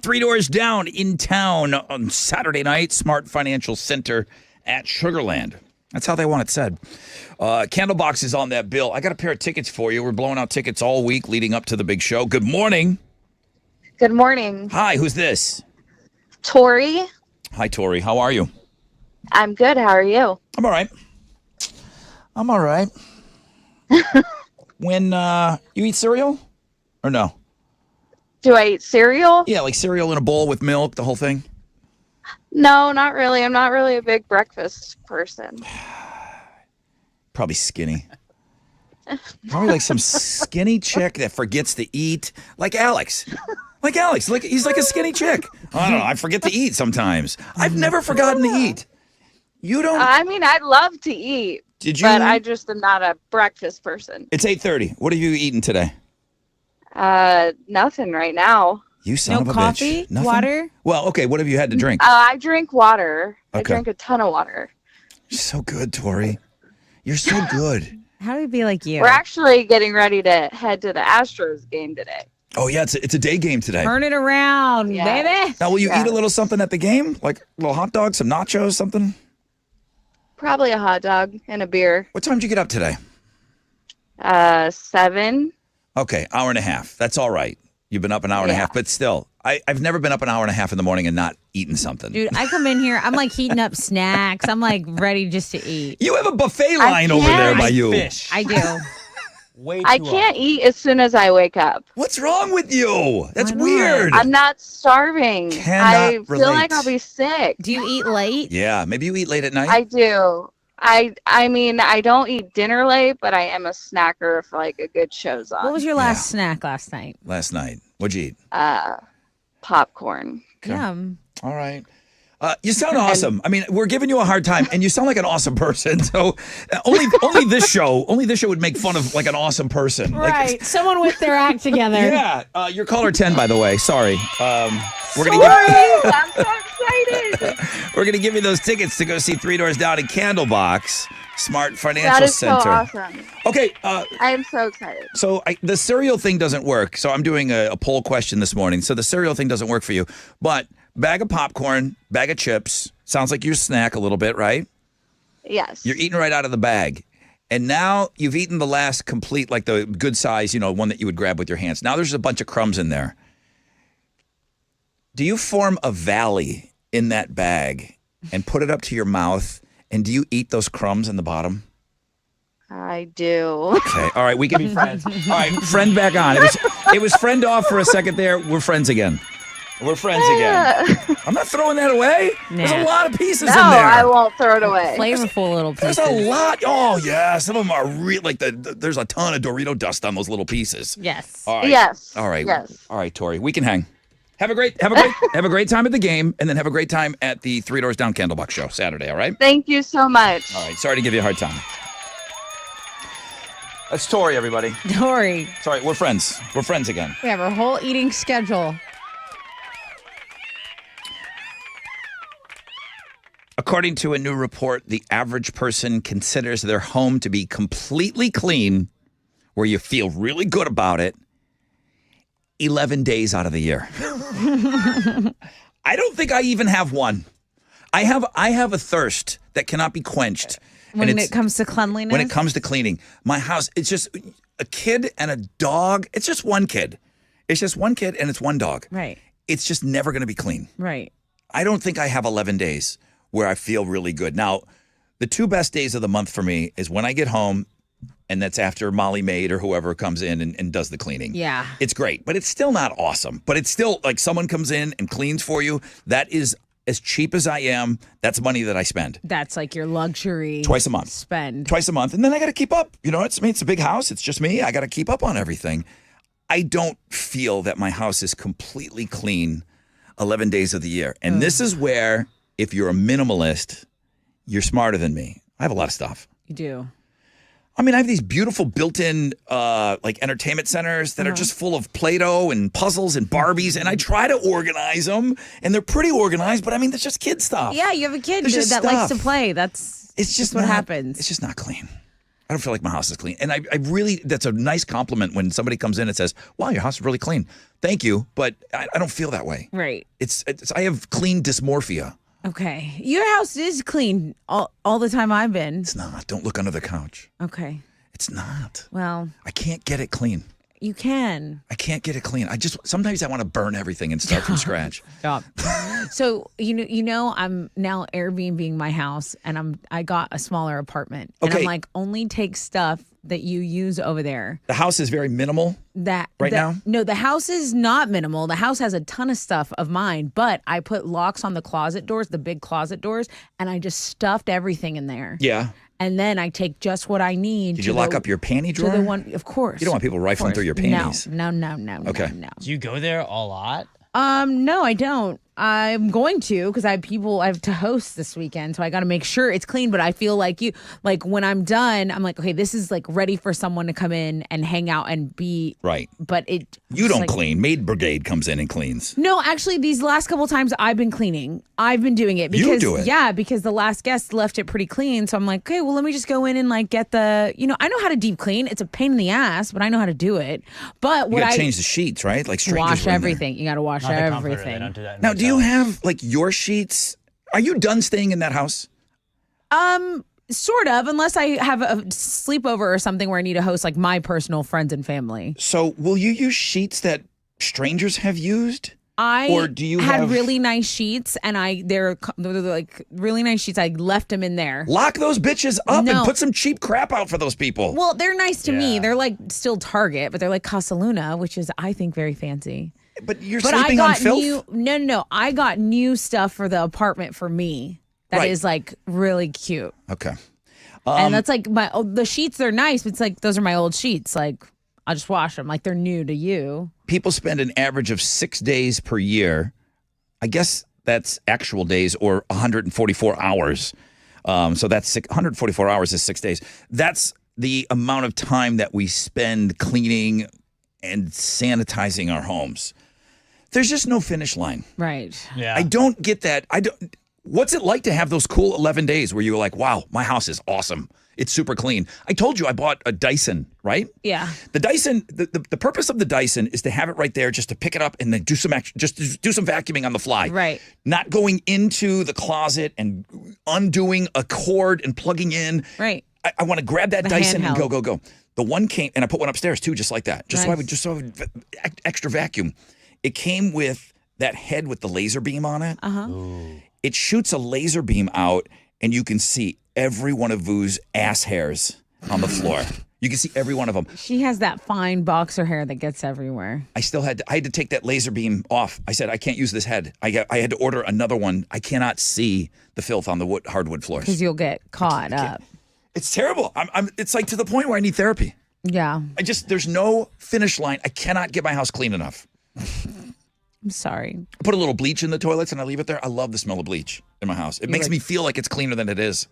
Three Doors Down in town on Saturday night, Smart Financial Center at Sugarland. That's how they want it said. Candlebox is on that bill. I got a pair of tickets for you. We're blowing out tickets all week leading up to the big show. Good morning. Good morning. Hi, who's this? Tori. Hi, Tori. How are you? I'm good. How are you? I'm all right. When you eat cereal or no? Do I eat cereal? Yeah, like cereal in a bowl with milk, the whole thing. No, not really. I'm not really a big breakfast person. Probably skinny. Probably like some skinny chick that forgets to eat, like Alex. Like Alex, like he's like a skinny chick. I don't know. I forget to eat sometimes. I've never forgotten to eat. You don't. I mean, I love to eat. Did you? But I just am not a breakfast person. It's 8:30. What have you eaten today? Nothing right now. You son of a coffee? bitch. Nothing? Water? Well, okay. What have you had to drink? I drink water. I Okay. drink a ton of water. You're so good, Tori. You're so good. How do we be like you? We're actually getting ready to head to the Astros game today. Oh yeah, it's a day game today. Turn it around, baby. Now, will you eat a little something at the game, like a little hot dog, some nachos, something? Probably a hot dog and a beer. What time did you get up today? 7. Okay, hour and a half. That's all right. You've been up an hour and a half, but still, I've never been up an hour and a half in the morning and not eaten something. Dude, I come in here, I'm like heating up snacks. I'm like ready just to eat. You have a buffet line over there by you. I do. I can't eat as soon as I wake up. What's wrong with you? That's weird. I'm not starving. I feel relate. like I'll be sick. Do you eat late? Yeah, maybe you eat late at night. I do. I mean, I don't eat dinner late, but I am a snacker if like a good show's on. What was your last snack last night? Last night. What'd you eat? Popcorn. Yum. All right. You sound awesome. I mean, we're giving you a hard time, and you sound like an awesome person. So only this show would make fun of like an awesome person. Right. Someone with their act together. Yeah. You're caller 10, by the way. Sorry. We're gonna I'm so excited. we're gonna give you those tickets to go see Three Doors Down in Candlebox, Smart Financial That is Center. so awesome. Okay. I am so excited. So the cereal thing doesn't work. So I'm doing a poll question this morning. So the cereal thing doesn't work for you, but bag of popcorn, bag of chips. Sounds like you snack a little bit, right? Yes. You're eating right out of the bag. And now you've eaten the last complete, like the good size, one that you would grab with your hands. Now there's a bunch of crumbs in there. Do you form a valley in that bag and put it up to your mouth? And do you eat those crumbs in the bottom? I do. Okay. All right. We can be friends. All right. Friend back on. It was friend off for a second there. We're friends again. We're friends again. I'm not throwing that away. There's a lot of pieces in there. No, I won't throw it away. Flavorful little pieces. There's a lot. Oh, yeah. Some of them are real. Like there's a ton of Dorito dust on those little pieces. Yes. All right. Yes. All right. Yes. All right, Tori. We can hang. Have a great time at the game, and then have a great time at the Three Doors Down Candlebox show Saturday. All right. Thank you so much. All right. Sorry to give you a hard time. That's Tori, everybody. Tori. Sorry, we're friends. We're friends again. We have our whole eating schedule. According to a new report, the average person considers their home to be completely clean, where you feel really good about it, 11 days out of the year. I don't think I even have one. I have a thirst that cannot be quenched. When it comes to cleanliness? When it comes to cleaning. My house, it's just a kid and a dog. It's just one kid. It's just one kid and it's one dog. Right. It's just never going to be clean. Right. I don't think I have 11 days where I feel really good. Now, the 2 best days of the month for me is when I get home, and that's after Molly Maid or whoever comes in and does the cleaning. Yeah. It's great, but it's still not awesome. But it's still like someone comes in and cleans for you. That is as cheap as I am. That's money that I spend. That's like your luxury. Twice a month. Spend. Twice a month. And then I got to keep up. It's a big house. It's just me. I got to keep up on everything. I don't feel that my house is completely clean 11 days of the year. And this is where, if you're a minimalist, you're smarter than me. I have a lot of stuff. You do. I mean, I have these beautiful built-in like entertainment centers that are just full of Play-Doh and puzzles and Barbies, and I try to organize them, and they're pretty organized, but I mean, there's just kid stuff. Yeah, you have a kid There's just that likes to stuff. play. It's just what not- happens. It's just not clean. I don't feel like my house is clean. And I really, that's a nice compliment when somebody comes in and says, wow, your house is really clean. Thank you. But I don't feel that way. Right. It's I have clean dysmorphia. Okay. Your house is clean all the time I've been. It's not. Don't look under the couch. Okay. It's not. Well, I can't get it clean. you can. I can't get it clean. Sometimes I want to burn everything and start from scratch. Stop. So I'm now Airbnb-ing my house, and I got a smaller apartment, and Okay. I'm like, only take stuff that you use over there. The house is very minimal. Now? No, the house is not minimal. The house has a ton of stuff of mine, but I put locks on the closet doors, the big closet doors, and I just stuffed everything in there. Yeah. And then I take just what I need. Did you lock up your panty drawer? To the one, of course. You don't want people rifling through your panties. No. Okay. No. Do you go there a lot? No, I don't. I'm going to because I have to host this weekend, so I got to make sure it's clean. But I feel like when I'm done, I'm like, okay, this is like ready for someone to come in and hang out and be right. But you don't clean. Maid Brigade comes in and cleans. No, actually, these last couple times I've been cleaning. I've been doing it because you do it. Yeah, because the last guest left it pretty clean. So I'm like, okay, well, let me just go in and like get the. I know how to deep clean. It's a pain in the ass, but I know how to do it. But You got to change the sheets, right? Like strangers wash were in everything. You got to wash Not the comforter, everything. they don't do that in Now, do you hotels. have like your sheets? Are you done staying in that house? Sort of, unless I have a sleepover or something where I need to host like my personal friends and family. So, will you use sheets that strangers have used? Or do you had have really nice sheets, and they're like really nice sheets. I left them in there. Lock those bitches up No. and put some cheap crap out for those people. Well, they're nice to me. They're like still Target, but they're like Casa Luna, which is I think very fancy. But you're But sleeping I on got filth? No. I got new stuff for the apartment for me. That is Right. like really cute. Okay. And that's like the sheets are nice, but it's like those are my old sheets. Like I'll just wash them. Like they're new to you. People spend an average of 6 days per year. I guess that's actual days or 144 hours. So that's 144 hours is 6 days. That's the amount of time that we spend cleaning and sanitizing our homes. There's just no finish line. Right. Yeah. I don't get that. What's it like to have those cool 11 days where you're like, wow, my house is awesome. It's super clean. I told you I bought a Dyson, right? Yeah. The Dyson, the purpose of the Dyson is to have it right there, just to pick it up and then do some vacuuming on the fly. Right. Not going into the closet and undoing a cord and plugging in. Right. I want to grab that The Dyson and handheld. go. The one came, and I put one upstairs too, just like that. So I would Nice. extra vacuum. It came with that head with the laser beam on it. It shoots a laser beam out, and you can see every one of Vu's ass hairs on the floor. You can see every one of them. She has that fine boxer hair that gets everywhere. I had to take that laser beam off. I said, I can't use this head. I had to order another one. I cannot see the filth on the hardwood floors. Because you'll get caught up. It's terrible. It's like to the point where I need therapy. Yeah. There's no finish line. I cannot get my house clean enough. I'm sorry. I put a little bleach in the toilets and I leave it there. I love the smell of bleach in my house. It makes me feel like it's cleaner than it is.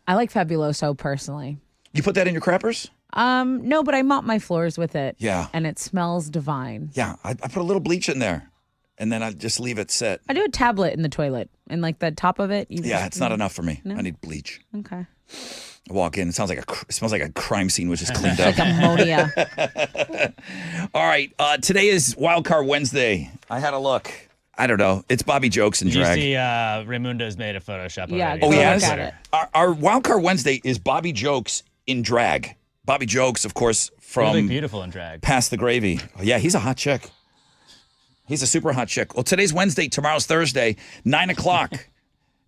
I like Fabuloso personally. You put that in your crappers? No, but I mop my floors with it. Yeah. And it smells divine. Yeah, I put a little bleach in there, and then I just leave it sit. I do a tablet in the toilet, and like the top of it. Yeah, it's not enough for me. No? I need bleach. Okay. I walk in, it smells like a crime scene was just cleaned up. Like ammonia. All right, today is Wild Card Wednesday. I had a look. I don't know. It's Bobby Jokes and Did you drag. see Raimundo's made a Photoshop Yeah, already? Oh, he Go has? look at it. Our Wild Card Wednesday is Bobby Jokes in drag. Bobby Jokes, of course, You from look beautiful in drag. Pass the Gravy. Oh, yeah, he's a hot chick. He's a super hot chick. Well, today's Wednesday. Tomorrow's Thursday. 9 o'clock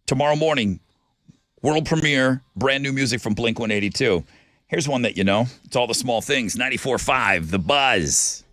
tomorrow morning. World premiere. Brand new music from Blink-182. Here's one that you know. It's all the small things. 94.5, The Buzz.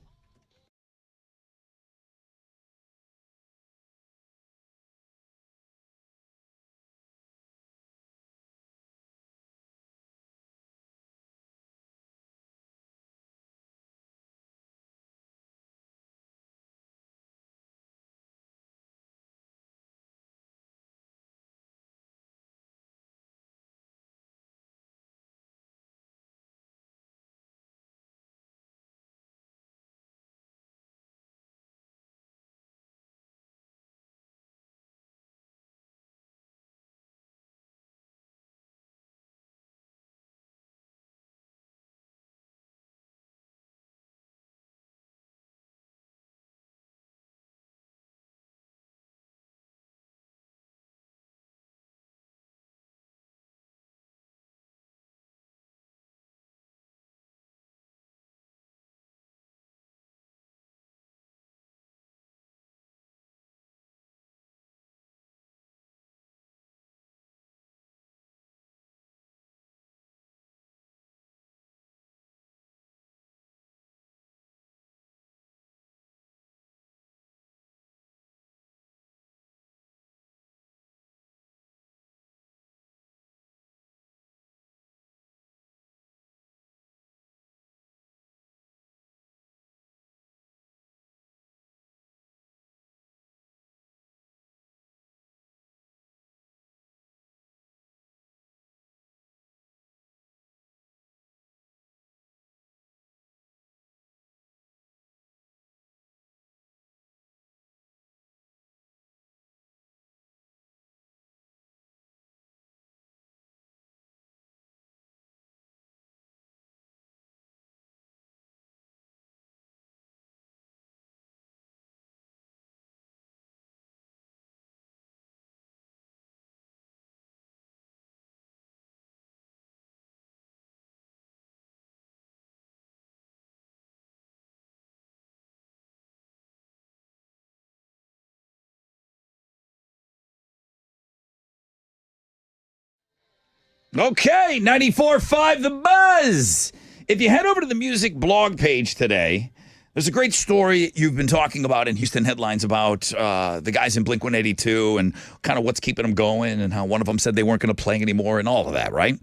Okay, 94.5 The Buzz. If you head over to the music blog page today, there's a great story you've been talking about in Houston Headlines about the guys in Blink-182 and kind of what's keeping them going and how one of them said they weren't going to play anymore and all of that, right?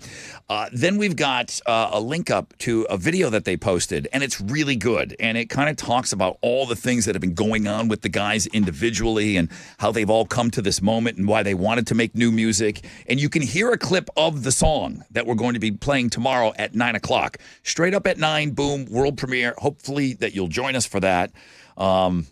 Then we've got a link up to a video that they posted, and it's really good. And it kind of talks about all the things that have been going on with the guys individually and how they've all come to this moment and why they wanted to make new music. And you can hear a clip of the song that we're going to be playing tomorrow at 9 o'clock. Straight up at 9, boom, world premiere. Hopefully that you'll join us for that. And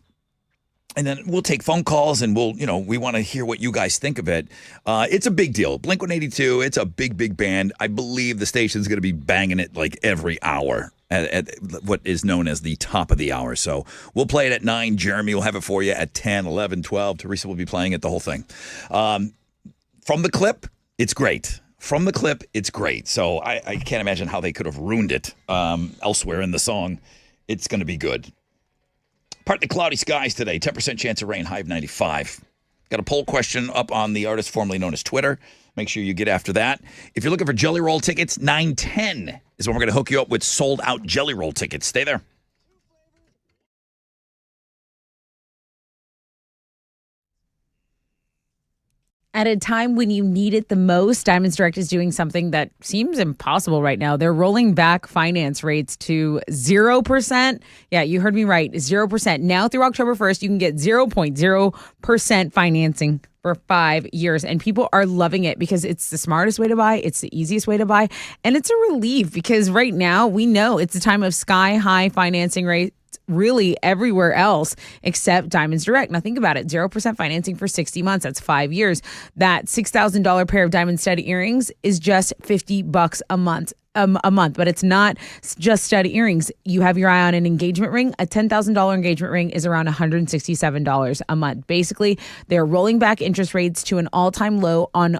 then we'll take phone calls and we want to hear what you guys think of it. It's a big deal. Blink-182, it's a big, big band. I believe the station's going to be banging it like every hour at what is known as the top of the hour. So we'll play it at 9. Jeremy will have it for you at 10, 11, 12. Teresa will be playing it, the whole thing. From the clip, it's great. From the clip, it's great. So I can't imagine how they could have ruined it elsewhere in the song. It's going to be good. Partly cloudy skies today. 10% chance of rain. High of 95. Got a poll question up on the artist formerly known as Twitter. Make sure you get after that. If you're looking for Jelly Roll tickets, 9:10 is when we're going to hook you up with sold-out Jelly Roll tickets. Stay there. At a time when you need it the most, Diamonds Direct is doing something that seems impossible right now. They're rolling back finance rates to 0%. Yeah, you heard me right, 0%. Now through October 1st, you can get 0.0% financing for 5 years. And people are loving it because it's the smartest way to buy. It's the easiest way to buy. And it's a relief because right now we know it's a time of sky high financing rates really everywhere else except Diamonds Direct. Now think about it, 0% financing for 60 months. That's 5 years. That $6,000 pair of diamond stud earrings is just $50 a month. But it's not just stud earrings. You have your eye on an engagement ring. A $10,000 engagement ring is around $167 a month. Basically, they're rolling back interest rates to an all-time low on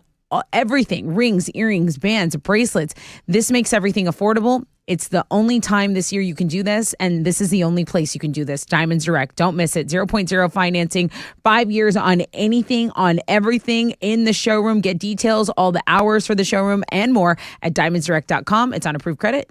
everything: rings, earrings, bands, bracelets. This makes everything affordable. It's the only time this year you can do this, and this is the only place you can do this. Diamonds Direct. Don't miss it. 0.0 financing, 5 years on anything, on everything in the showroom. Get details, all the hours for the showroom, and more at diamondsdirect.com. It's on approved credit.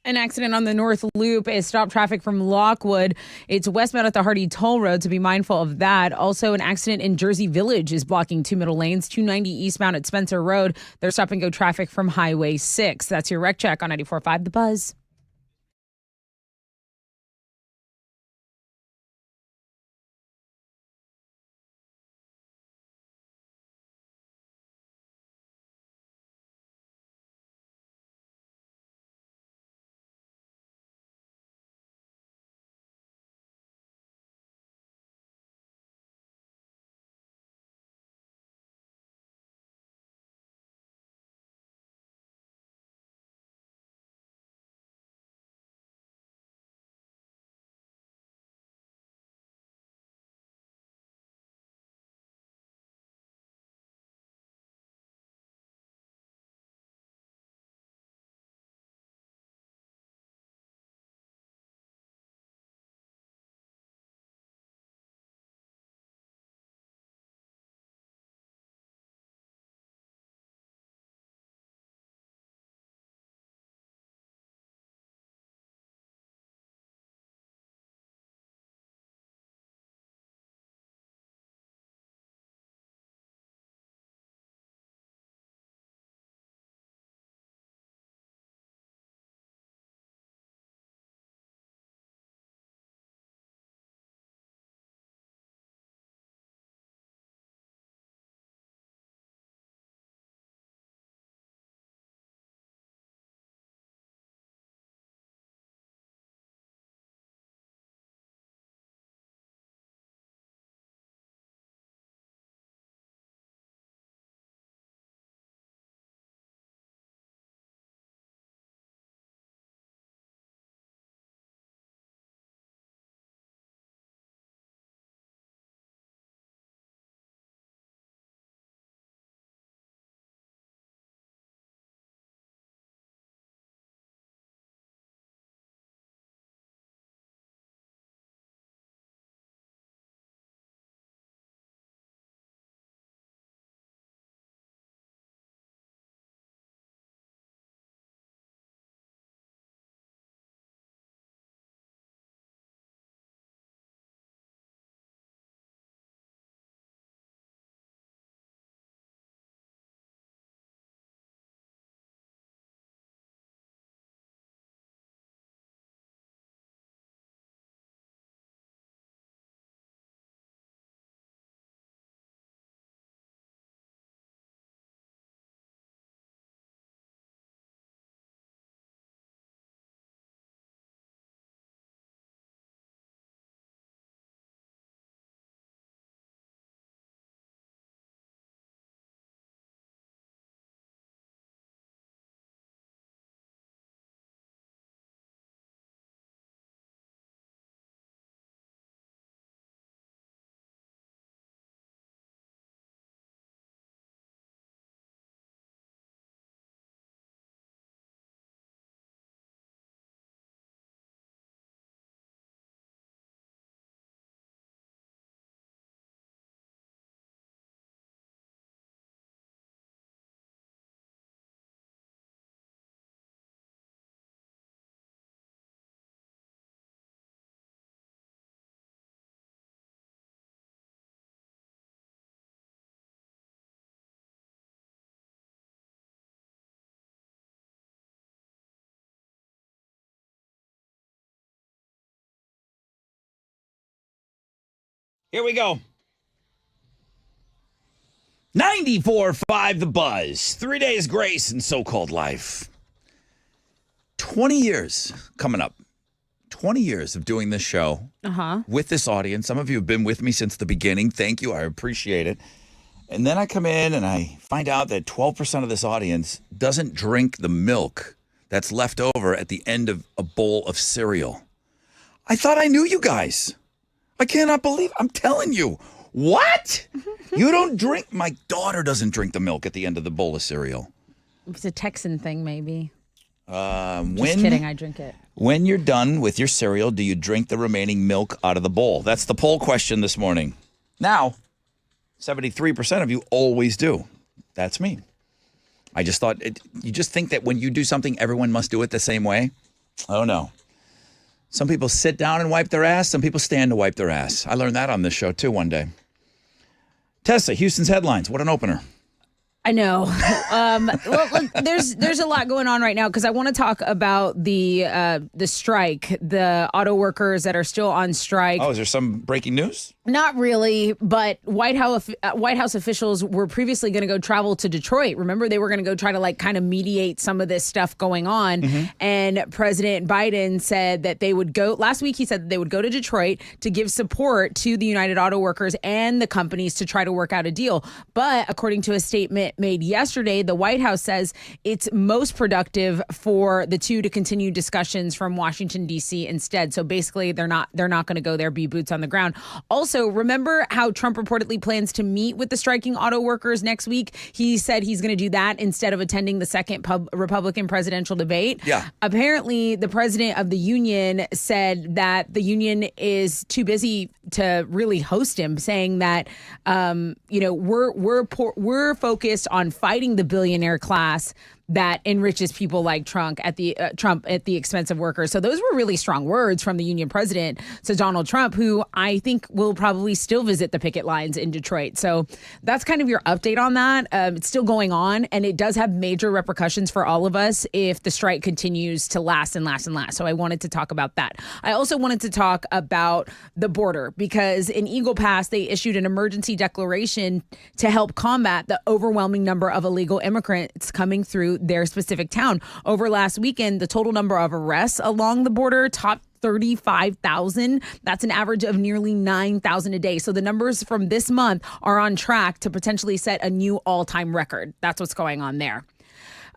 An accident on the North Loop is stopped traffic from Lockwood. It's westbound at the Hardy Toll Road, so be mindful of that. Also, an accident in Jersey Village is blocking 2 middle lanes. 290 eastbound at Spencer Road. There's stop and go traffic from Highway 6. That's your wreck check on 94.5 The Buzz. Here we go. 94.5 The Buzz. 3 days grace in so-called life. 20 years coming up. 20 years of doing this show with this audience. Some of you have been with me since the beginning. Thank you. I appreciate it. And then I come in and I find out that 12% of this audience doesn't drink the milk that's left over at the end of a bowl of cereal. I thought I knew you guys. I cannot believe I'm telling you. What? You don't drink? My daughter doesn't drink the milk at the end of the bowl of cereal. It's a Texan thing, maybe. Just kidding, I drink it. When you're done with your cereal, do you drink the remaining milk out of the bowl? That's the poll question this morning. Now, 73% of you always do. That's me. I just thought, you just think that when you do something, everyone must do it the same way. Oh, no. Some people sit down and wipe their ass. Some people stand to wipe their ass. I learned that on this show, too, one day. Tessa, Houston's headlines. What an opener. I know. Well, look, there's a lot going on right now because I want to talk about the strike, the auto workers that are still on strike. Oh, is there some breaking news? Not really, but White House officials were previously going to go travel to Detroit. Remember, they were going to go try to kind of mediate some of this stuff going on. Mm-hmm. And President Biden said that they would go. Last week, he said that they would go to Detroit to give support to the United Auto Workers and the companies to try to work out a deal. But according to a statement made yesterday, the White House says it's most productive for the two to continue discussions from Washington, D.C. instead. So basically, they're not going to go there, be boots on the ground. Also, remember how Trump reportedly plans to meet with the striking auto workers next week? He said he's going to do that instead of attending the second Republican presidential debate. Yeah. Apparently, the president of the union said that the union is too busy to really host him, saying that we're focused on fighting the billionaire class that enriches people like Trump at the expense of workers. So those were really strong words from the union president to Donald Trump, who I think will probably still visit the picket lines in Detroit. So that's kind of your update on that. It's still going on, and it does have major repercussions for all of us if the strike continues to last and last and last. So I wanted to talk about that. I also wanted to talk about the border because in Eagle Pass, they issued an emergency declaration to help combat the overwhelming number of illegal immigrants coming through their specific town. Over last weekend, the total number of arrests along the border topped 35,000. That's an average of nearly 9,000 a day. So the numbers from this month are on track to potentially set a new all-time record. That's what's going on there.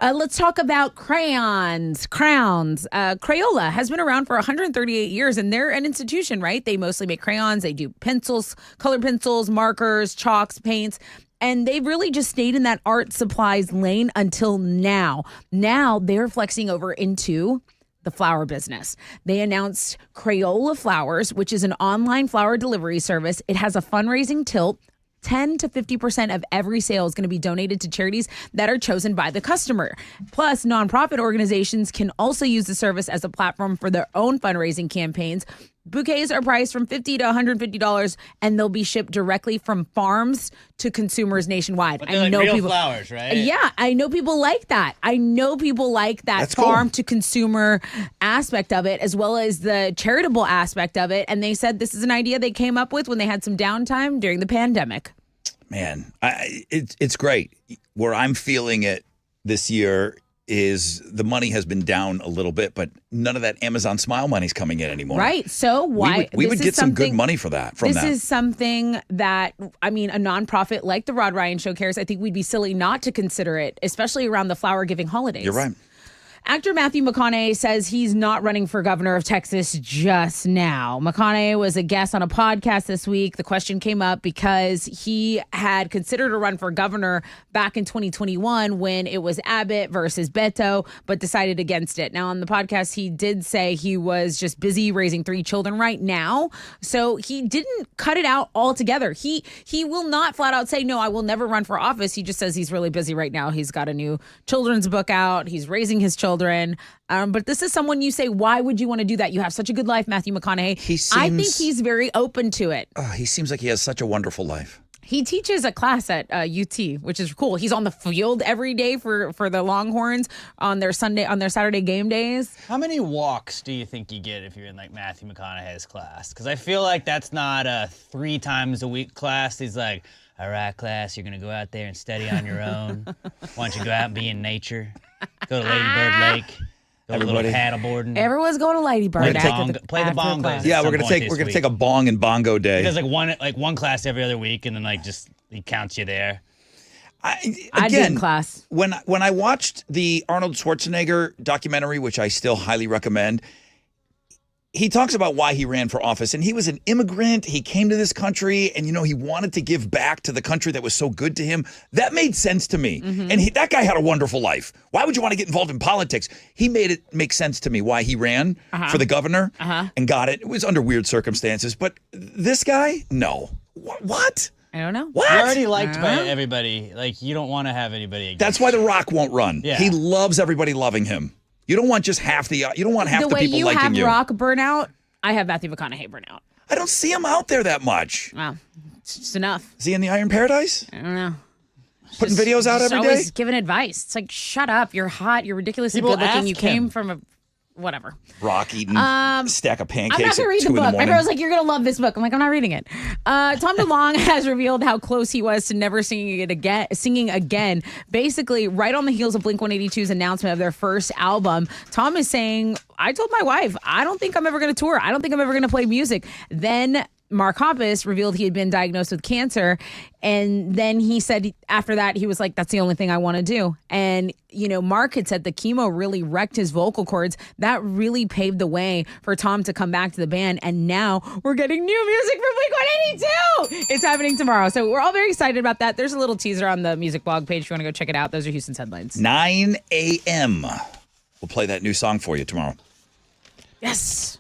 Let's talk about crowns. Crayola has been around for 138 years, and they're an institution, right? They mostly make crayons. They do pencils, colored pencils, markers, chalks, paints. And they've really just stayed in that art supplies lane until now. Now they're flexing over into the flower business. They announced Crayola Flowers, which is an online flower delivery service. It has a fundraising tilt. 10 to 50% of every sale is going to be donated to charities that are chosen by the customer. Plus, nonprofit organizations can also use the service as a platform for their own fundraising campaigns. Bouquets are priced from $50 to $150, and they'll be shipped directly from farms to consumers nationwide. But they're like real flowers, right? Yeah, I know people like that. That's farm cool. to consumer aspect of it, as well as the charitable aspect of it. And they said this is an idea they came up with when they had some downtime during the pandemic. Man, it's great. Where I'm feeling it this year is the money has been down a little bit, but none of that Amazon Smile money's coming in anymore. Right. So why we would get some good money for that. This is something that, I mean, a nonprofit like the Rod Ryan Show cares. I think we'd be silly not to consider it, especially around the flower giving holidays. You're right. Actor Matthew McConaughey says he's not running for governor of Texas just now. McConaughey was a guest on a podcast this week. The question came up because he had considered a run for governor back in 2021 when it was Abbott versus Beto, but decided against it. Now, on the podcast, he did say he was just busy raising 3 children right now. So he didn't cut it out altogether. He will not flat out say, no, I will never run for office. He just says he's really busy right now. He's got a new children's book out. He's raising his children. But this is someone you say, why would you want to do that? You have such a good life, Matthew McConaughey. I think he's very open to it. He seems like he has such a wonderful life. He teaches a class at UT, which is cool. He's on the field every day for the Longhorns on their Saturday game days. How many walks do you think you get if you're in like Matthew McConaughey's class? Because I feel like that's not a 3 times a week class. He's like, all right, class, you're going to go out there and study on your own. Why don't you go out and be in nature? Go to Lady Bird Lake. Go a little paddleboarding. Everyone's going to Lady Bird. Play the bongos. Yeah, we're gonna take a bong and bongo day. He does like one class every other week, and then he counts you there. I did class. When I watched the Arnold Schwarzenegger documentary, which I still highly recommend, he talks about why he ran for office, and he was an immigrant. He came to this country, and he wanted to give back to the country that was so good to him. That made sense to me. Mm-hmm. And that guy had a wonderful life. Why would you want to get involved in politics? He made it make sense to me why he ran for the governor and got it. It was under weird circumstances, but this guy, no. What? I don't know. What? You're already liked by everybody. Like, you don't want to have anybody against That's why The Rock won't run. Yeah. He loves everybody loving him. You don't want just half the people the way liking you have you. Rock burnout, I have Matthew McConaughey burnout. I don't see him out there that much. Wow, it's just enough. Is he in the Iron Paradise? I don't know. Putting videos out every day? Always giving advice. It's like, shut up. You're hot. You're ridiculously People good looking. You ask came him. from a whatever. Rock eating stack of I'm not pancakes going to at read 2 the in the book. My morning. girl's like, you're going to love this book. I'm like, I'm not reading it. Tom DeLonge has revealed how close he was to never singing again. Basically, right on the heels of Blink-182's announcement of their first album, Tom is saying, I told my wife, I don't think I'm ever going to tour. I don't think I'm ever going to play music. Then Mark Hoppus revealed he had been diagnosed with cancer. And then he said after that, he was like, that's the only thing I want to do. And, Mark had said the chemo really wrecked his vocal cords. That really paved the way for Tom to come back to the band. And now we're getting new music from Blink-182. It's happening tomorrow. So we're all very excited about that. There's a little teaser on the music blog page if you want to go check it out. Those are Houston's headlines. 9 a.m. We'll play that new song for you tomorrow. Yes.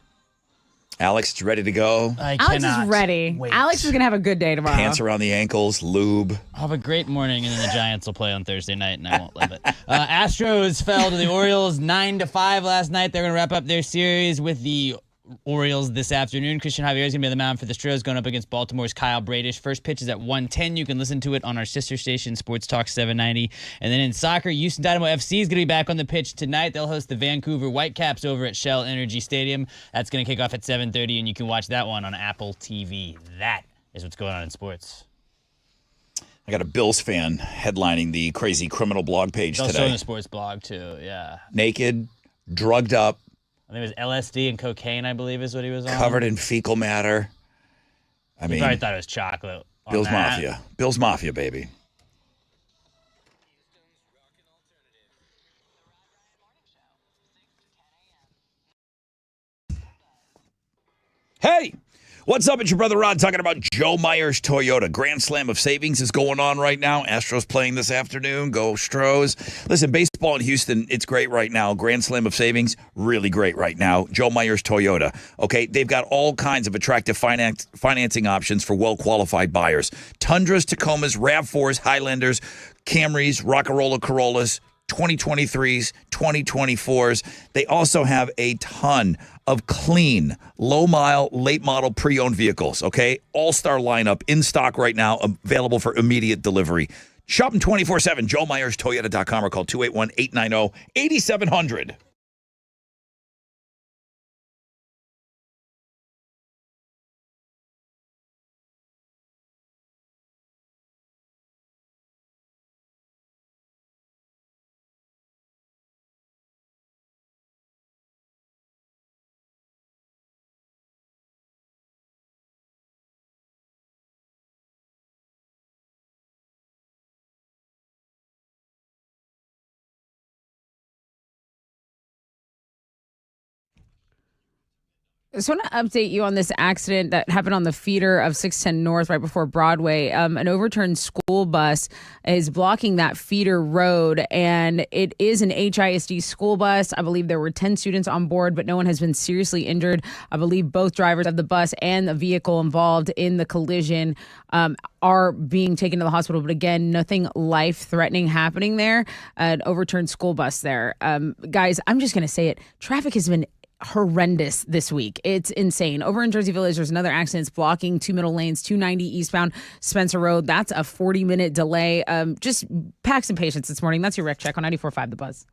Alex is ready to go. Alex is ready. wait. Alex is going to have a good day tomorrow. Pants around the ankles, lube. I'll have a great morning, and then the Giants will play on Thursday night, and I won't love it. Astros fell to the Orioles 9-5 last night. They're going to wrap up their series with the Orioles this afternoon. Christian Javier is going to be on the mound for the Stros going up against Baltimore's Kyle Bradish. First pitch is at 1:10. You can listen to it on our sister station, Sports Talk 790. And then in soccer, Houston Dynamo FC is going to be back on the pitch tonight. They'll host the Vancouver Whitecaps over at Shell Energy Stadium. That's going to kick off at 7:30, and you can watch that one on Apple TV. That is what's going on in sports. I got a Bills fan headlining the Crazy Criminal blog page Also today. in the sports blog, too, yeah. Naked, drugged up, I think it was LSD and cocaine, I believe, is what he was on. covered in fecal matter. I You mean, probably thought it was chocolate. on Bills that. Mafia. Bills Mafia, baby. Hey, what's up? It's your brother Rod talking about Joe Myers Toyota. Grand Slam of Savings is going on right now. Astros playing this afternoon. Go Stros. Listen, baseball in Houston, it's great right now. Grand Slam of Savings, really great right now. Joe Myers Toyota. Okay, they've got all kinds of attractive financing options for well-qualified buyers. Tundras, Tacomas, RAV4s, Highlanders, Camrys, Rockarola Corollas, 2023s, 2024s. They also have a ton of clean, low-mile, late-model pre-owned vehicles, okay? All-star lineup in stock right now, available for immediate delivery. Shop them 24/7, JoeMyersToyota.com or call 281-890-8700. I just want to update you on this accident that happened on the feeder of 610 North right before Broadway. An overturned school bus is blocking that feeder road, and it is an HISD school bus. I believe there were 10 students on board, but no one has been seriously injured. I believe both drivers of the bus and the vehicle involved in the collision are being taken to the hospital. But again, nothing life-threatening happening there. An overturned school bus there. Guys, I'm just going to say it. Traffic has been horrendous this week. It's insane. Over in Jersey Village, there's another accident. It's blocking two middle lanes, 290 eastbound Spencer Road. That's a 40-minute delay. Just pack some patience this morning. That's your Rec Check on 94.5 The Buzz.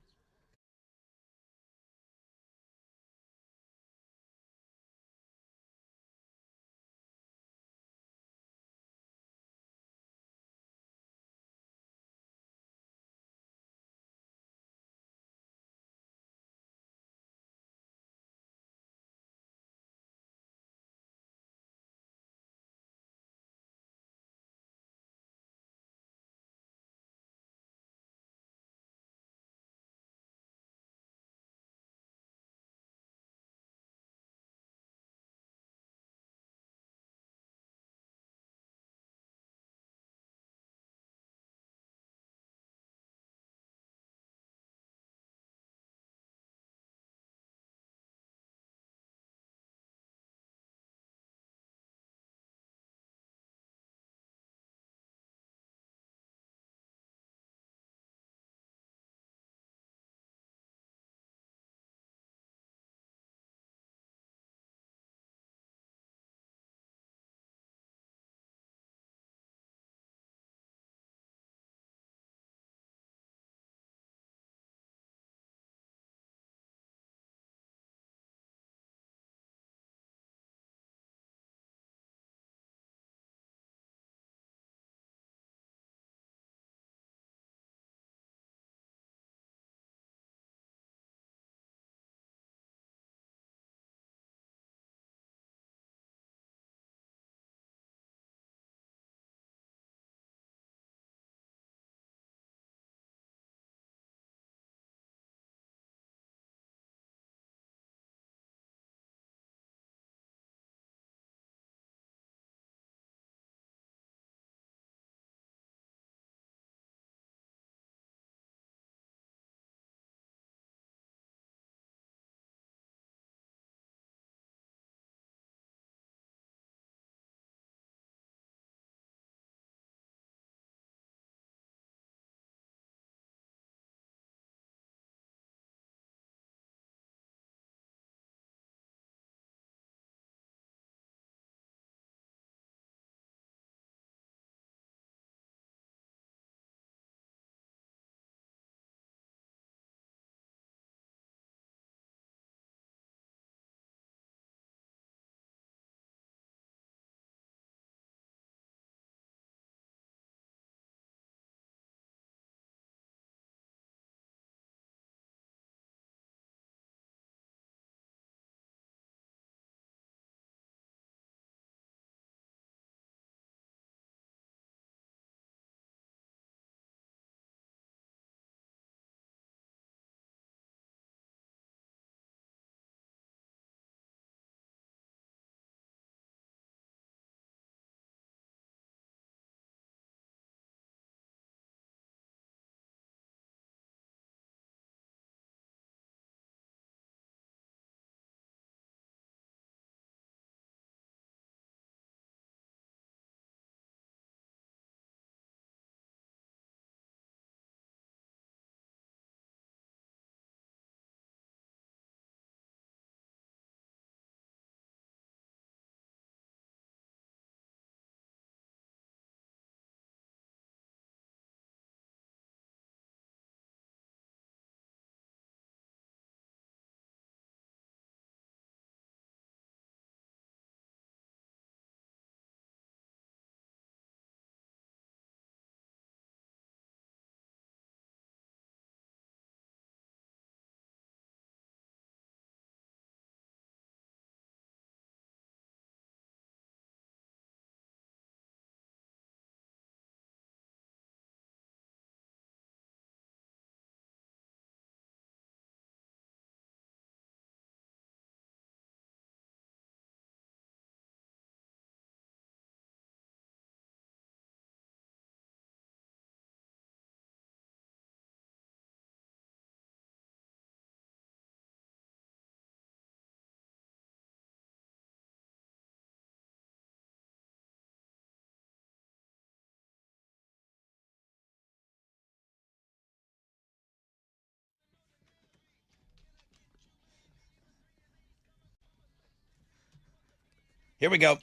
Here we go.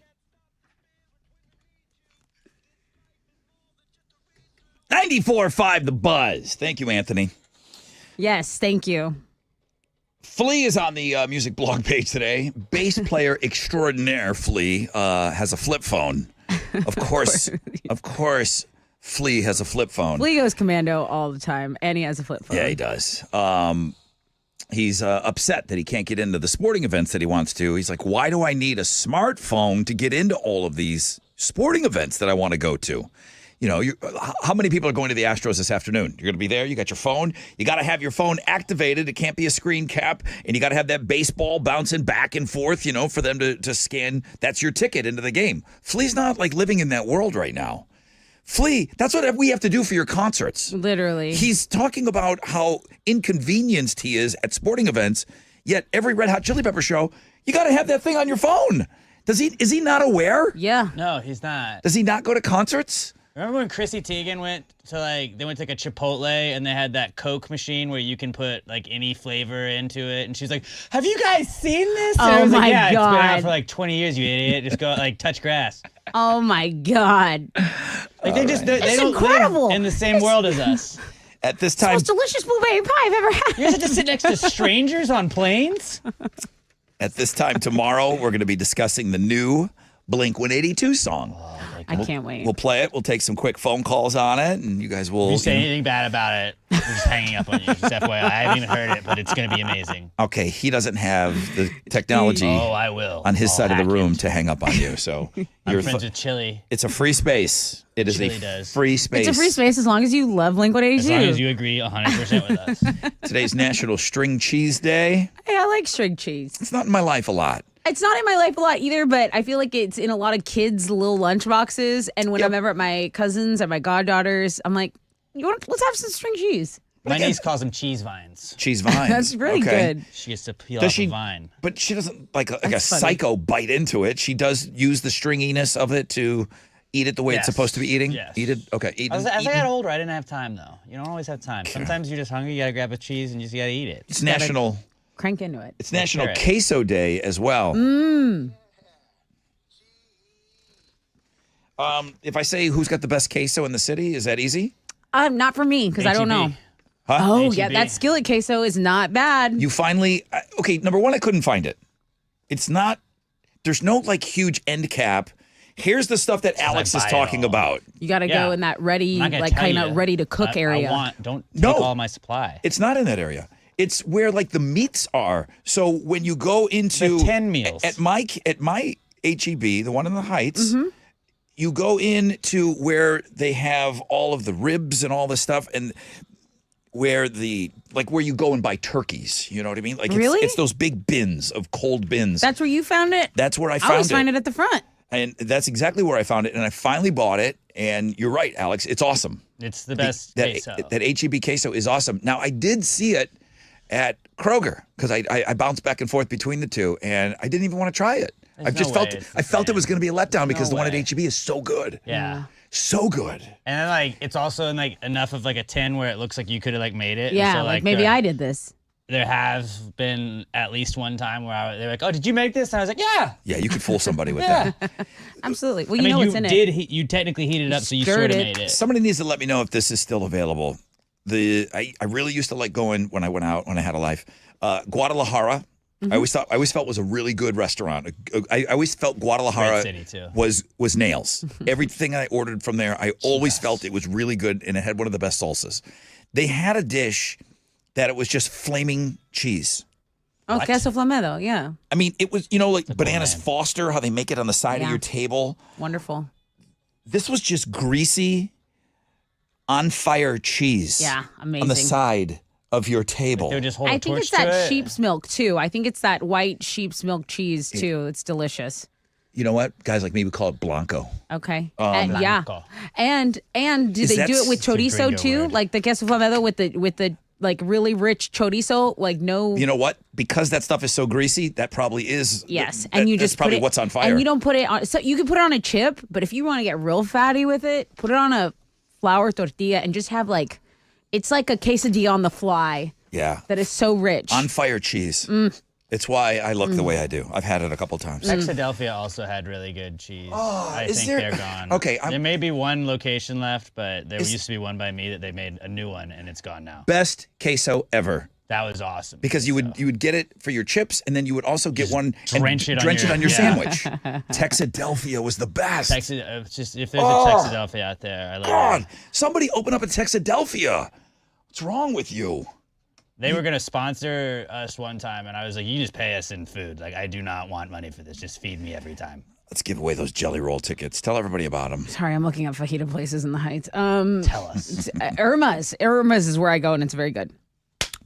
94.5 The Buzz. Thank you, Anthony. Yes, thank you. Flea is on the music blog page today. Bass player extraordinaire Flea has a flip phone. Of course, Flea has a flip phone. Flea goes commando all the time, and he has a flip phone. Yeah, he does. He's upset that he can't get into the sporting events that he wants to. He's like, why do I need a smartphone to get into all of these sporting events that I want to go to? You know, how many people are going to the Astros this afternoon? You're going to be there. You got your phone. You got to have your phone activated. It can't be a screen cap. And you got to have that baseball bouncing back and forth, you know, for them to scan. That's your ticket into the game. Flea's not like living in that world right now. Flea, that's what we have to do for your concerts. Literally. He's talking about how inconvenienced he is at sporting events, yet every Red Hot Chili Pepper show, you got to have that thing on your phone. Is he not aware? Yeah. No, he's not. Does he not go to concerts? Remember when Chrissy Teigen went to a Chipotle and they had that Coke machine where you can put like any flavor into it, and she's like, "Have you guys seen this?" And I was like, "Yeah, it's been out for like 20 years, you idiot. Just go touch grass." Oh my God. Like they don't incredible. live in the same world as us. At this time, it's the most delicious blueberry pie I've ever had. You guys have to sit next to strangers on planes? At this time tomorrow, we're going to be discussing the new Blink-182 song. I can't wait. We'll play it. We'll take some quick phone calls on it, and you guys will. If you say anything bad about it, we're just hanging up on you. Just FYI, I haven't even heard it, but it's going to be amazing. Okay, he doesn't have the technology. I will. On his I'll side of the hack room it. to hang up on you. So I'm friends with Chili. It's a free space. It is Chili a does. free space. It's a free space as long as you love Blink-182. As long as you agree 100% with us. Today's National String Cheese Day. Hey, I like string cheese. It's not in my life a lot. It's not in my life a lot either, but I feel like it's in a lot of kids' little lunch boxes. And when I'm ever at my cousins and my goddaughters, I'm like, let's have some string cheese. My niece calls them cheese vines. Cheese vines. That's really good. She gets to peel Does off she- a vine. But she doesn't like a That's funny. psycho bite into it. She does use the stringiness of it to eat it the way it's Yes. supposed to be eating. Yes. Eat it. Okay. Eat As it. I got older, I didn't have time, though. You don't always have time. Sometimes you're just hungry. You got to grab a cheese and you just got to eat it. It's National. Crank into it. It's National Carrot. Queso Day as well. If I say who's got the best queso in the city, is that easy? Not for me, because I don't know. Huh? Oh, H-E-B. yeah, that skillet queso is not bad. You finally okay. Number one, I couldn't find it. It's not. There's no like huge end cap. Here's the stuff that Alex is buy it talking all. about. You got to Yeah. go in that ready, I'm not gonna like tell kind you. of ready to cook area. Don't take No. all my supply. It's not in that area. It's where like the meats are. So when you go into The 10 meals. at my HEB, the one in the Heights, Mm-hmm. you go into where they have all of the ribs and all this stuff, and where you go and buy turkeys. You know what I mean? Like Really? it's those big bins of cold bins. That's where you found it? That's where I I found always it. find it at the front. And that's exactly where I found it. And I finally bought it. And you're right, Alex. It's awesome. It's the best that, queso. That HEB queso is awesome. Now, I did see it at Kroger because I bounced back and forth between the two, and I didn't even want to try it. There's I just no way felt it's the I felt it same. was going to be a letdown because the one at way. HEB is so good. Yeah. So good. And then, like, it's also in, like, enough of, like, a tin where it looks like you could have, like, made it. And Yeah, so, like maybe I did this. There have been at least one time where they're like, "Oh, did you make this?" And I was like, "Yeah." Yeah, you could fool somebody with Yeah. that. Absolutely. Well, I you mean, know you what's in did. it. You technically heated it up, so you Stirred sort of it. made it. Somebody needs to let me know if this is still available. I really used to like going when I went out when I had a life. Guadalajara. Mm-hmm. I always felt was a really good restaurant. I always felt Guadalajara Great city, too. was nails. Everything I ordered from there, I always felt it was really good, and it had one of the best salsas. They had a dish that it was just flaming cheese. Oh, queso flamedo. Yeah. I mean, it was like Bananas Foster, how they make it on the side of Yeah. your table. Wonderful. This was just greasy, on fire cheese. Yeah, amazing. On the side of your table. They would just hold I a think torch it's to that it. sheep's milk too. I think it's that white sheep's milk cheese too. It's delicious. You know what? Guys like me would call it Blanco. Okay. Yeah. Blanco. And do Is they that do it with It's a chorizo gringo too? word. Like the queso flamedo with the like really rich chorizo, like no. You know what? Because that stuff is so greasy, that probably is. Yes, that- and you that's just probably put it, what's on fire. and you don't put it on. So you can put it on a chip, but if you want to get real fatty with it, put it on a flour tortilla and just have it's like a quesadilla on the fly Yeah. that is so rich. On fire cheese. It's why I look the way I do. I've had it a couple times. Philadelphia also had really good cheese. I is think there- they're gone. Okay, there may be one location left, but there used to be one by me that they made a new one, and it's gone now. Best queso ever. That was awesome. Because you would get it for your chips, and then you would also get one and drench it on your yeah. sandwich. Texadelphia was the best. Just if there's a Texadelphia out there, I love God, it. somebody open up a Texadelphia. What's wrong with you? They were gonna sponsor us one time, and I was like, "You just pay us in food. Like, I do not want money for this. Just feed me every time." Let's give away those Jelly Roll tickets. Tell everybody about them. Sorry, I'm looking up fajita places in the Heights. Tell us. Irma's. Irma's is where I go, and it's very good.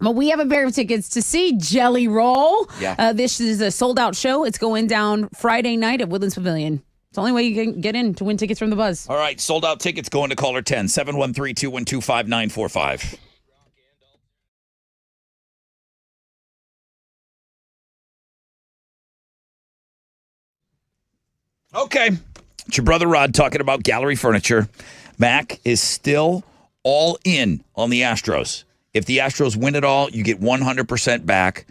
But we have a pair of tickets to see Jelly Roll. Yeah. This is a sold-out show. It's going down Friday night at Woodlands Pavilion. It's the only way you can get in to win tickets from the Buzz. All right, sold out tickets going to caller 10, 713-212-5945. Okay. It's your brother Rod talking about Gallery Furniture. Mac is still all in on the Astros. If the Astros win it all, you get 100% back.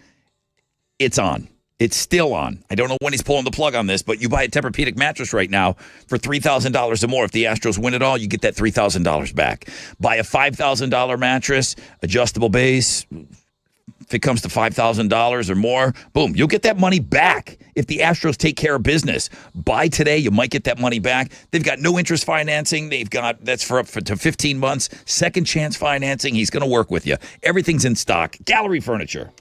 It's on. It's still on. I don't know when he's pulling the plug on this, but you buy a Tempur-Pedic mattress right now for $3,000 or more. If the Astros win it all, you get that $3,000 back. Buy a $5,000 mattress, adjustable base. If it comes to $5,000 or more, boom, you'll get that money back if the Astros take care of business. Buy today, you might get that money back. They've got no interest financing. They've got, that's for up to 15 months. Second chance financing. He's going to work with you. Everything's in stock. Gallery Furniture.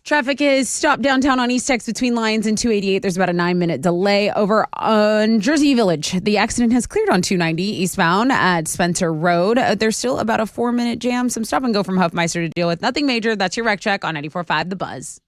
Traffic is stopped downtown on East Tex between Lyons and 288. There's about a 9-minute delay over on Jersey Village. The accident has cleared on 290 eastbound at Spencer Road. There's still about a 4-minute jam. Some stop and go from Huffmeister to deal with. Nothing major. That's your wreck check on 94.5 The Buzz.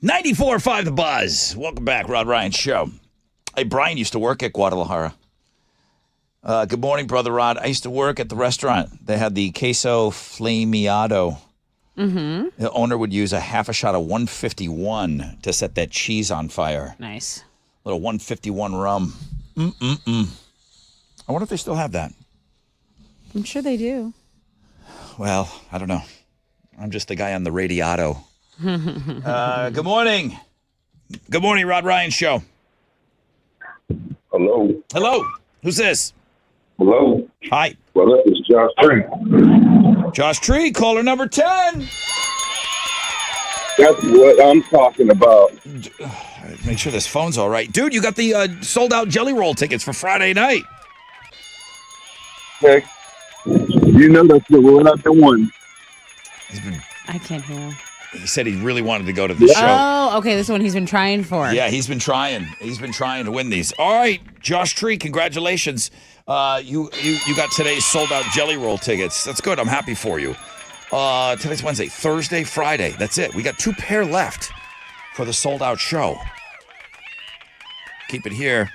.94.5 The Buzz. Welcome back, Rod Ryan Show. Hey, Brian used to work at Guadalajara. Good morning, Brother Rod. I used to work at the restaurant. They had the queso flameado. Mm-hmm. The owner would use a half a shot of 151 to set that cheese on fire. Nice. Little 151 rum. I wonder if they still have that. I'm sure they do. Well, I don't know. I'm just the guy on the radiato. Good morning. Good morning, Rod Ryan Show. Hello. Hello. Who's this? Hello. Hi. Well, that is Josh Tree. Josh Tree, caller number 10. That's what I'm talking about. Make sure this phone's all right. Dude, you got the sold-out Jelly Roll tickets for Friday night. Heck, you know that's the one I've been wanting. I can't hear him. He said he really wanted to go to the show. Oh, okay. This one he's been trying for. Yeah, he's been trying. He's been trying to win these. All right, Josh Tree, congratulations. You got today's sold-out Jelly Roll tickets. That's good. I'm happy for you. Today's Wednesday, Thursday, Friday. That's it. We got 2 pair left for the sold-out show. Keep it here.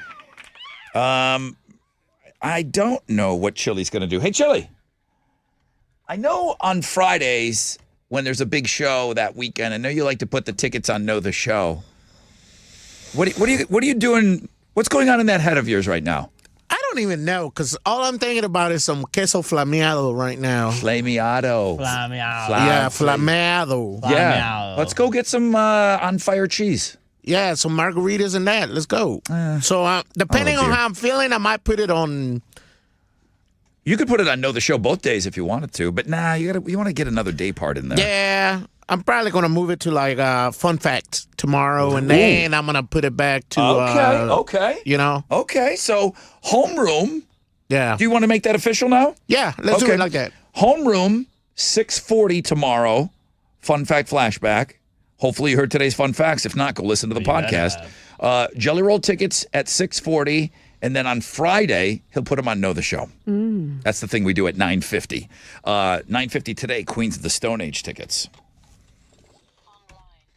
I don't know what Chili's going to do. Hey, Chili. I know on Fridays when there's a big show that weekend, I know you like to put the tickets on Know the Show. What are you doing? What's going on in that head of yours right now? I don't even know, because all I'm thinking about is some queso flameado right now. Flameado. Yeah, flameado. Yeah. Let's go get some on fire cheese. Yeah, some margaritas and that. Let's go. So depending on how I'm feeling, I might put it on. You could put it on Know the Show both days if you wanted to, but nah, you want to get another day part in there. Yeah, I'm probably gonna move it to like Fun Fact tomorrow, and then I'm gonna put it back to. Okay. You know. Okay, so homeroom. Yeah. Do you want to make that official now? Yeah, let's do it like that. Homeroom, 6:40 tomorrow. Fun Fact flashback. Hopefully you heard today's fun facts. If not, go listen to the podcast. Jelly Roll tickets at 6:40. And then on Friday, he'll put them on Know the Show. That's the thing we do at 9:50. 9:50 today, Queens of the Stone Age tickets.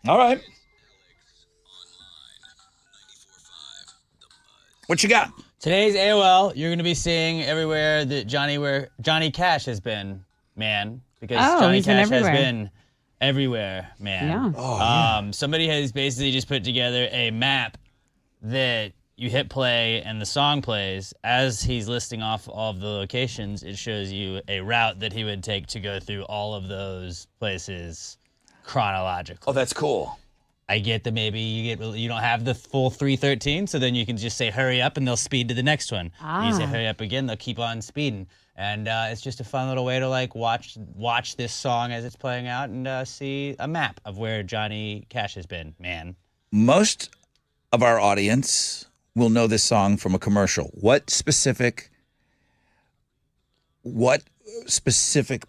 All right. What you got? Today's AOL, you're going to be seeing everywhere that Johnny Cash has been, man. Because Johnny Cash has been everywhere, man. Yeah. Somebody has basically just put together a map that you hit play and the song plays. As he's listing off all of the locations, it shows you a route that he would take to go through all of those places chronologically. Oh, that's cool. I get that maybe you don't have the full 313, so then you can just say hurry up and they'll speed to the next one. You say hurry up again, they'll keep on speeding. And it's just a fun little way to like watch this song as it's playing out and see a map of where Johnny Cash has been, man. Most of our audience will know this song from a commercial. What specific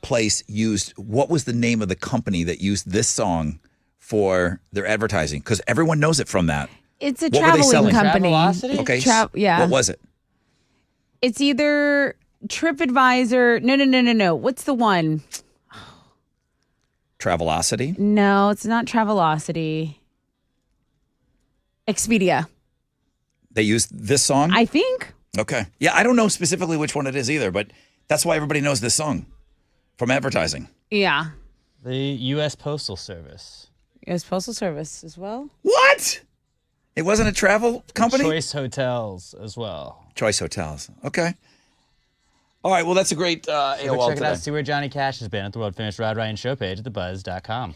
place used, what was the name of the company that used this song for their advertising? Because everyone knows it from that. It's a What were they traveling selling? company. Travelocity? Okay, Yeah. what was it? It's either TripAdvisor. No. What's the one? Travelocity? No, it's not Travelocity. Expedia. They used this song? I think. Okay. Yeah, I don't know specifically which one it is either, but that's why everybody knows this song from advertising. Yeah. The U.S. Postal Service. U.S. Postal Service as well. What? It wasn't a travel company? Choice Hotels as well. Choice Hotels. Okay. All right. Well, that's a great AOL Check it today. out. See where Johnny Cash has been at the World Famous Rod Ryan Show page at thebuzz.com.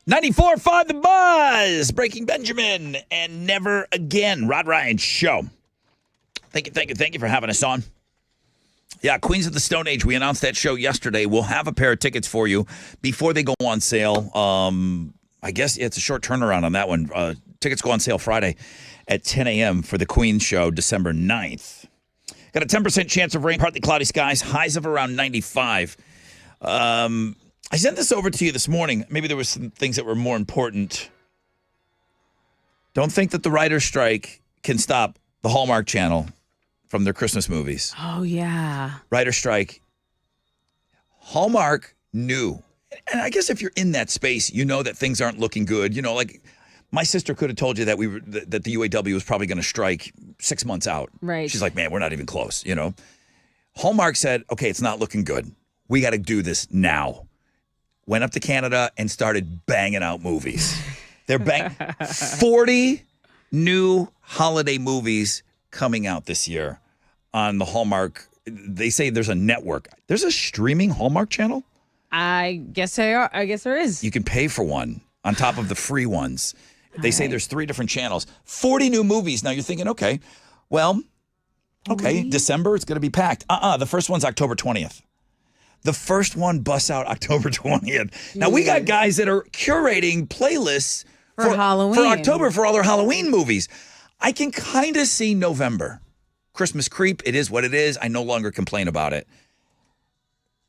.94.5 The Buzz, Breaking Benjamin, and Never Again, Rod Ryan Show. Thank you for having us on. Yeah, Queens of the Stone Age, we announced that show yesterday. We'll have a pair of tickets for you before they go on sale. I guess it's a short turnaround on that one. Tickets go on sale Friday at 10 a.m. for the Queens show, December 9th. Got a 10% chance of rain, partly cloudy skies, highs of around 95. I sent this over to you this morning. Maybe there were some things that were more important. Don't think that the writer's strike can stop the Hallmark Channel from their Christmas movies. Oh, yeah. Writer's strike. Hallmark knew. And I guess if you're in that space, you know that things aren't looking good. You know, like my sister could have told you that that the UAW was probably going to strike 6 months out. Right. She's like, man, we're not even close, you know. Hallmark said, okay, it's not looking good. we got to do this now. Went up to Canada and started banging out movies. They're 40 new holiday movies coming out this year on the Hallmark. They say there's a network. There's a streaming Hallmark channel? I guess there is. You can pay for one on top of the free ones. They say there's 3 different channels. 40 new movies. Now you're thinking, okay, December, it's going to be packed. The first one's October 20th. The first one busts out October 20th. Now, we got guys that are curating playlists for Halloween. For October, for all their Halloween movies. I can kind of see November. Christmas creep, it is what it is. I no longer complain about it.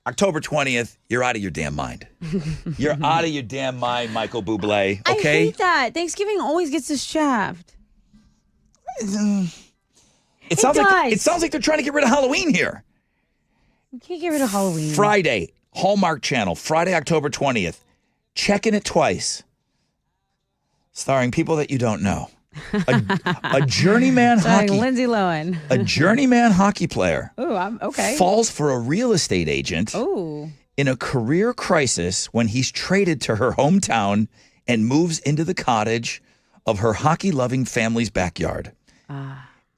October 20th, you're out of your damn mind. You're out of your damn mind, Michael Bublé. Okay? I hate that. Thanksgiving always gets us shaft. It sounds like they're trying to get rid of Halloween here. You can't get rid of Halloween. Friday, Hallmark Channel, Friday, October 20th. Checking it twice. Starring people that you don't know. A journeyman Starring hockey. Lindsay Lohan. A journeyman hockey player. Ooh, I'm okay. Falls for a real estate agent. Ooh. In a career crisis when he's traded to her hometown and moves into the cottage of her hockey-loving family's backyard.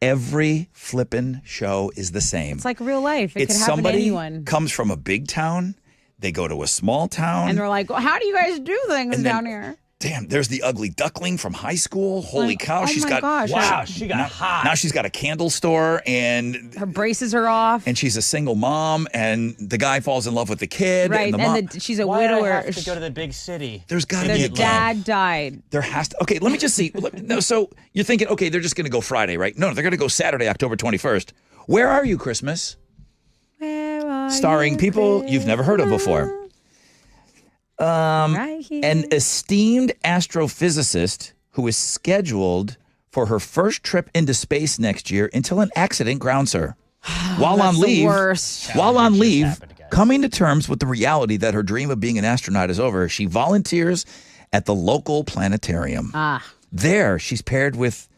Every flippin' show is the same. It's like real life. It It's could happen to somebody anyone. comes from a big town, they go to a small town. And they're like, well, how do you guys do things And then- down here? Damn, there's the ugly duckling from high school. Holy Like, cow, oh she's my got gosh. Wow, she got hot. Now she's got a candle store and Her braces are off. she's a single mom and the guy falls in love with the kid Right, and the mom. and she's a Why do I widower. have to go to the big city? There's got to be Their a game. dad died. There has to. Okay, let me just see. No, so you're thinking, okay, they're just going to go Friday, right? No, they're going to go Saturday, October 21st. Where Are You, Christmas? Where are Starring you, people you've never heard of before. Right here. An esteemed astrophysicist who is scheduled for her first trip into space next year until an accident grounds her. While on That's the leave, worst. while on leave, coming to terms with the reality that her dream of being an astronaut is over, she volunteers at the local planetarium. There, she's paired with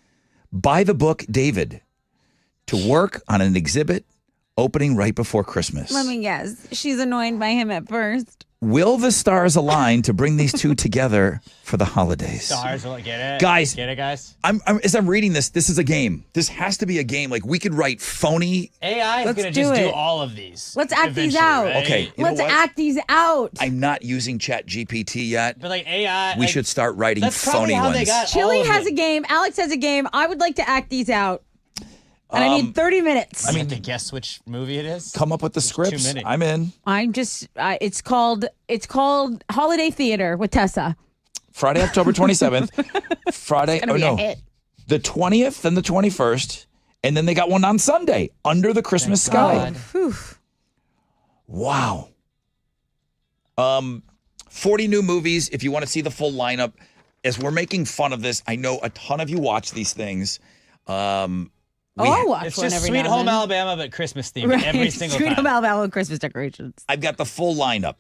by the book David to work on an exhibit opening right before Christmas. Let me guess. She's annoyed by him at first. Will the stars align to bring these two together for the holidays? Stars, get it? Guys. Get it, guys? As I'm reading this is a game. This has to be a game. Like, we could write phony. AI is Let's going to do just do it. all of these. Let's act these eventually, out. right? Okay. you know Let's what? act these out. I'm not using Chat GPT yet. But like AI, We should start writing that's probably phony how they ones. got Chili all of has them. a game. Alex has a game. I would like to act these out. And I need 30 minutes. I mean, to guess which movie it is. Come up with the scripts. many. I'm in. I'm just it's called Holiday Theater with Tessa. Friday, October 27th. Friday, Gonna be a hit. the 20th and the 21st. And then they got one on Sunday, Under the Christmas Sky. Whew. Wow. 40 new movies. If you want to see the full lineup, as we're making fun of this, I know a ton of you watch these things. I'll watch It's one just every Sweet now Home and then. Alabama, but Christmas themed Right. every single Sweet time. Home Alabama with Christmas decorations. I've got the full lineup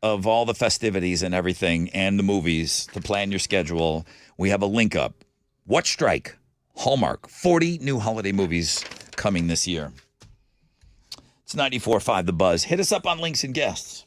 of all the festivities and everything and the movies to plan your schedule. We have a link up. Watch Strike, Hallmark, 40 new holiday movies coming this year. It's 94.5 The Buzz. Hit us up on links and guests.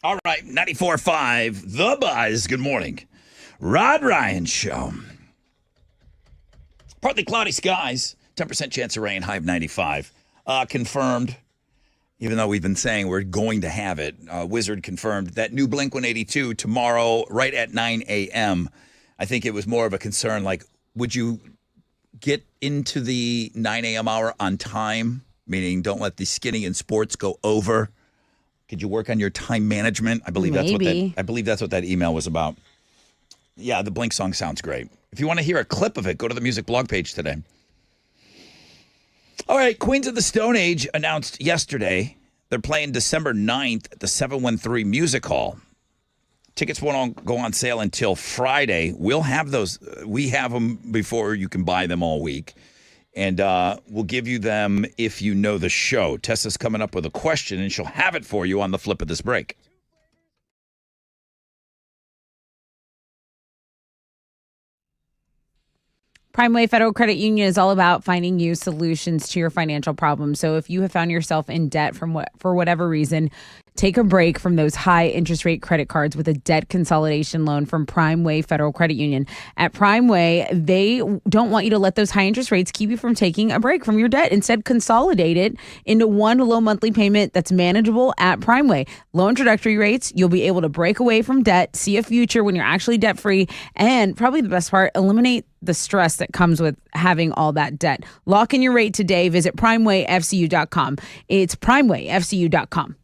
All right, 94.5, The Buzz. Good morning. Rod Ryan Show. Partly cloudy skies, 10% chance of rain, high of 95. Confirmed, even though we've been saying we're going to have it, Wizard confirmed that new Blink-182 tomorrow right at 9 a.m. I think it was more of a concern, like, would you get into the 9 a.m. hour on time? Meaning don't let the skinny in sports go over. Could you work on your time management? I believe that's what that email was about. Yeah, the Blink song sounds great. If you want to hear a clip of it, go to the music blog page today. All right, Queens of the Stone Age announced yesterday they're playing December 9th at the 713 Music Hall. Tickets won't go on sale until Friday. We'll have those. We have them before you can buy them all week. And we'll give you them if you know the show. Tessa's coming up with a question, and she'll have it for you on the flip of this break. Primeway Federal Credit Union is all about finding you solutions to your financial problems. So if you have found yourself in debt for whatever reason, take a break from those high interest rate credit cards with a debt consolidation loan from Primeway Federal Credit Union. At Primeway, they don't want you to let those high interest rates keep you from taking a break from your debt. Instead, consolidate it into one low monthly payment that's manageable at Primeway. Low introductory rates, you'll be able to break away from debt, see a future when you're actually debt free, and probably the best part, eliminate the stress that comes with having all that debt. Lock in your rate today. Visit primewayfcu.com. It's primewayfcu.com.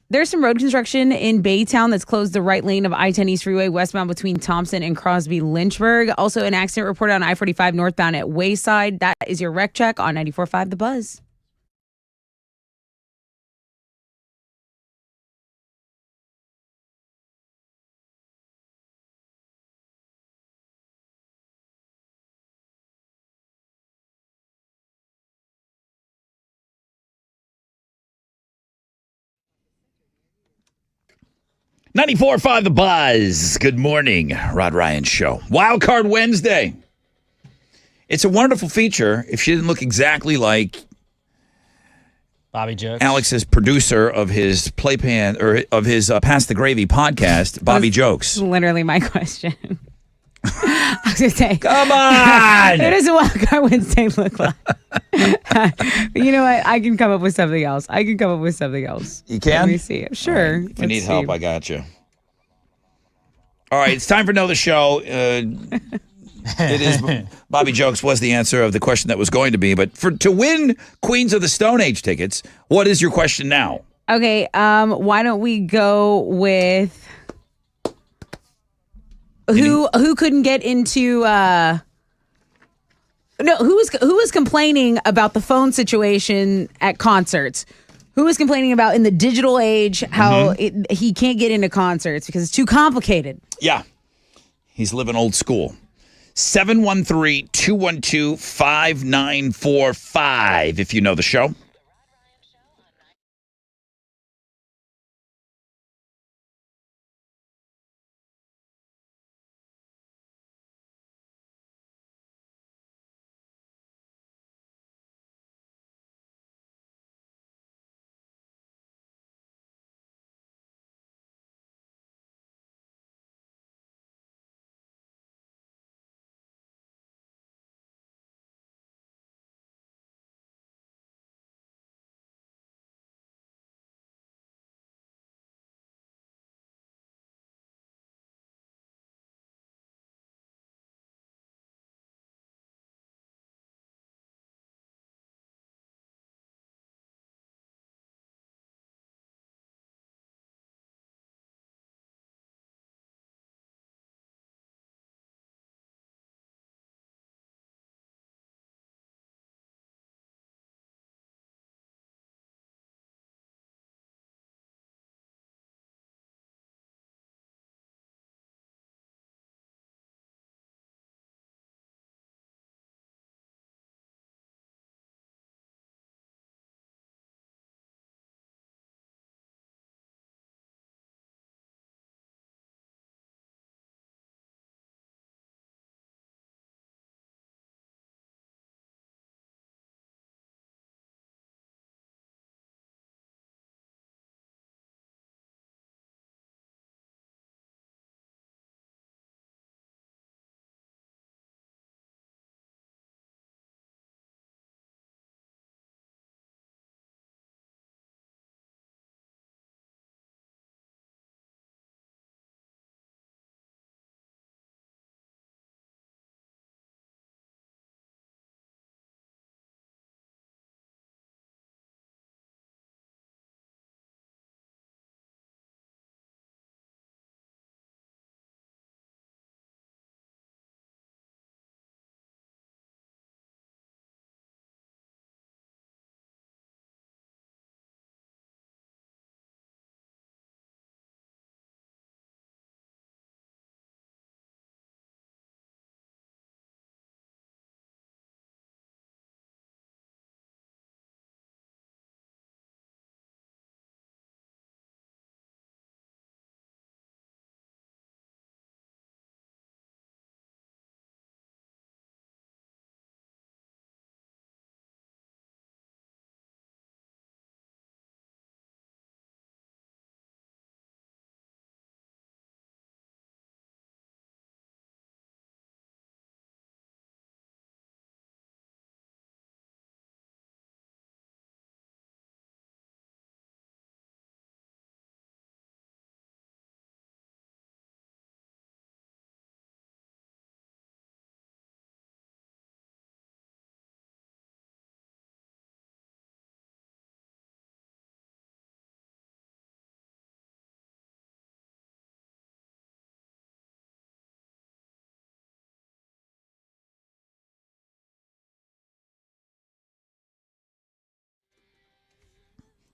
There's some road construction in Baytown that's closed the right lane of I-10 East Freeway westbound between Thompson and Crosby Lynchburg. Also, an accident reported on I-45 northbound at Wayside. That is your wreck check on 94.5 The Buzz. .94.5 The Buzz. Good morning, Rod Ryan Show. Wild Card Wednesday. It's a wonderful feature if she didn't look exactly like Bobby Jokes. Alex's producer of his Playpan, or of his Pass the Gravy podcast, Bobby Jokes. Literally my question. I was going to say. Come on! What does a Wild Card Wednesday look like? You know what? I can come up with something else. You can? Let me see. Sure. If you need help, I got you. All right, it's time for Know the Show. It is Bobby Jokes was the answer of the question that was going to be, but to win Queens of the Stone Age tickets, what is your question now? Okay, why don't we go with who couldn't get into who was complaining about the phone situation at concerts? Who was complaining about in the digital age how he can't get into concerts because it's too complicated? Yeah. He's living old school. 713-212-5945 if you know the show.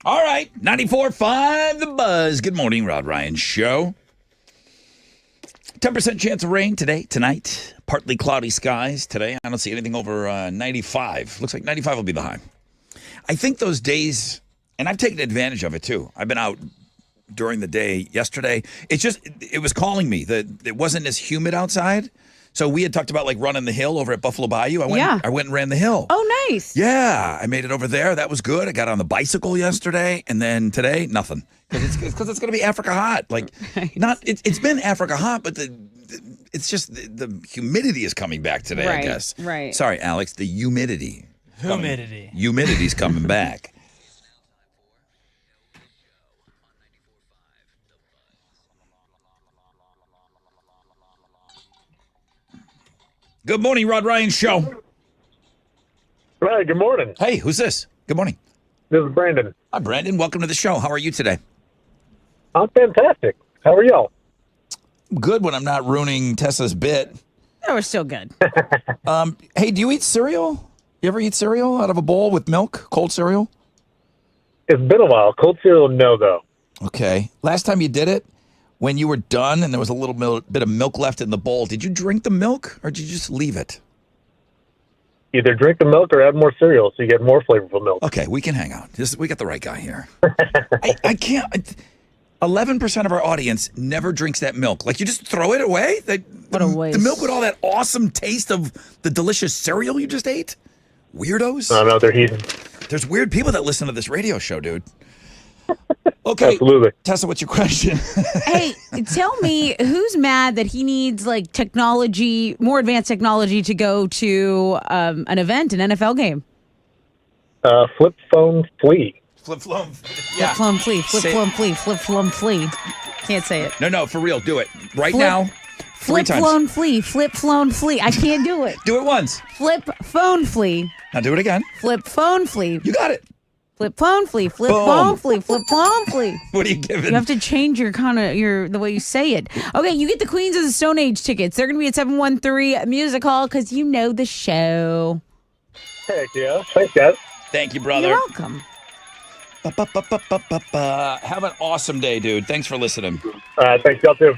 All right, 94.5 The Buzz. Good morning, Rod Ryan Show. 10% chance of rain today, tonight. Partly cloudy skies today. I don't see anything over 95. Looks like 95 will be the high. I think those days, and I've taken advantage of it too. I've been out during the day yesterday. It was calling me. It wasn't as humid outside. So we had talked about like running the hill over at Buffalo Bayou. I went and ran the hill. Oh, nice. Yeah, I made it over there. That was good. I got on the bicycle yesterday, and then today, nothing. Because it's going to be Africa hot. Like, it's been Africa hot, but it's just the humidity is coming back today, I guess. Right. Sorry, Alex, the humidity. Humidity. Humidity's coming back. Good morning, Rod Ryan Show. Hi, good morning. Hey, who's this? Good morning. This is Brandon. Hi, Brandon. Welcome to the show. How are you today? I'm fantastic. How are y'all? Good when I'm not ruining Tessa's bit. Oh, we're still good. Hey, do you eat cereal? You ever eat cereal out of a bowl with milk? Cold cereal? It's been a while. Cold cereal, no, though. Okay. Last time you did it, when you were done and there was a little bit of milk left in the bowl, did you drink the milk or did you just leave it? Either drink the milk or add more cereal so you get more flavorful milk. Okay, we can hang out. We got the right guy here. I can't. 11% of our audience never drinks that milk. Like, you just throw it away? What a waste. The milk with all that awesome taste of the delicious cereal you just ate? Weirdos? No, they're heathen. There's weird people that listen to this radio show, dude. Okay. Absolutely. Tessa, what's your question? Hey, tell me who's mad that he needs like technology, more advanced technology to go to an event, an NFL game? Flip phone flea. Flip phone. Flip phone flea. Flip phone flea. Flip phone flea. Can't say it. No, for real. Do it. Right now. Flip phone flea. Flip phone flea. I can't do it. Do it once. Flip phone flea. Now do it again. Flip phone flea. You got it. Flip phone flea. Flip Boom. phone flea. Flip phone flea. What are you giving? You have to change the way you say it. Okay, you get the Queens of the Stone Age tickets. They're going to be at 713 Music Hall because you know the show. Heck yeah. Thanks, guys. Thank you, brother. You're welcome. Have an awesome day, dude. Thanks for listening. All right, thanks, y'all too.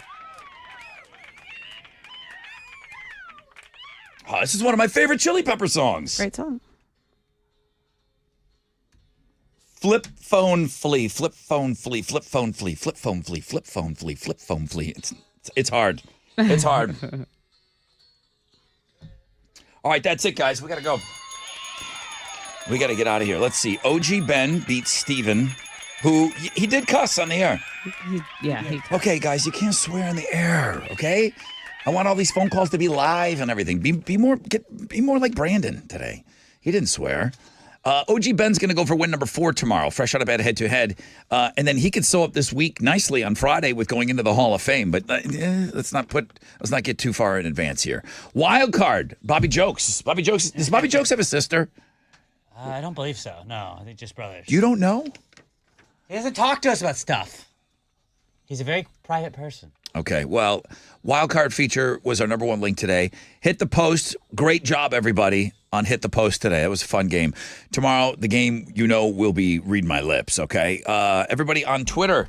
Oh, this is one of my favorite Chili Pepper songs. Great song. Flip phone flea, flip phone flea, flip phone flea, flip phone flea, flip phone flea, flip phone flea. It's hard. It's hard. All right, that's it, guys. We got to go. We got to get out of here. Let's see. OG Ben beats Steven, who he did cuss on the air. Okay, guys, you can't swear in the air, okay? I want all these phone calls to be live and everything. Be more like Brandon today. He didn't swear. OG Ben's going to go for win number 4 tomorrow, fresh out of bed head-to-head. And then he could sew up this week nicely on Friday with going into the Hall of Fame. But let's not get too far in advance here. Wild card, Bobby Jokes. Does Bobby Jokes have a sister? I don't believe so. No, I think just brothers. You don't know? He doesn't talk to us about stuff. He's a very private person. Okay, well, Wildcard feature was our number 1 link today. Hit the post. Great job, everybody, on Hit the Post today. It was a fun game. Tomorrow, the game, will be Read My Lips, okay? Everybody on Twitter,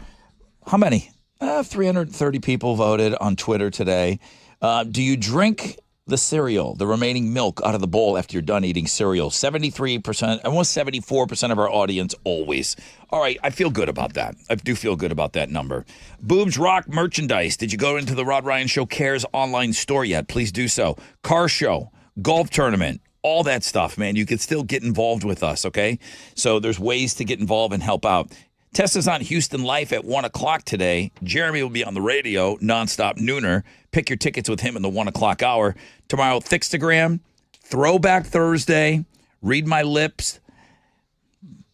how many? 330 people voted on Twitter today. Do you drink the cereal, the remaining milk out of the bowl after you're done eating cereal? 73%, almost 74% of our audience always. All right, I feel good about that. I do feel good about that number. Boobs Rock merchandise. Did you go into the Rod Ryan Show Cares online store yet? Please do so. Car show, golf tournament, all that stuff, man. You could still get involved with us, okay? So there's ways to get involved and help out. Tessa's on Houston Life at 1 o'clock today. Jeremy will be on the radio, nonstop nooner. Pick your tickets with him in the 1 o'clock hour. Tomorrow, Thickstagram, Throwback Thursday, Read My Lips,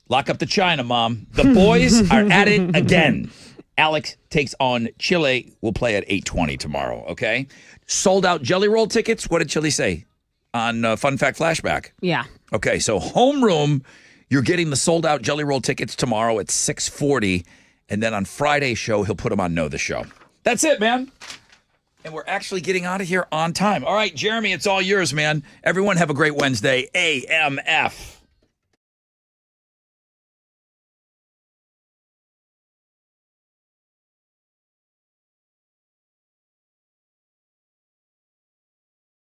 Lock Up the China, Mom. The boys are at it again. Alex takes on Chile. We'll play at 8:20 tomorrow, okay? Sold out Jelly Roll tickets. What did Chile say on Fun Fact Flashback? Yeah. Okay, so homeroom, you're getting the sold out Jelly Roll tickets tomorrow at 6:40. And then on Friday's show, he'll put them on Know the Show. That's it, man. And we're actually getting out of here on time. All right, Jeremy, it's all yours, man. Everyone have a great Wednesday. AMF.